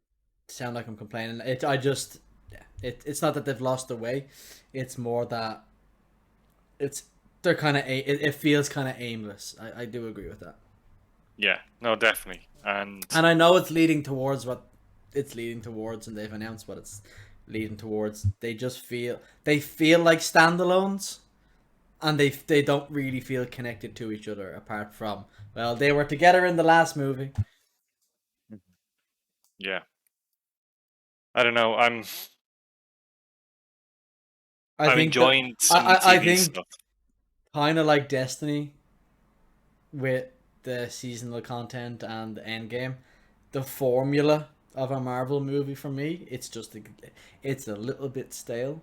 sound like I'm complaining. It's not that they've lost their way. It's more that it's they're kind of it feels kind of aimless. I do agree with that. Yeah, no, definitely. And And I know it's leading towards what it's leading towards, and they've announced what it's leading towards. They feel like standalones, and they don't really feel connected to each other apart from, well, they were together in the last movie. yeah, I don't know. I I'm think that enjoying some of the I TV think stuff. kind of like Destiny with the seasonal content and the end game, the formula of a Marvel movie for me, it's a little bit stale.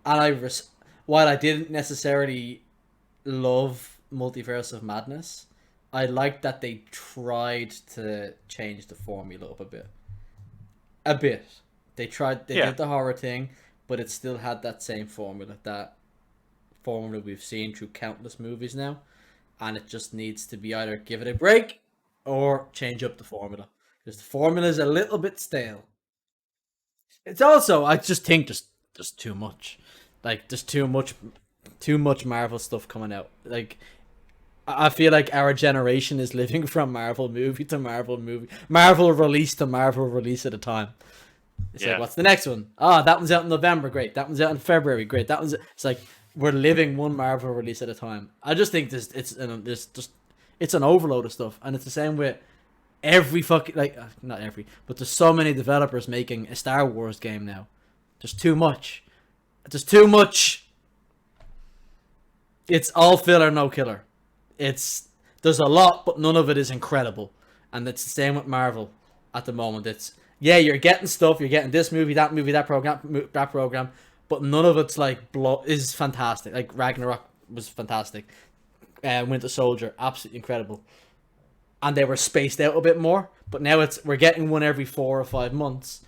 And while I didn't necessarily love Multiverse of Madness, I liked that they tried to change the formula up a bit. A bit. They Yeah, did the horror thing, but it still had that same formula, that formula we've seen through countless movies now, and it just needs to be either give it a break or change up the formula. Because the formula is a little bit stale. It's also, I just think there's too much. Like there's too much Marvel stuff coming out. Like I feel like our generation is living from Marvel movie to Marvel movie, Marvel release to Marvel release at a time. It's like, yeah, what's the next one? Ah, that one's out in November. Great. That one's out in February. Great. That one's. It's like we're living one Marvel release at a time. I just think it's an overload of stuff, and it's the same with every fucking like not every, but there's so many developers making a Star Wars game now. There's too much. There's too much. It's all filler, no killer. It's there's a lot, but none of it is incredible, and it's the same with Marvel at the moment. It's yeah, you're getting stuff, you're getting this movie, that program, but none of it's like is fantastic. Like Ragnarok was fantastic, Winter Soldier, absolutely incredible, and they were spaced out a bit more. But now we're getting one every 4 or 5 months,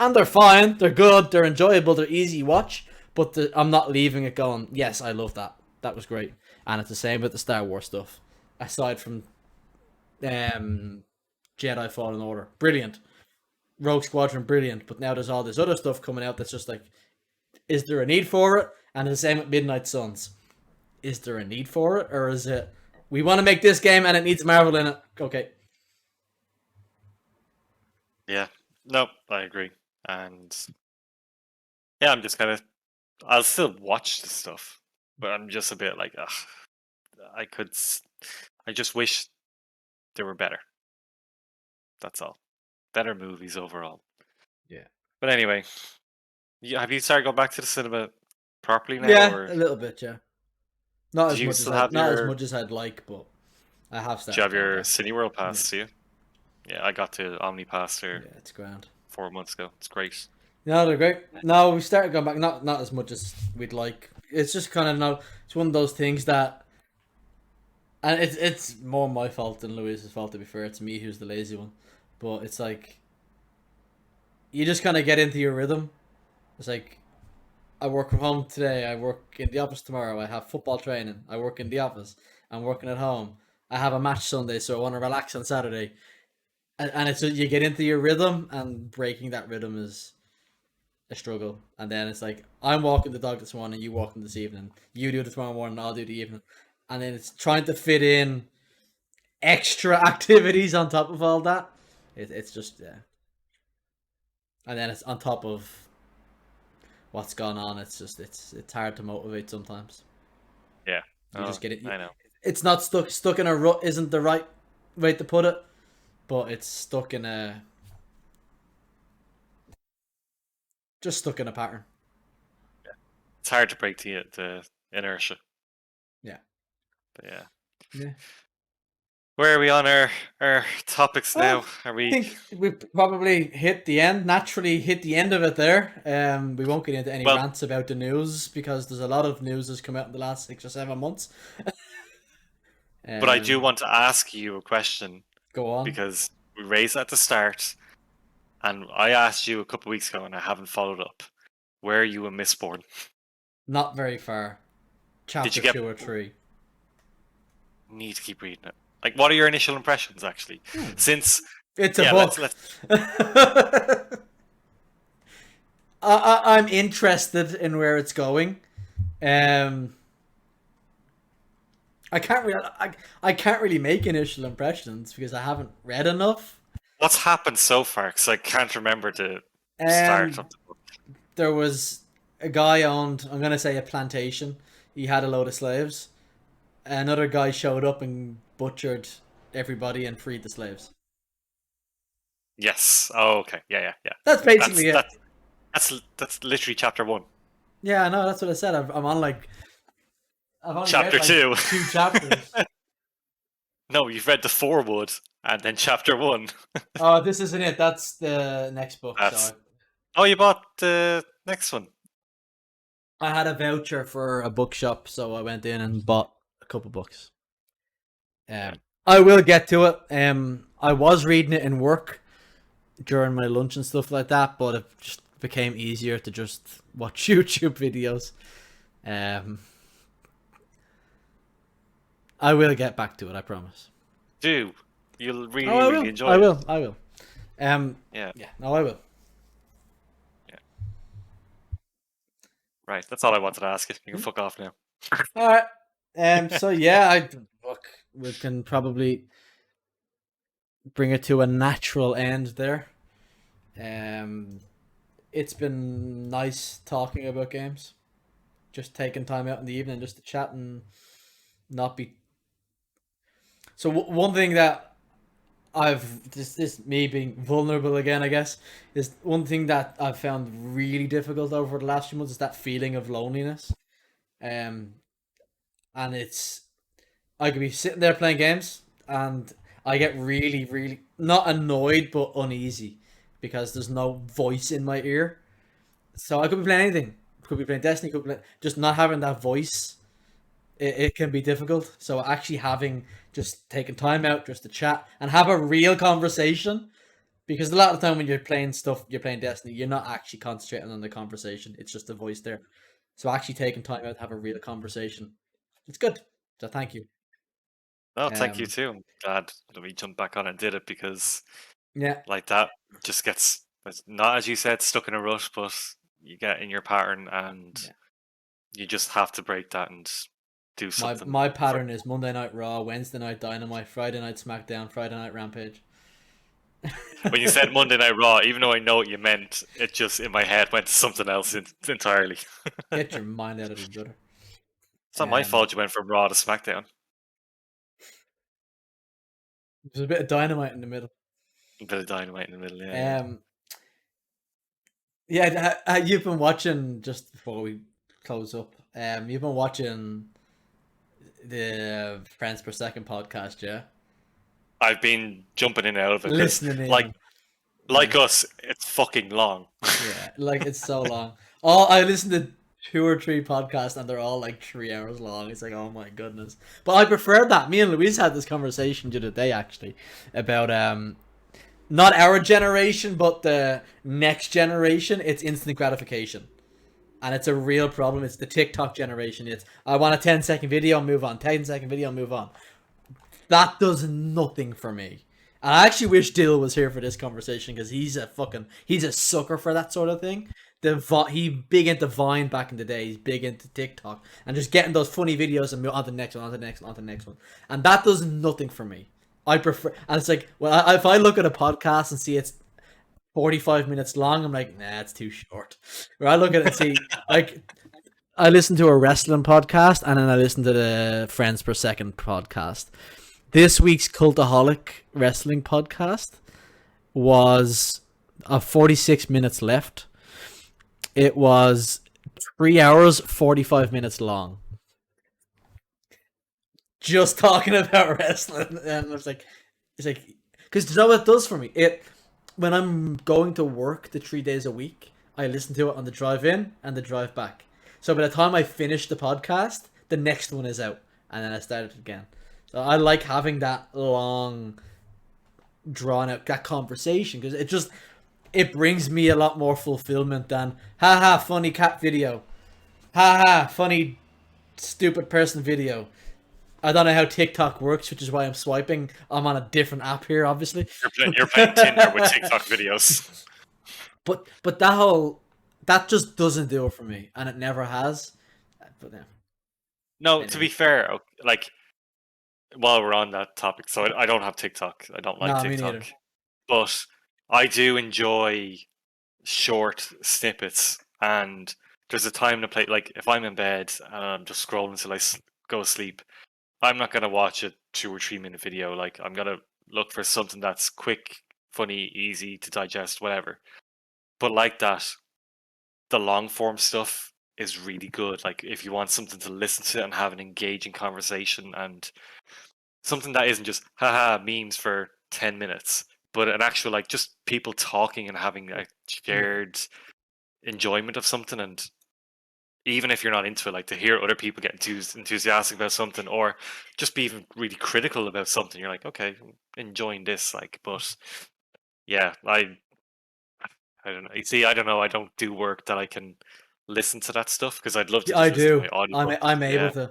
and they're fine, they're good, they're enjoyable, they're easy watch. But I'm not leaving it going. Yes, I love that. That was great, and it's the same with the Star Wars stuff. Aside from um, Jedi Fallen Order, brilliant. Rogue Squadron, brilliant. But now there's all this other stuff coming out that's just like, is there a need for it? And the same with Midnight Suns. Is there a need for it, or is it we want to make this game and it needs Marvel in it? Okay. yeah. No, I agree. And yeah, I'm just kind of. I'll still watch the stuff, but I'm just a bit like, ugh. I could. I just wish they were better. That's all. Better movies overall. Yeah. But anyway, have you started going back to the cinema properly now, Yeah, or a little bit. Yeah. Not do as you much as still have not as your? much as I'd like, but I have Do you started have going your back. Cineworld Yeah. pass? Do you? Yeah, I got to OmniPass there Yeah, it's grand. 4 months ago. It's great. No, they're great. No, we started going back. Not as much as we'd like. It's just kind of no. It's one of those things that, and it's more my fault than Louise's fault. To be fair, it's me who's the lazy one. But it's like you just kind of get into your rhythm. It's like I work from home today. I work in the office tomorrow. I have football training. I work in the office. I'm working at home. I have a match Sunday, so I want to relax on Saturday. And it's you get into your rhythm, and breaking that rhythm is a struggle. And then it's like I'm walking the dog this morning, you walking this evening. You do it tomorrow morning, I'll do the evening. And then it's trying to fit in extra activities on top of all that. It's just yeah. And then it's on top of what's gone on. It's just it's hard to motivate sometimes. Yeah. You Oh, just get it. I know. It's not stuck in a rut. Isn't the right way to put it, but it's stuck in a just stuck in a pattern. It's hard to break the inertia. Yeah. But yeah. Yeah. Where are we on our topics Well, now? Are I we? think we probably hit the end. Naturally, hit the end of it there. We won't get into any Well, rants about the news because there's a lot of news that's come out in the last 6 or 7 months. but I do Um, want to ask you a question go on. because we raised at the start, and I asked you a couple of weeks ago, and I haven't followed up. Where are you in Mistborn? Not very far. Did you Chapter get? 2 or 3. Need to keep reading it. Like, what are your initial impressions actually? Since It's a yeah, book. let's. I'm interested in where it's going. Um, I can't really make initial impressions because I haven't read enough. What's happened so far? Because I can't remember the start of Um, the book. there was a guy owned, I'm gonna say, a plantation. He had a load of slaves. Another guy showed up and butchered everybody and freed the slaves. Yes. Oh, okay. Yeah, yeah, yeah. That's That's basically it. that's that's literally chapter one. Yeah, I know. That's what I said. I'm on like I've only read Chapter like two. 2 chapters. No, you've read the foreword and then chapter one. Oh, this isn't it. That's the next book. That's. So Oh, you bought the next one. I had a voucher for a bookshop, so I went in and bought a couple books. Yeah. I will get to it. I was reading it in work during my lunch and stuff like that, but it just became easier to just watch YouTube videos. Um, I will get back to it. I promise. Do you'll Oh, really I really will. enjoy I it? will. I will. Yeah. Yeah. No, I will. Yeah. Right. That's all I wanted to ask you. You can fuck off now. All right. So yeah, I look. We can probably bring it to a natural end there. Um, it's been nice talking about games. Just taking time out in the evening just to chat and not be. So one thing that I've this me being vulnerable again, I guess, is one thing that I've found really difficult over the last few months is that feeling of loneliness. Um, and it's I could be sitting there playing games and I get really, really not annoyed but uneasy because there's no voice in my ear. So I could be playing anything. Could be playing Destiny. Could be just not having that voice. It can be difficult. So actually having just taking time out just to chat and have a real conversation because a lot of the time when you're playing stuff, you're playing Destiny, you're not actually concentrating on the conversation. It's just a voice there. So actually taking time out to have a real conversation, it's good. So thank you. No, thank you Um, too. I'm glad that we jumped back on and did it because yeah, like that just gets it's not as you said stuck in a rut, but you get in your pattern and yeah. you just have to break that and do something. My For, pattern is Monday Night Raw, Wednesday Night Dynamite, Friday Night SmackDown, Friday Night Rampage. when you said Monday Night Raw, even though I know what you meant, it just in my head went to something else entirely. Get your mind out of the gutter. It's not my Um, fault you went from Raw to SmackDown. there's a bit of dynamite in the middle. A bit of dynamite in the middle, yeah, yeah. Um, yeah, you've been watching just before we close up. You've been watching the Friends Per Second podcast, yeah. I've been jumping in and out of it because, Listening in like, on. like Yeah. us, it's fucking long. Yeah, like it's so long. Oh, I listened to 2 or 3 podcasts and they're all like 3 hours long. It's like, oh my goodness. But I prefer that. Me and Louise had this conversation the other day actually about not our generation but the next generation. It's instant gratification. And it's a real problem. It's the TikTok generation. It's I want a 10-second video, move on. 10-second video, move on. That does nothing for me. And I actually wish Dill was here for this conversation because he's a sucker for that sort of thing. He big into Vine back in the day. He's big into TikTok and just getting those funny videos and move on to the next one, on to the next one, on to the next one. And that does nothing for me. I prefer, and it's like, well, if I look at a podcast and see it's 45 minutes long, I'm like, nah, it's too short. Where I look at it and see, like, I listen to a wrestling podcast and then I listen to the Friends Per Second podcast. This week's Cultaholic Wrestling podcast was 46 minutes left. It was 3 hours 45 minutes long. Just talking about wrestling, and it's like, because you know what it does for me? It when I'm going to work the 3 days a week, I listen to it on the drive in and the drive back. So by the time I finish the podcast, the next one is out, and then I start it again. So I like having that long, drawn out that conversation because it brings me a lot more fulfillment than haha funny cat video, haha funny stupid person video. I don't know how TikTok works, which is why I'm swiping. I'm on a different app here, obviously. You're playing Tinder with TikTok videos. But that just doesn't do it for me, and it never has. But yeah. No, Anyway. to be fair, like, while we're on that topic, so I don't have TikTok. I don't like Nah, me neither. TikTok, but I do enjoy short snippets. And there's a time to play. Like, if I'm in bed and I'm just scrolling until I go to sleep, I'm not gonna watch a 2 or 3 minute video. Like, I'm gonna look for something that's quick, funny, easy to digest, whatever. But like that, the long form stuff is really good. Like, if you want something to listen to and have an engaging conversation, and something that isn't just haha memes for 10 minutes, but an actual, like, just people talking and having a shared enjoyment of something. And even if you're not into it, like, to hear other people get enthusiastic about something, or just be even really critical about something, you're like, okay, enjoying this. Like, but yeah, I don't know. You see, I don't know. I don't do work that I can listen to that stuff because I'd love to Yeah, I just listen to do. my audiobook. I'm able Yeah, to.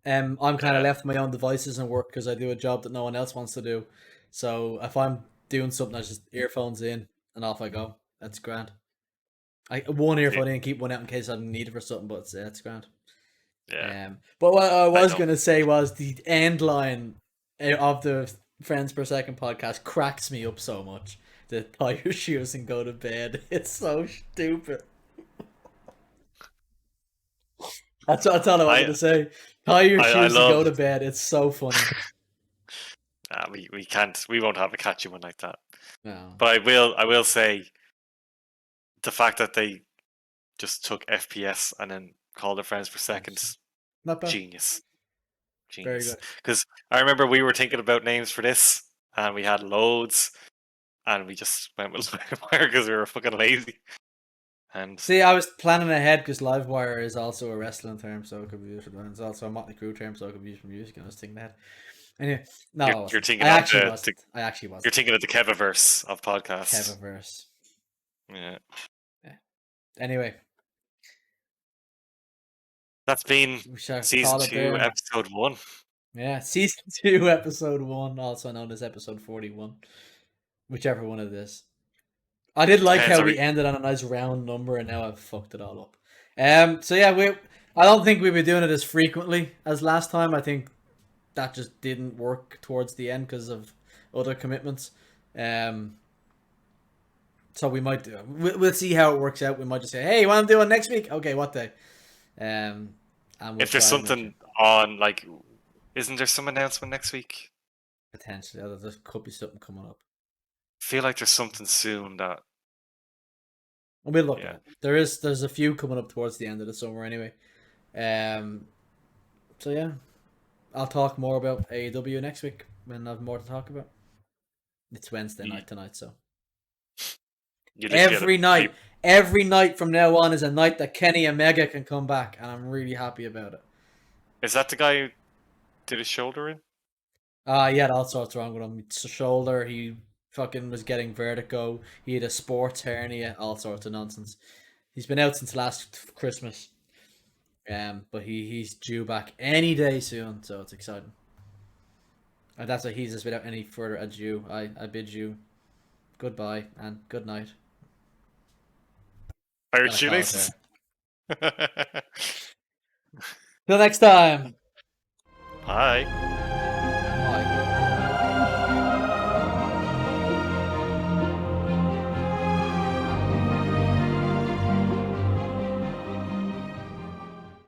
I'm kind of yeah. left to my own devices and work because I do a job that no one else wants to do. So if I'm doing something, I just earphones in and off I go. That's grand. I one See, earphone in, keep one out in case I need it for something, but it's grand. yeah. But what I I was don't. gonna say was the end line of the Friends Per Second podcast cracks me up so much. The tie your shoes and go to bed. It's so stupid. That's all I wanted I to say. Tie your I shoes and go love. to bed. It's so funny. We can't. We won't have a catchy one like that. No. But I will say the fact that they just took FPS and then called it frames per second, Not bad. genius, Very genius. good. Because I remember we were thinking about names for this, and we had loads, and we just went with Livewire because we were fucking lazy. And See, I was planning ahead because Livewire is also a wrestling term, so it could be used for it's also a Motley Crue term, so it could be used for music. And I was thinking that. Anyway, no, I you're wasn't. thinking of the I actually you're wasn't. thinking of the Kevaverse of podcasts. Kevaverse. Yeah, Yeah. Anyway, that's been we shall season call it 2, there. episode 1. Yeah, season 2, episode 1, also known as episode 41, whichever one it is. I did like Depends. how Are we we, ended on a nice round number, and now I've fucked it all up. So yeah, I don't think we'll be doing it as frequently as last time. I think that just didn't work towards the end because of other commitments. So we might do. We'll see how it works out. We might just say, "Hey, you want to do it next week? Okay, what day?" And we'll if there's try and make something it on, like, isn't there some announcement next week? potentially. There could be something coming up. Feel like there's something soon that, We'll look at yeah. it. There's a few coming up towards the end of the summer anyway. Um. So yeah, I'll talk more about AEW next week when I have more to talk about. It's Wednesday You, night tonight, so you literally had a every night, every night from now on is a night that Kenny Omega can come back, and I'm really happy about it. Is that the guy who did his shoulder in? He had all sorts wrong with him. It's a shoulder. He fucking was getting vertigo. He had a sports hernia. All sorts of nonsense. He's been out since last Christmas. But he's due back any day soon, so it's exciting. And that's why he's just without any further ado. I bid you goodbye and good night. Pirate Gotta call it shoelaces? there. Till next time. Bye.